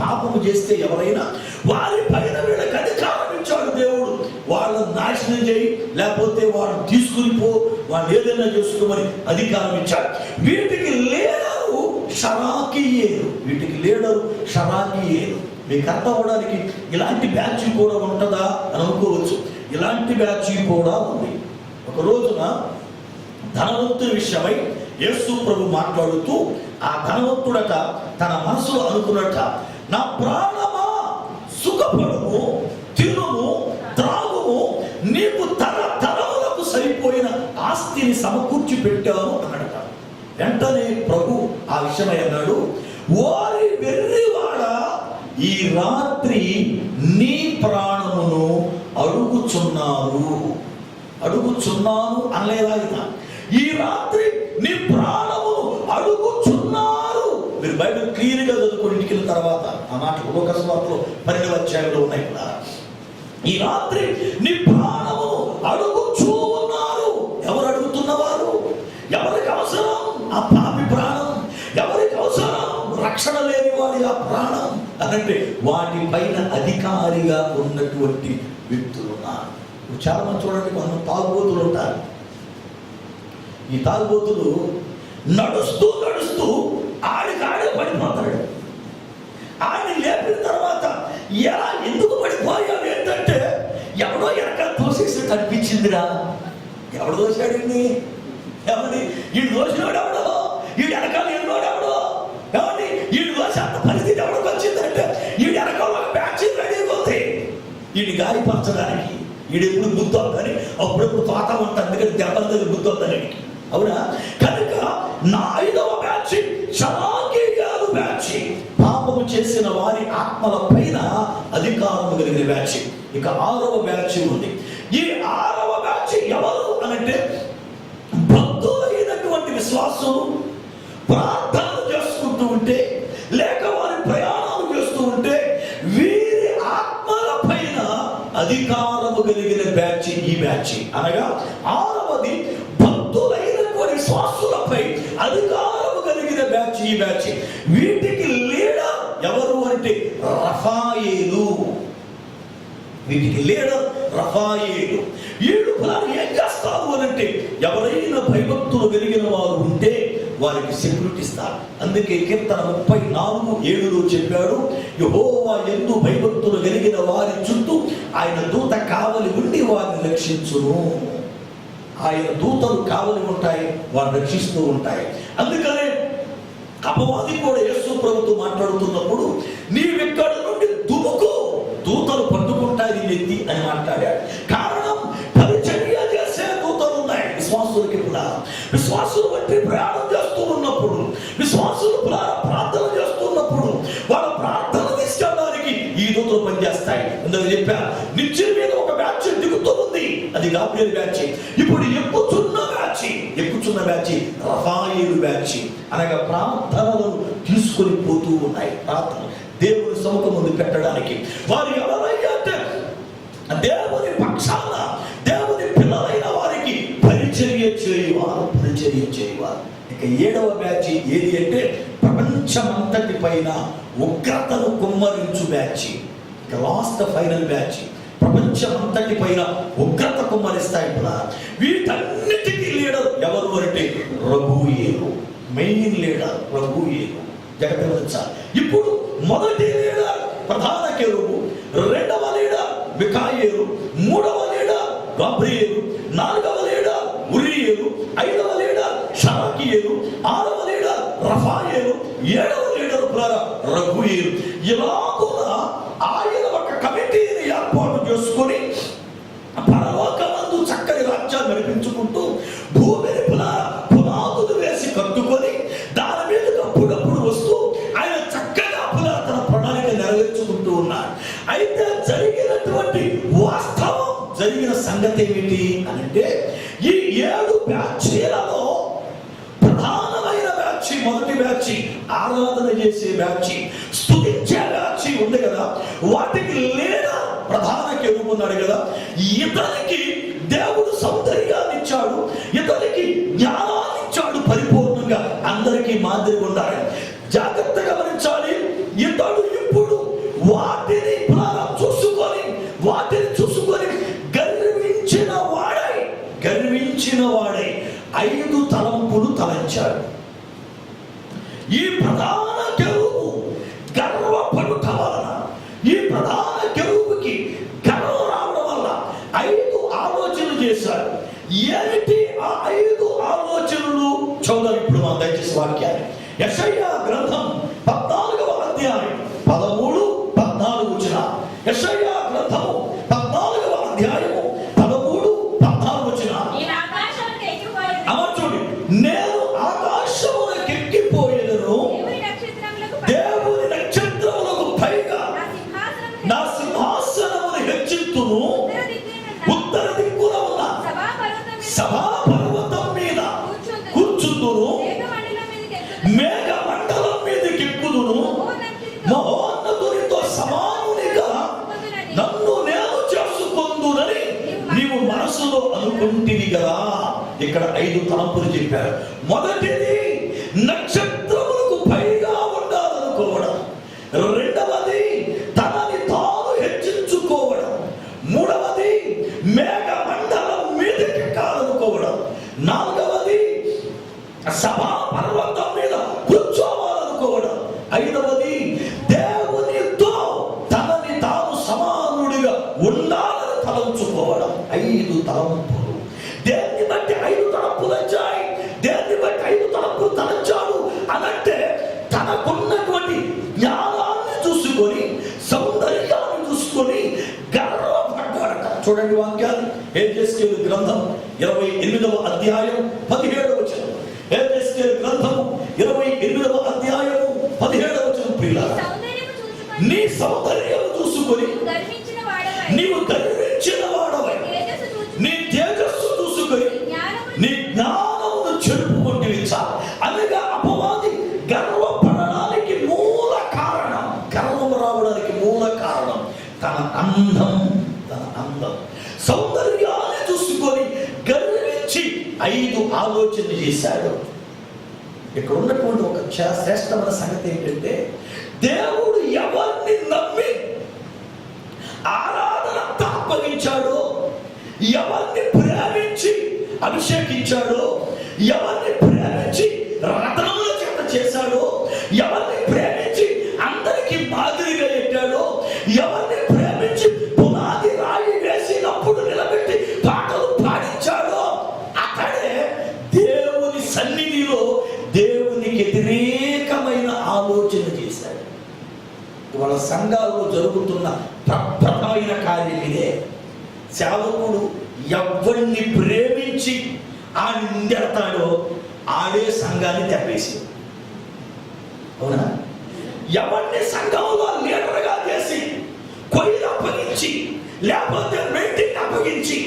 పాపము చేస్తే ఎవరైనా వారి పైన వీళ్ళకి అధికారం ఇచ్చాడు దేవుడు. వాళ్ళని నాశనం చేయి, లేకపోతే వాళ్ళని తీసుకుని పో, వాళ్ళు ఏదైనా చేసుకోమని అధికారం ఇచ్చాడు. వీటికి లీడరు షరాకియేలు. మీకు అర్థం అవడానికి ఇలాంటి బ్యాచ్ కూడా ఉంటుందా అని అనుకోవచ్చు. ఇలాంటి బ్యాచ్ కూడా ఉంది. ఒక రోజున ధనవంతుడి విషయమై యేసు ప్రభు మాట్లాడుతూ, ఆ ధనవంతుడట తన మనసులో అనుకున్నట, నా ప్రాణమా సుఖపడుము, తినుము, త్రాగుము, నీకు తరతరములకు సరిపోయిన ఆస్తిని సమకూర్చి పెట్టాను అన్నాడట. వెంటనే ప్రభు ఆ విషయమై అన్నాడు, వారి వెర్రివాడ, ఈ రాత్రి నీ ప్రాణమును అడుగుచున్నాను అనలేదా ఆయన? ఈ రాత్రి నీ ప్రాణమును అడుగుచున్నారు. మీరు బైబిల్ క్లియర్ గా చదువుకుని ఇంటికి వెళ్ళిన తర్వాత ఆ మాటలు లూకా సువార్తలో 12వ అధ్యాయంలో ఉన్నాయి కదా. ఈ రాత్రి నీ ప్రాణమును అడుగుచూ ఉన్నారు. ఎవరు అడుగుతున్నవారు? ఎవరికి అవసరం ఆ పాపి ప్రాణం? ఎవరికి అవసరం రక్షణ లేని వాడి ఆ ప్రాణం అనంటే వాటిపైన అధికారిగా ఉన్నటువంటి వ్యక్తులు ఉన్నారు. చాలా మంది చూడండి, కొంత తాగుబోతులు ఉంటారు. ఈ తాగుబోతులు నడుస్తూ నడుస్తూ ఆడికాడే పడిపోతాడు. ఆయన లేపిన తర్వాత ఎలా ఎందుకు పడిపోయాడు ఏంటంటే, ఎవడో వెనక తోసేసి కనిపించిందిరా. ఎవడు దోశాడండి? ఎవరి వీడు దోసినోడు ఎవడో, వీడు వెనకాల ఎన్నోడు ఎవడో, ఏమండి వీడు దోశ అంత పరిస్థితి ఎవరికి వచ్చిందంటే, వీడు వెనకాల ఒక బ్యాచ్ రెడీగా ఉంది వీడి గాయపరచడానికి. వీడు ఎప్పుడు బుద్ధి అవుతాని, అప్పుడెప్పుడు తోత ఉంటుంది, అందుకని దెబ్బల దగ్గర బుద్ధి అవుతాని. అవునా? కనుక నా 5వ బ్యాచ్ శరాకీయాలు బ్యాచ్, పాపము చేసిన వారి ఆత్మల పైన అధికారం కలిగిన బ్యాచ్. ఇక 6వ బ్యాచ్ ఉంది. ఈ 6వ బ్యాచ్ ఎవరు అనంటే, భక్తులైనటువంటి విశ్వాసులు ప్రార్థనలు చేసుకుంటూ ఉంటే, లేక వారి ప్రయాణాలు చేస్తూ ఉంటే, వీరి ఆత్మల పైన అధికారము కలిగిన బ్యాచ్ ఈ బ్యాచ్. అనగా 6వది భక్తులైనటువంటి విశ్వాసులపై అధికారము కలిగిన బ్యాచ్ ఈ బ్యాచ్. వీటికి లీడర్ ఎవరు అంటే రఫాయేలు. వీటికి లీడర్ రఫాయేలు. వీళ్ళు ఏం చేస్తారు అనంటే, ఎవరైనా భయభక్తులు కలిగిన వారు ఉంటే వారికి సెక్యూరిటీ ఇస్తారు. అందుకే కీర్తన 34:7 చెప్పాడు, యెహోవా యందు భయభక్తులు కలిగిన వారి చుట్టూ ఆయన దూత కావలి ఉండి వారిని రక్షించును. ఆయన దూతలు కావలి ఉంటాయి, వారిని రక్షిస్తూ ఉంటాయి. అందుకనే అపవాది కూడా యేసు ప్రభుతో మాట్లాడుతున్నప్పుడు, నీవెక్కడ నుండి దుముకు, దూతలు పట్టుకుంటాయి నెత్తి అని మాట్లాడాడు. కారణం, పరిచర్య చేసే దూతలు ఉన్నాయి విశ్వాసులకి కూడా. విశ్వాసులు బట్టి ప్రయాణం చేస్తూ ఉన్నప్పుడు, విశ్వాసులు ప్రార్థన చేస్తున్నప్పుడు, వాళ్ళ ప్రార్థన తీసుకెళ్ళడానికి ఈ దూతలు పనిచేస్తాయి. అందుకు చెప్పారు, నిత్యం మీద ఒక బ్యాచ్ దిగుతూ ఉంది, అది గాబ్రియల్ బ్యాచ్. ఇప్పుడు ఎక్కుచున్న బ్యాచ్ రఫాయేలు బ్యాచ్. అనగా ప్రార్థనలను తీసుకొని పోతూ ఉన్నాయి. ప్రార్థన దేవుని సముఖం ముందు పెట్టడానికి వారు ఎవరైనా అంటే దేవుని పక్షాన, దేవుని పిల్లలైన వారికి పరిచర్య చేయవారు. ఇక 7వ బ్యాచ్ ఏది అంటే, ప్రపంచమంతటి పైన ఉగ్రతను కుమ్మరించు బ్యాచ్. ఇక లాస్ట్ ఫైనల్ బ్యాచ్, ప్రపంచమంతటి పైన ఉగ్రత కుమ్మరిస్తాయి. వీటన్నిటికీ లీడర్ ఎవరు అంటే రఘుయేలు. Main leader రఘుయేలు. జగత్తుచాలి. ఇప్పుడు మొదటి లీడర్ ప్రధాన కెరూబు, 2వ లీడర్ మిఖాయేలు, 3వ లీడర్ గాబ్రియేలు, 4వ లీడర్ ఉరియేలు, 5వ లీడర్ షరాకీయేలు, 6వ లీడర్ రఫాయేలు, 7వ లీడర్ రఘుయేలు. ఇలాగున ఆయన ఒక కమిటీని ఏర్పాటు చేసుకొని పరలోకమందు చక్కని రాజ్యాన్ని నడిపించుకుంటూ, భూమిని పునాదులు వేసి కట్టుకొని దాని మీద అప్పుడప్పుడు వస్తూ ఆయన చక్కగా తన ప్రణాళిక నెరవేర్చుకుంటూ ఉన్నారు. అయితే జరిగిన సంగతి ఏమిటి అంటే, ఈ 7 బ్యాచీలలో ప్రధానమైన బ్యాచ్, మొదటి బ్యాచ్ ఆరాధన చేసే బ్యాచ్, స్తుతించే బ్యాచ్ ఉంది కదా, వాటికి లీడర్ ప్రధాన కెరూబు ఉన్నాడు కదా. ఇతనికి దేవుడు సౌందర్యాన్ని ఇచ్చాడు, ఇతనికి జ్ఞానాన్ని ఇచ్చాడు పరిపూర్ణంగా. అందరికీ మాదిరి ఉండాలి. జాగ్రత్తగా గమనించాలి. ఇతడు ఇప్పుడు వాటిని చూసుకొని గర్వించిన వాడై 5 తలంపులు తలంచాడు. ఈ ప్రధాన కెరూబు గర్వపడుట వలన, ఈ ప్రధాన కెరూబుకి గర్వం రావడం వల్ల 5 ఆలోచనలు చేశాడు. ఏ చదువు ఇప్పుడు మా దయచేసి వాక్యాన్ని. యెషయా గ్రంథం 14వ అధ్యాయం 13, 14 వచన. యెషయా గ్రంథము 14వ అధ్యాయము 13, 14 వచన. చూడండి, నేను ఆకాశమునకు ఎక్కిపోయేదను, దేవుని నక్షత్రములకు పైగా నా సింహాసనమును హెచ్చింతును, ఉత్తర దిక్కున ఉన్న సభా పర్వతం మీద కూర్చుందును, మేఘ మండలం మీదకి ఎక్కుదును, మహోన్నతునితో సమానునిగా నన్ను నేను చేసుకొందునని నీవు మనసులో అనుకుంటివి కదా. ఇక్కడ 5 తలంపులు చెప్పారు. మొదటిది నక్షత్రములకు పైగా ఉండాలనుకోవడం, రెండవది తనని తాను హెచ్చించుకోవడం, మూడవది మేఘ మండలం మీదకి ఎక్కాలనుకోవడం, నాలుగవది సభా పర్వతం మీద కూర్చోవాలనుకోవడం, ఐదవది దేవునితో తనని తాను సమానుడిగా ఉండాలని తలంచుకోవడం. 5 తలంపులు. దేన్ని బట్టి 5 తలంపులు వచ్చాయి? దేన్ని బట్టి 5 తలంపులు తలంచాడు అనంటే తనకున్నటువంటి జ్ఞానాన్ని చూసుకొని, సౌందర్యాన్ని చూసుకొని గర్వపడ్డాడట. చూడండి వాక్యాలు. యెహెజ్కేలు గ్రంథం 28వ అధ్యాయం 17వ వచనం. యెహెజ్కేలు గ్రంథం 28వ అధ్యాయము 17వ వచనం. ప్రియులారా, నీ సౌందర్యం చూసుకొని నీవు గర్వించిన వాడవై, నీ తేజస్సు చూసుకొని నీ జ్ఞానమును చెరుపుకుంటే చాలు. అనగా అపవాది గర్వపడడానికి మూల కారణం, గర్వం రావడానికి మూల కారణం తన అందం. సౌందర్యాన్ని చూసుకొని గర్వించి 5 ఆలోచన చేశాడు. ఇక్కడ ఉన్నటువంటి ఒక శ్రేష్టమైన సంగతి ఏంటంటే, దేవుడు ఎవరిని నమ్మి ఆరాధన అప్పగించాడో, ఎవరిని ప్రేమించి అభిషేకించాడో, ఎవరిని ప్రేమించి రత్నముల చేత చేశాడో, ఎవరిని ప్రేమించి అందరికీ మాదిరిగా పెట్టాడో, ఎవరిని ప్రేమించి పునాది రాయి వేసినప్పుడు నిలబెట్టి పాటలు పాడించాడో, అతడే దేవుని సన్నిధిలో దేవునికి వ్యతిరేకమైన ఆలోచన చేశాడు. వాళ్ళ సంఘాల్లో జరుగుతున్న ప్రప్రథమైన కార్యం ఇదే. సేవకుడు ఎవరిని ప్రేమించి ఆయన ముందెడతాడో ఆడే సంఘాన్ని తెప్పేసి, అవునా? ఎవరిని సంఘంలో లీడర్గా చేసి కొయ్యలు అప్పగించి, లేకపోతే మీటింగ్ అప్పగించి,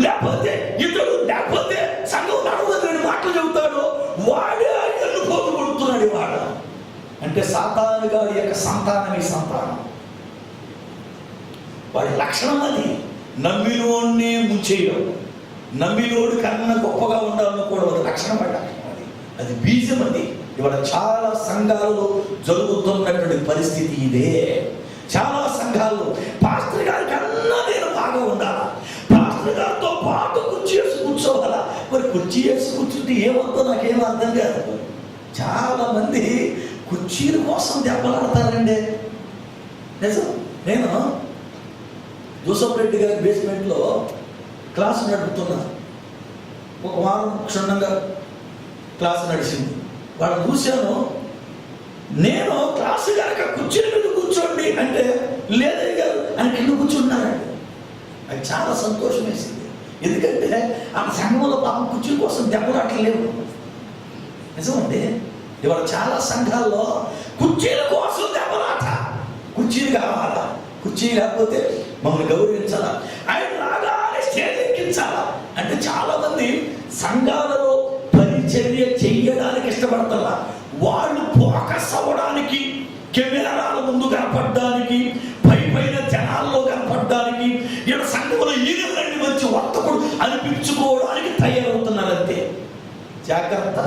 లేకపోతే ఇతడు, లేకపోతే సంఘం నడవదని మాటలు చెబుతాడో వాడే ఎన్నుపోతు కొడుతున్నాడు. వాడు అంటే సాతాను గారి యొక్క సంతానం. ఈ సంతానం వాడి లక్షణం అది. నమ్మినోడిని ముంచేయడం, నమ్మినోడు కన్నా గొప్పగా ఉండాలనుకోవడం, అది లక్షణం. అది బీజం. అది ఇవాళ చాలా సంఘాలలో జరుగుతున్నటువంటి పరిస్థితి ఇదే. చాలా సంఘాల్లో పాస్టర్ గారి కన్నా నేను బాగా ఉండాలా, పాస్టర్ గారితో పాటు కుర్చీ వేసి కూర్చోవాలా. మరి కుర్చీ వేసి కూర్చుంటే ఏమవుతుందో నాకేం అర్థం కాదు. చాలా మంది కుర్చీల కోసం దెబ్బలాడతారండి. నిజం. నేను జోసఫ్ రెడ్డి గారి బేస్మెంట్లో క్లాసు నడుపుతున్నా. ఒక వారం క్షుణ్ణంగా క్లాసు నడిచింది. వాళ్ళని చూశాను. నేను క్లాసు కనుక కుర్చీల మీద కూర్చోండి అంటే లేదయ్య గారు ఆయన కింద కూర్చుంటున్నారండి. అది చాలా సంతోషం వేసింది. ఎందుకంటే ఆ సంఘంలో పాపం కుర్చీల కోసం దెబ్బలాటలేవు. నిజమండి. ఇవాళ చాలా సంఘాల్లో కుర్చీల కోసం దెబ్బలాట. కుర్చీలు కావాలా, కుర్చీ లేకపోతే మమ్మల్ని గౌరవించాలా, ఆయన రాగానే స్టేజ్ ఎక్కించాలా. అంటే చాలా మంది సంఘాలలో పరిచర్య చెయ్యడానికి ఇష్టపడతారా. వాళ్ళు ఫోకస్ అవ్వడానికి, కెమెరాల ముందు కనపడడానికి, పైన జనాల్లో కనపడడానికి, ఇక్కడ సంఘంలో ఈగలండి వచ్చి వర్తకుడు అనిపించుకోవడానికి తయారవుతున్నారంతే. జాగ్రత్త.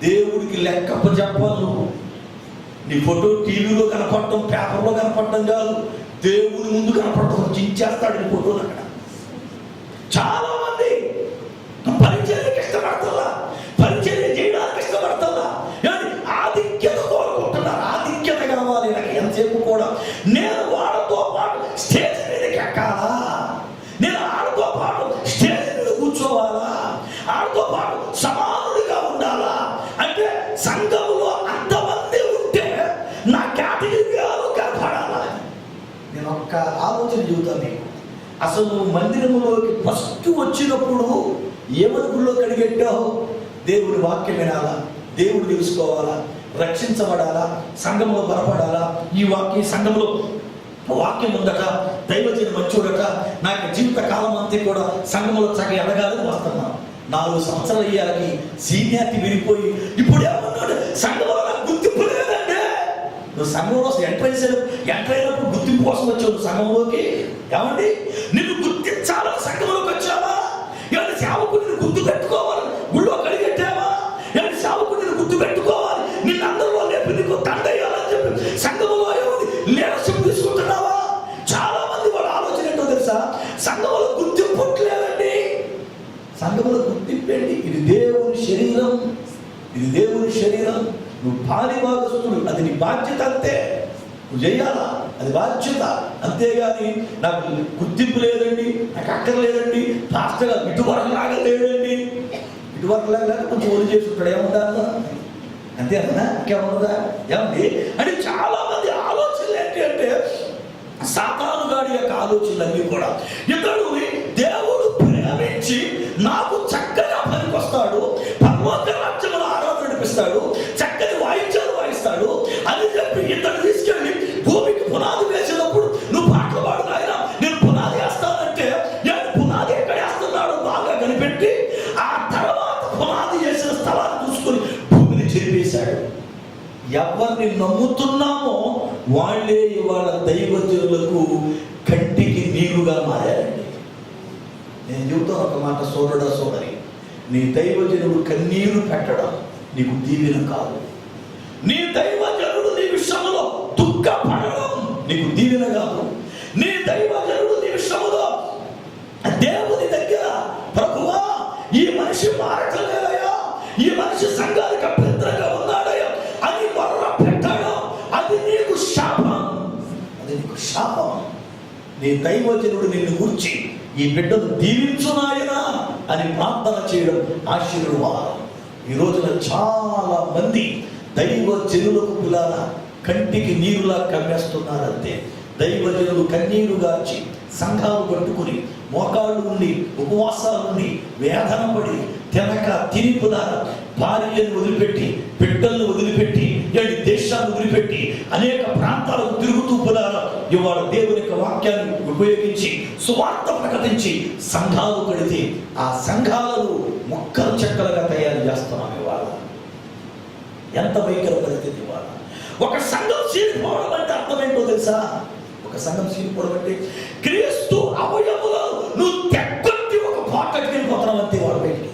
దేవుడికి లెక్కప్ప చెప్పాలి నువ్వు. నీ ఫోటో టీవీలో కనపడటం, పేపర్లో కనపడటం కాదు, దేవుని ముందు కనపడటం. చించేస్తాడు నీ ఫోటోలు అక్కడ. చాలా మంది పరిచర్యకి ఇష్టపడతారా, పరిచర్య చేయడానికి ఇష్టపడతారా, ఆధిక్యత కోరుకుంటున్నారు. ఆధిక్యత కావాలి నాకు ఎంతసేపు కూడా. నేను వాళ్ళతో పాటు స్టేజ్ మీదకి ఎక్కాలా, నేను ఆడతో పాటు స్టేజ్ మీద కూర్చోవాలా, ఆడతో పాటు సమానుడిగా ఉండాలా, ఒక్క ఆలోచన చెబుతాను మీకు. అసలు మందిరంలోకి ఫస్ట్ వచ్చినప్పుడు ఏమని గుళ్ళో కడిగెట్టావు? దేవుడి వాక్యం వినాలా, దేవుడు తెలుసుకోవాలా, రక్షించబడాలా, సంఘంలో బలపడాలా, ఈ సంఘంలో వాక్యం ఉందట, దైవజన మంచోడట, నాకు జీవిత కాలం అంతా కూడా సంఘంలో చక్కగా ఎదగాలని వస్తున్నాను. 4 సంవత్సరాలు అయ్యాకి సీనియారిటీ విరిగిపోయి ఇప్పుడు ఏమన్నాడు, సంఘంలో నాకు గుర్తింపు లేదంటే. నువ్వు సంఘంలో ఎంటర్ అయినప్పుడు గుర్తింపు కోసం వచ్చావు. నువ్వు సంఘంలోకి ఏమండి నిన్ను గుర్తించాలని సంఘంలోకి వచ్చావా? ఏమంటే సేవకుడిని గుర్తు పెట్టుకోవాలి, గుళ్ళో కడిగెట్టావా? ఏమంటే సేవకుడిని గుర్తు పెట్టుకోవాలి, నిన్ను అందరిలో లేపి నీకు తండయ్యాలని చెప్పి సంఘంలో ఏమని లీడర్షిప్ తీసుకుంటున్నావా? చాలా మంది వాళ్ళ ఆలోచన ఏంటో తెలుసా, సంఘంలో గుర్తింపు లేదండి. సంఘంలో గుర్తింపేంటి? ఇది దేవుని శరీరం, ఇది దేవుని శరీరం. నువ్వు పాలిభాగస్తుడు, అది నీ బాధ్యత అంతే. నువ్వు చేయాలా, అది బాధ్యత. అంతేగాని నాకు గుర్తింపు లేదండి, నాకు అక్కర్లేదండి, పాస్టర్ గారు ఇటువరకు లాగా లేదండి, ఇటువరకు లాగా కొంచెం ఒలి చేసి ఉంటాడు, ఏముందా అంతేనా, ఇంకేముందా ఏమండి అని చాలా మంది ఆలోచనలు ఏంటి అంటే సాతాను గాడి యొక్క ఆలోచనలన్నీ కూడా ఇతడు దేవుడు ప్రేమించి నాకు చక్కగా పనికొస్తాడు, పరలోక రాజ్యంలో ఆరాధన నడిపిస్తాడు, చక్కని వాయిద్యాలు వాయిస్తాడు అని చెప్పి ఇతడు తీసుకెళ్ళి భూమికి పునాది వేసినప్పుడు నువ్వు పాటలు పాడు నాయనా, నేను పునాది వేస్తానంటే పునాది ఎక్కడ వేస్తున్నాడు బాగా కనిపెట్టి ఆ తర్వాత పునాది చేసిన స్థలాన్ని చూసుకొని భూమిని చెరిపేశాడు. ఎవరిని నమ్ముతున్నామో వాళ్ళే ఇవాళ దైవజనులకు కంటికి నీరుగా మారారండి. నేను చెబుతాను ఒక మాట, సోదరుడా సోదరి, నీ దైవజనుడు కన్నీరు పెట్టడం నీకు దీవెన కాదు. నీ దైవజనుడు నీ విషయంలో దుఃఖపడడం నీకు దీవెన కాదు. నీ దైవజనుడు నీ విషయంలో దేవుని దగ్గర ప్రభువా ఈ మనిషి మారటం లేదయ్యా, ఈ మనిషి సంఘానికి అభ్యంతరంగా ఉన్నాడయ్యా అని మొర్ర పెట్టడం అది నీకు శాపం, అది నీకు శాపం. నీ దైవజనుడు నిన్ను గురించి ఈ బిడ్డను దీవించునాయనా అని ప్రార్థన చేయడం ఆశీర్వాదం. ఈ రోజున చాలా మంది దైవజనులకు పిల్లల కంటికి నీరులా కమ్మేస్తున్నారంతే. దైవజనులు కన్నీరు గార్చి సంఘాలు పట్టుకుని మోకాళ్ళు ఉండి ఉపవాసాలు ఉండి వేదన పడి తినక తినిపుదార భార్యను వదిలిపెట్టి బిడ్డలను వదిలిపెట్టి దేశాన్ని వదిలిపెట్టి అనేక ప్రాంతాలకు తిరుగుతూ పుదార ఇవాళ దేవుని యొక్క వాక్యాన్ని ఉపయోగించి సువార్త ప్రకటించి సంఘాలు కడితే ఆ సంఘాలను ముక్కలు చెక్కలుగా తయారు చేస్తున్నాం. ఇవాళ ఎంత భయంకర పరిస్థితి. ఇవాళ ఒక సంఘం చీలిపోవడం అంటే అర్థమేంటో తెలుసా? ఒక సంఘం చీలిపోవడం అంటే క్రీస్తు అవయములో నువ్వు తెక్కొట్టి ఒక పాటకి వెళ్ళిపోతున్నావు అంతే. వాడు బయటికి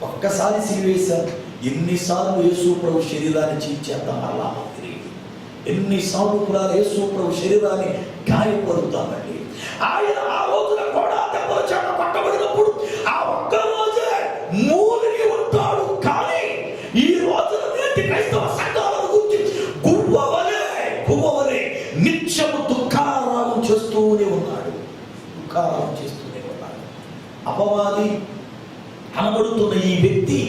ఒక్కసారి సిలివేశారు. ఎన్నిసార్లు యేసు ప్రభు శరీరాన్ని చీల్చేద్దాం అలా తిరిగి, ఎన్నిసార్లు కూడా యేసు ప్రభు శరీరాన్ని గాయపడుతామండి. ఆయన ఆ రోజున కూడా దెబ్బల చేత పట్టబడినప్పుడు ఆ ఒక్క రోజే మూలిగి ఉంటాడు. కానీ ఈ రోజున నేటి క్రైస్తవ సంఘాలను గురించి గువ్వవలే నిత్యము దుఃఖారావం చేస్తూనే ఉన్నాడు, దుఃఖారావం చేస్తూనే ఉన్నాడు. అపవాది అనబడుతున్న ఈ వ్యక్తి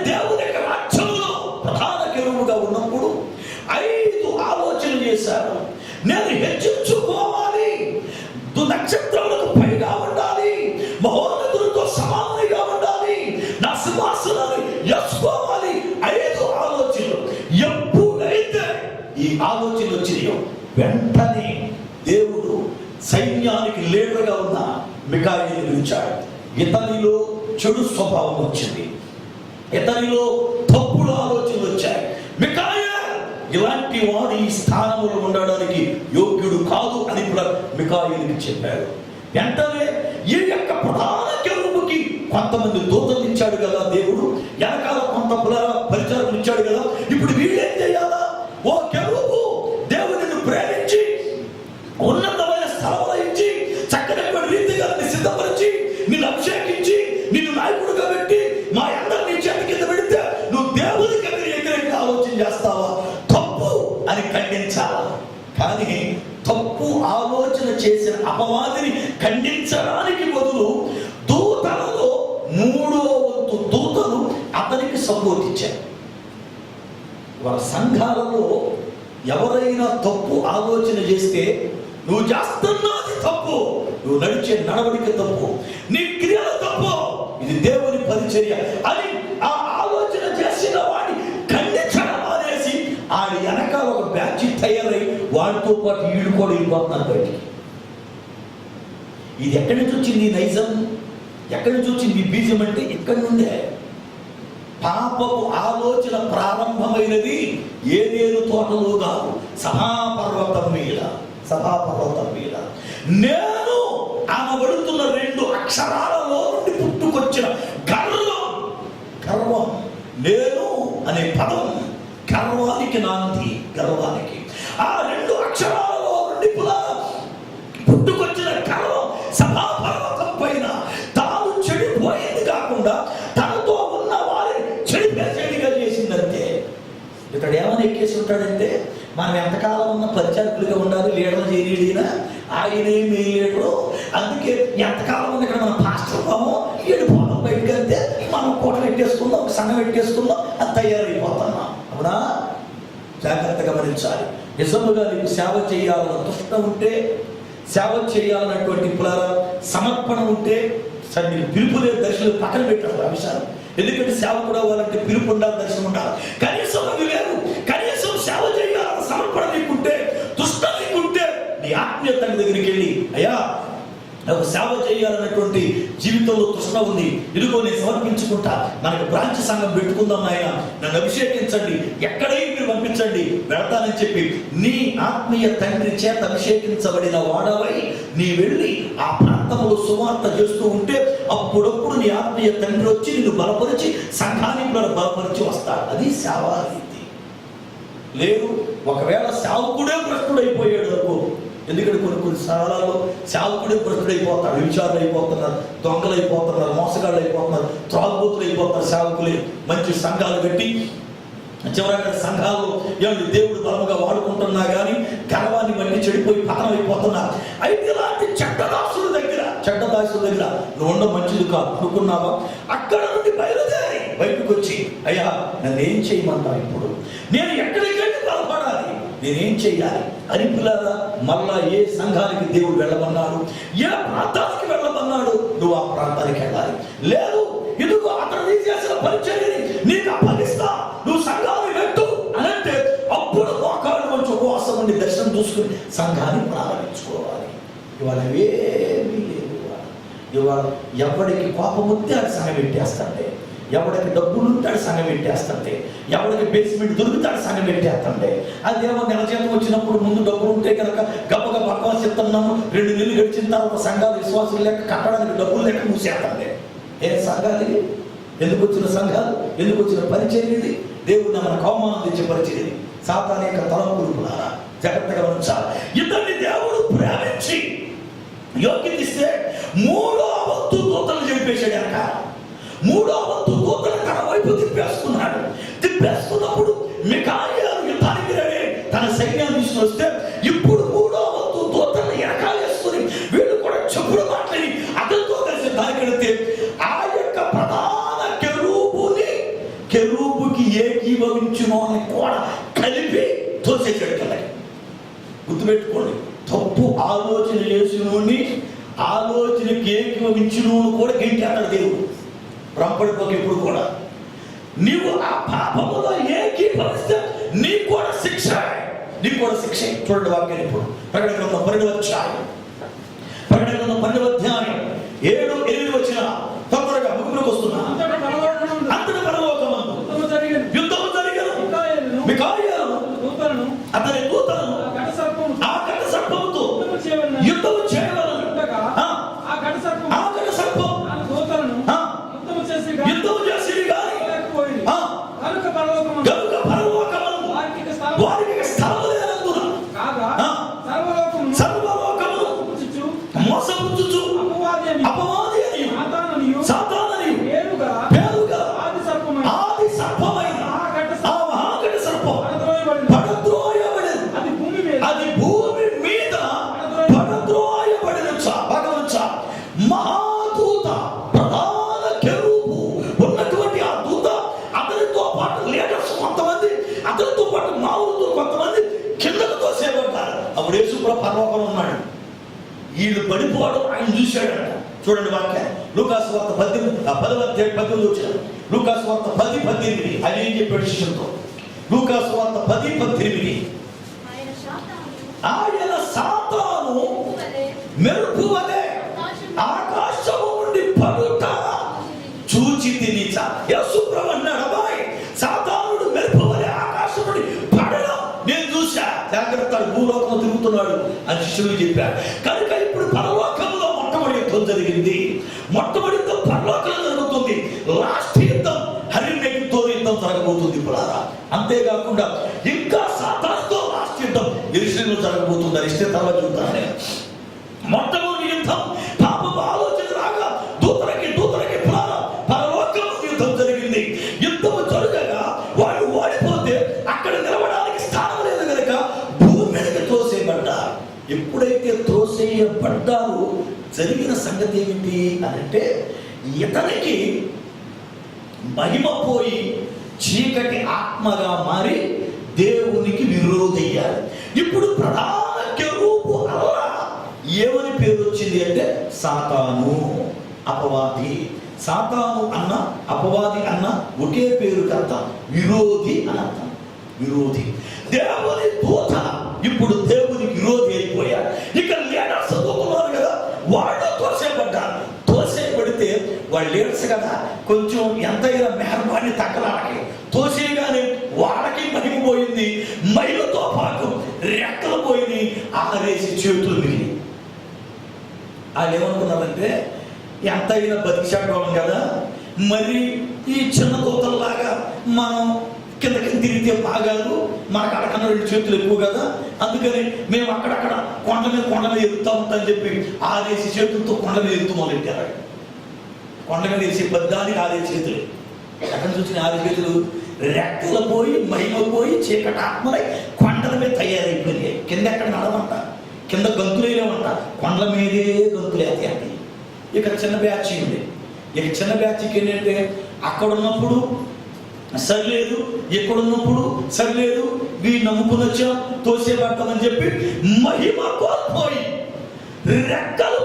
దేవుని యొక్క రాజ్యంలో ప్రధాన కెరూబుగా ఉన్నప్పుడు 5 ఆలోచనలు చేశారు. నేను హెచ్చించుకోవాలి, నక్షత్రాలకు పైగా ఉండాలి, మహోన్నతులతో సమానంగా ఉండాలి, నా సింహాసనాన్ని ఎచ్చుకోవాలి. 5 ఆలోచనలు. ఎప్పుడైతే ఈ ఆలోచన వచ్చినాయో వెంటనే దేవుడు సైన్యానికి లీడర్గా ఉన్న మిఖాయేలును పిలిచాడు. ఇతనిలో చెడు స్వభావం వచ్చింది, ఇతనిలో తప్పుడు ఆలోచనలు వచ్చాయి. మిఖాయేలు ఇలాంటి వాడు ఈ స్థానంలో ఉండడానికి యోగ్యుడు కాదు అని కూడా మిఖాయేలుకి చెప్పాడు. వెంటనే ఈ యొక్క ప్రధాన కెరూబుకి కొంతమంది దూతలు ఇచ్చాడు కదా దేవుడు, వెనకాల కొంత పరిచారకులు ఇచ్చాడు కదా. ఇప్పుడు వీడేం చేయాలా? ఓ కెరూబు, దేవుడిని ప్రేమించి ఉన్నతమైన స్థలంలో ఇచ్చి చక్కనటువంటి రీతిగా సిద్ధపరిచి నిన్ను అభిషేకించి నిన్ను నాయకుడిగా పెట్టి మా అందరినీ నీ చేతి కింద పెడితే నువ్వు దేవునికి వ్యతిరేకంగా ఆలోచన చేస్తావా? తప్పు అని ఖండించాలా. కానీ తప్పు ఆలోచన చేసిన అపవాదిని ఖండించడానికి బదులు దూతలలో 3వ వంతు దూతలు అతనికి సపోర్ట్ ఇచ్చారు. వాళ్ళ సంఘాలలో ఎవరైనా తప్పు ఆలోచన చేస్తే నువ్వు చేస్తున్నది తప్పు, నువ్వు నడిచే నడవడిక తప్పు, నీ క్రియల తప్పు, ఇది దేవుని పరిచర్య అని ఆ ఆలోచన చేసిన వాడిని ఖండించడం అనేసి ఆడి వెనకాల ఒక బ్యాచ్ తయారై వాడితో పాటు వీళ్ళు కూడా వెళ్ళిపోతున్నారు బయటికి. ఇది ఎక్కడి నుంచి వచ్చింది నైజం? ఎక్కడి నుంచి వచ్చింది ఈ బీజం? అంటే ఇక్కడి నుండే. పాపపు ఆలోచన ప్రారంభమైనది ఏదేను తోటలో కాదు, సభాపర్వతం మీద. సభాపర్వతం మీద నేను అనబడుతున్న 2 అక్షరాలలో నుండి పుట్టుకొచ్చిన గర్వం. గర్వం, నేను అనే పదం గర్వానికి నాంది. గర్వానికి ఆ 2 అక్షరాలలో నుండి పుట్టుకొచ్చిన గర్వం సభాపర్వతం పైన తాను చెడిపోయింది కాకుండా తనతో ఉన్న వారిని చెడిపేసేదిగా చేసిందంటే. ఇక్కడ ఏమని ఎక్కేసి ఉంటాడంటే, మనం ఎంతకాలం ఉన్న పరిచారకులుగా ఉండాలి, లీడర్ చేయలేడినా ఆయనే మీ లీడరు, అందుకే ఎంతకాలం ఉంది ఇక్కడ మనం పాస్టర్ ఉన్నాము, వెళ్ళిపోతాం బయటకు వెళ్తే మనం కోట పెట్టేసుకుందాం, ఒక సంఘం పెట్టేసుకుందాం, అది తయారైపోతున్నాం. అవునా? జాగ్రత్తగా గమనించాలి. నిజముగా నీకు సేవ చేయాలన్న దుష్టం ఉంటే, సేవ చేయాలన్నటువంటి సమర్పణ ఉంటే, సరే నీకు పిలుపు లేదు, దర్శనం పక్కన పెట్టారు ఆ విషయాలు. ఎందుకంటే సేవ కూడా వాళ్ళంటే పిలుపు ఉండాలి, దర్శనం ఉండాలి. కనీసం అవి లేదు. కనీసం సేవ చేయాలన్న సమర్పణ నీకుంటే, దుష్టం నీకుంటే, నీ ఆత్మీయ తండ్రి దగ్గరికి వెళ్ళి, అయ్యా నాకు సేవ చేయాలన్నటువంటి జీవితంలో తృష్ణ ఉంది, ఇదిగో నేను సమర్పించుకుంటా, మనకు బ్రాంచ్ సంఘం పెట్టుకుందాం నాయన, నన్ను అభిషేకించండి, ఎక్కడైనా మీరు పంపించండి, వెళ్తానని చెప్పి నీ ఆత్మీయ తండ్రి చేత అభిషేకించబడిన వాడవై నీ వెళ్ళి ఆ ప్రాంతంలో సువార్త చేస్తూ ఉంటే, అప్పుడప్పుడు నీ ఆత్మీయ తండ్రి వచ్చి నిన్ను బలపరిచి సంఘానికి బలపరిచి వస్తాడు. అది సేవా రీతి. లేదు, ఒకవేళ సేవకుడే భ్రష్టుడైపోయాడు అనుకో. ఎందుకంటే కొన్ని స్థలాల్లో సేవకుడే భ్రష్టుడైపోతాడు, విచారులు అయిపోతున్నారు, దొంగలు అయిపోతున్నారు, మోసగాళ్ళు అయిపోతున్నారు, త్రాగుబోతులు అయిపోతున్నారు. సేవకులే మంచి సంఘాలు కట్టి చివరగా సంఘాలు ఏమంటే దేవుడు బలముగా వాడుకుంటున్నా కానీ గర్వాన్ని బట్టి చెడిపోయి పతనం అయిపోతున్నారు. అయితే ఇలాంటి చెడ్డదాసుల దగ్గర నువ్వు ఉండ మంచిది కాదు అనుకున్నావా? అక్కడ నుండి బయలుదేరి బయటకు వచ్చి, అయ్యా నన్ను ఏం చేయమంటావు, ఇప్పుడు నేను ఎక్కడికి వెళ్ళి బలపడాలి, నేనేం చెయ్యాలి అని పిల్లరా, మళ్ళా ఏ సంఘానికి దేవుడు వెళ్ళమన్నాడు, ఏ ప్రాంతానికి వెళ్ళమన్నాడు, నువ్వు ఆ ప్రాంతానికి వెళ్ళాలి. లేదు, ఇదిగో అతను నీ చేసిన పరిచర్యని నీకు అప్పగిస్తా, నువ్వు సంఘాన్ని పెట్టు అని అంటే, అప్పుడు మోకాళ్ళు మంచి ఉపవాసం ఉండి దర్శనం చూసుకుని సంఘాన్ని ప్రారంభించుకోవాలి. ఇవాళ ఏమీ లేదు. ఇవాళ ఎవడికి కోపం వస్తే అది సంఘం పెట్టేస్తాడే, ఎవడికి డబ్బులు ఉంటే ఆడు సంఘం పెట్టేస్తాడే, ఎవడికి బేస్మెంట్ దొరుకుతాడు సంఘం పెట్టేస్తాడే. అదేమో నెల జీతం వచ్చినప్పుడు ముందు డబ్బులు ఉంటే కనుక గబ్బగా పక్వాస్ చెప్తున్నాము, 2 నెలలు గడిచిన తర్వాత సంఘాలు విశ్వాసం లేక కట్టడానికి డబ్బులు లేక మూసేస్తాడే. ఏ సంఘాలు? ఎందుకు వచ్చిన సంఘాలు? ఎందుకు వచ్చిన పరిచర్యది? దేవుడు మనకు అవమానం తెచ్చే పరిచర్యది. సాతాను యొక్క తలంపులులారా జాగ్రత్తగా ఉంచాలి. ఇతన్ని దేవుడు ప్రేమించి యోగ్యత ఇస్తే 3వ వంతు దూతలు చెప్పేశాడు. అక్క 3వ వంతు దూతలు తన వైపు తిప్పేసుకున్నాడు. తిప్పేసుకున్నప్పుడు మిఖాయేలు యుద్ధానికి రెడీ తన సైన్యాన్ని తీసుకుని వస్తే, ఇప్పుడు 3వ వంతు దూతలను ఎనకాలేసుకుని వీళ్ళు కూడా చెప్పుడు మాట్లాడి అతనితో కలిసి దానికెడితే, ఆ యొక్క ప్రధాన కెరూబుకి ఏకీభవించును అని కూడా కలిపి తోసేసాడు కిందకి. గుర్తుపెట్టుకోండి, తప్పు ఆలోచన చేసినోని ఆలోచనకి ఏకీభవించును కూడా గెంటేస్తాడు దేవుడు. భ్రమపడిపోక ఎప్పుడు కూడా నీవు ఆ పాపములో ఏకీభవిస్తే నీకు కూడా శిక్ష, నీకు కూడా శిక్ష. చూడండి వాక్యం ఇప్పుడు ప్రకటన గ్రంథం 12వ అధ్యాయం, ప్రకటన గ్రంథం 12వ అధ్యాయం 7-8 వచ్చిన తొందరగా ముగ్గురికి వస్తున్నా. అంతటి పరలోకమందు యుద్ధము జరిగెను, మిఖాయేలు అతని దూతలను ఆ ఘట సర్పముతో యుద్ధము చేయవలెను. ఆ ఘట సర్పం యుద్ధము చేసి గాని గనుక పరలోకమందు వారికి స్థలము లేనందున సర్వలోకమును మోసపుచ్చుచు అపవాది అని వీళ్ళు పడిపోవడం ఆయన చూశాడంట. చూడండి వాక్యం, లూకాసు వార్త 10:18 వచ్చారు. లూకాసు వార్త 10:18 ఆయన ఏం చెప్పాడు శిష్యులతో? లూకాసు వార్త 10:18 ఆయన సాతాను మెరుపు వలె ఆకాశము నుండి పడుట చూచి తినిచ. యేసుప్రభు అన్నాడు, అబ్బాయి సాతానుడు మెరుపు వలె ఆకాశం నుండి పడడం నేను చూశా, జాగ్రత్త భూలోకంలో తిరుగుతున్నాడు అని శిష్యులు చెప్పారు. కనుక ఇప్పుడు పరలోకంలో మొట్టమొదటి యుద్ధం జరిగింది. మొట్టమొదటి యుద్ధం పరలోకంలో జరుగుతుంది. లాస్ట్ యుద్ధం హరిమేకుతో యుద్ధం జరగబోతుంది పులారా. అంతేకాకుండా ఇంకా సాతానుతో లాస్ట్ యుద్ధం యెరూషలేములో జరగబోతుంది. అది ఇష్టే తర్వాత చూద్దాం. మొట్టమొదటి యుద్ధం పాపపు ఆలోచన రాగా దూతలకి పులారా పరలోకంలో యుద్ధం జరిగింది. యుద్ధం జరగగా వాళ్ళు ఓడిపోతే అక్కడ నిలబడడానికి స్థానం లేదు కనుక భూమి మీదకి త్రోసేయబడ్డారు. ఎప్పుడైతే త్రోసేయబడ్డారో జరిగిన సంగతి ఏమిటి అని అంటే, ఇతనికి మహిమ పోయి చీకటి ఆత్మగా మారి దేవునికి విరోధయ్యారు. ఇప్పుడు ప్రధాన కెరూబు అల్లా ఏమని పేరు వచ్చింది అంటే సాతాను, అపవాది. సాతాను అన్న అపవాది అన్న ఒకే పేరు కర్త, విరోధి అని అర్థం. విరోధి, దేవుని దూత ఇప్పుడు దేవుని విరోధి అయిపోయారు. ఇక లీడర్స్ దూతున్నారు కదా, వాళ్ళు తోసేయబడ్డారు. తోసేయబడితే వాళ్ళు లీడర్స్ కదా, కొంచెం ఎంతైనా మెహర్బాని తగ్గలాడకి తోసేయగానే వాళ్ళకి మహిమ పోయింది. మహిమతో పాటు రెక్కలు పోయింది, ఆరేసి చేతులు మిగిలి. వాళ్ళు ఏమనుకున్నారంటే ఎంతైనా బతికించడం కదా, మరి ఈ చిన్న దూతల్లాగా మనం కిందకి తిరిగితే బాగాదు, మనకు అడకన్నా 2 చేతులు ఎక్కువ కదా, అందుకని మేము అక్కడక్కడ కొండ మీద ఎదుగుతూ ఉంటామని చెప్పి 6 చేతులతో కొండ మీద ఎదుగుతూ మొదలెట్టారు. కొండ మీద వేసే పద్దానికి 6 చేతులు. ఎక్కడ చూసిన 6 చేతులు? రెక్కలు పోయి మహిమ పోయి చీకటి ఆత్మలై కొండల మీద తయారైపోయినాయి. కింద ఎక్కడ నడవంట, కింద గంతులేమంట, కొండల మీదే గంతులేతే అంటే. ఇక చిన్న బ్యాచ్ ఉంది. ఇక చిన్న బ్యాచ్కి ఏంటంటే అక్కడ ఉన్నప్పుడు సరిలేదు, ఎక్కడున్నప్పుడు సరిలేదు, వీళ్ళు నమ్ముకుని వచ్చాం తోసేపడతామని చెప్పి మహిమ కోల్పోయి రెక్కలు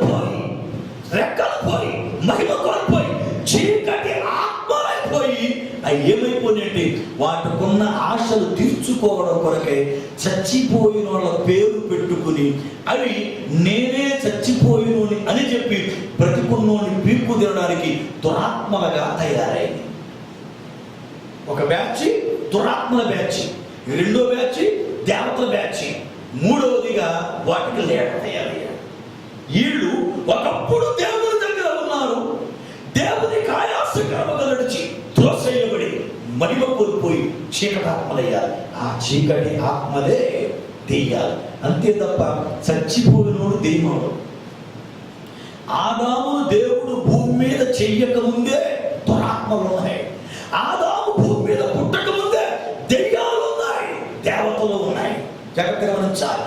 పోయి మహిమ కోల్పోయి చీకటి ఆత్మలైపోయి అవి ఏమైపోయినట్టు వాటికున్న ఆశలు తీర్చుకోవడం కొరకై చచ్చిపోయిన వాళ్ళ పేరు పెట్టుకుని అవి నేనే చచ్చిపోయినోని అని చెప్పి బ్రతికున్నోని పీక్కు తినడానికి దురాత్మలుగా తయారైంది. ఒక బ్యాచ్ దురాత్మల బ్యాచ్, రెండో బ్యాచ్ దేవతల బ్యాచ్, మూడవదిగా వాటికి లీడర్ తయారయ్యారు. వీళ్ళు ఒకప్పుడు దేవుని దగ్గర ఉన్నారు, దేవుని కాయాసక్రమంగా నడిచి త్రోసేయబడి మహిమ కోల్పోయి చీకటి ఆత్మలయ్యారు. ఆ చీకటి ఆత్మలే దెయ్యాలు, అంతే తప్ప చచ్చిపోయినోడు దెయ్యముడు. ఆదామును దేవుడు భూమి మీద చెయ్యక ముందే దురాత్మలు ఉన్నాయి. ఆదాము భూమి మీద పుట్టక ముందే దెయ్యాలు ఉన్నాయి, దేవతలు ఉన్నాయి. జాగ్రత్తగా గమనించాలి.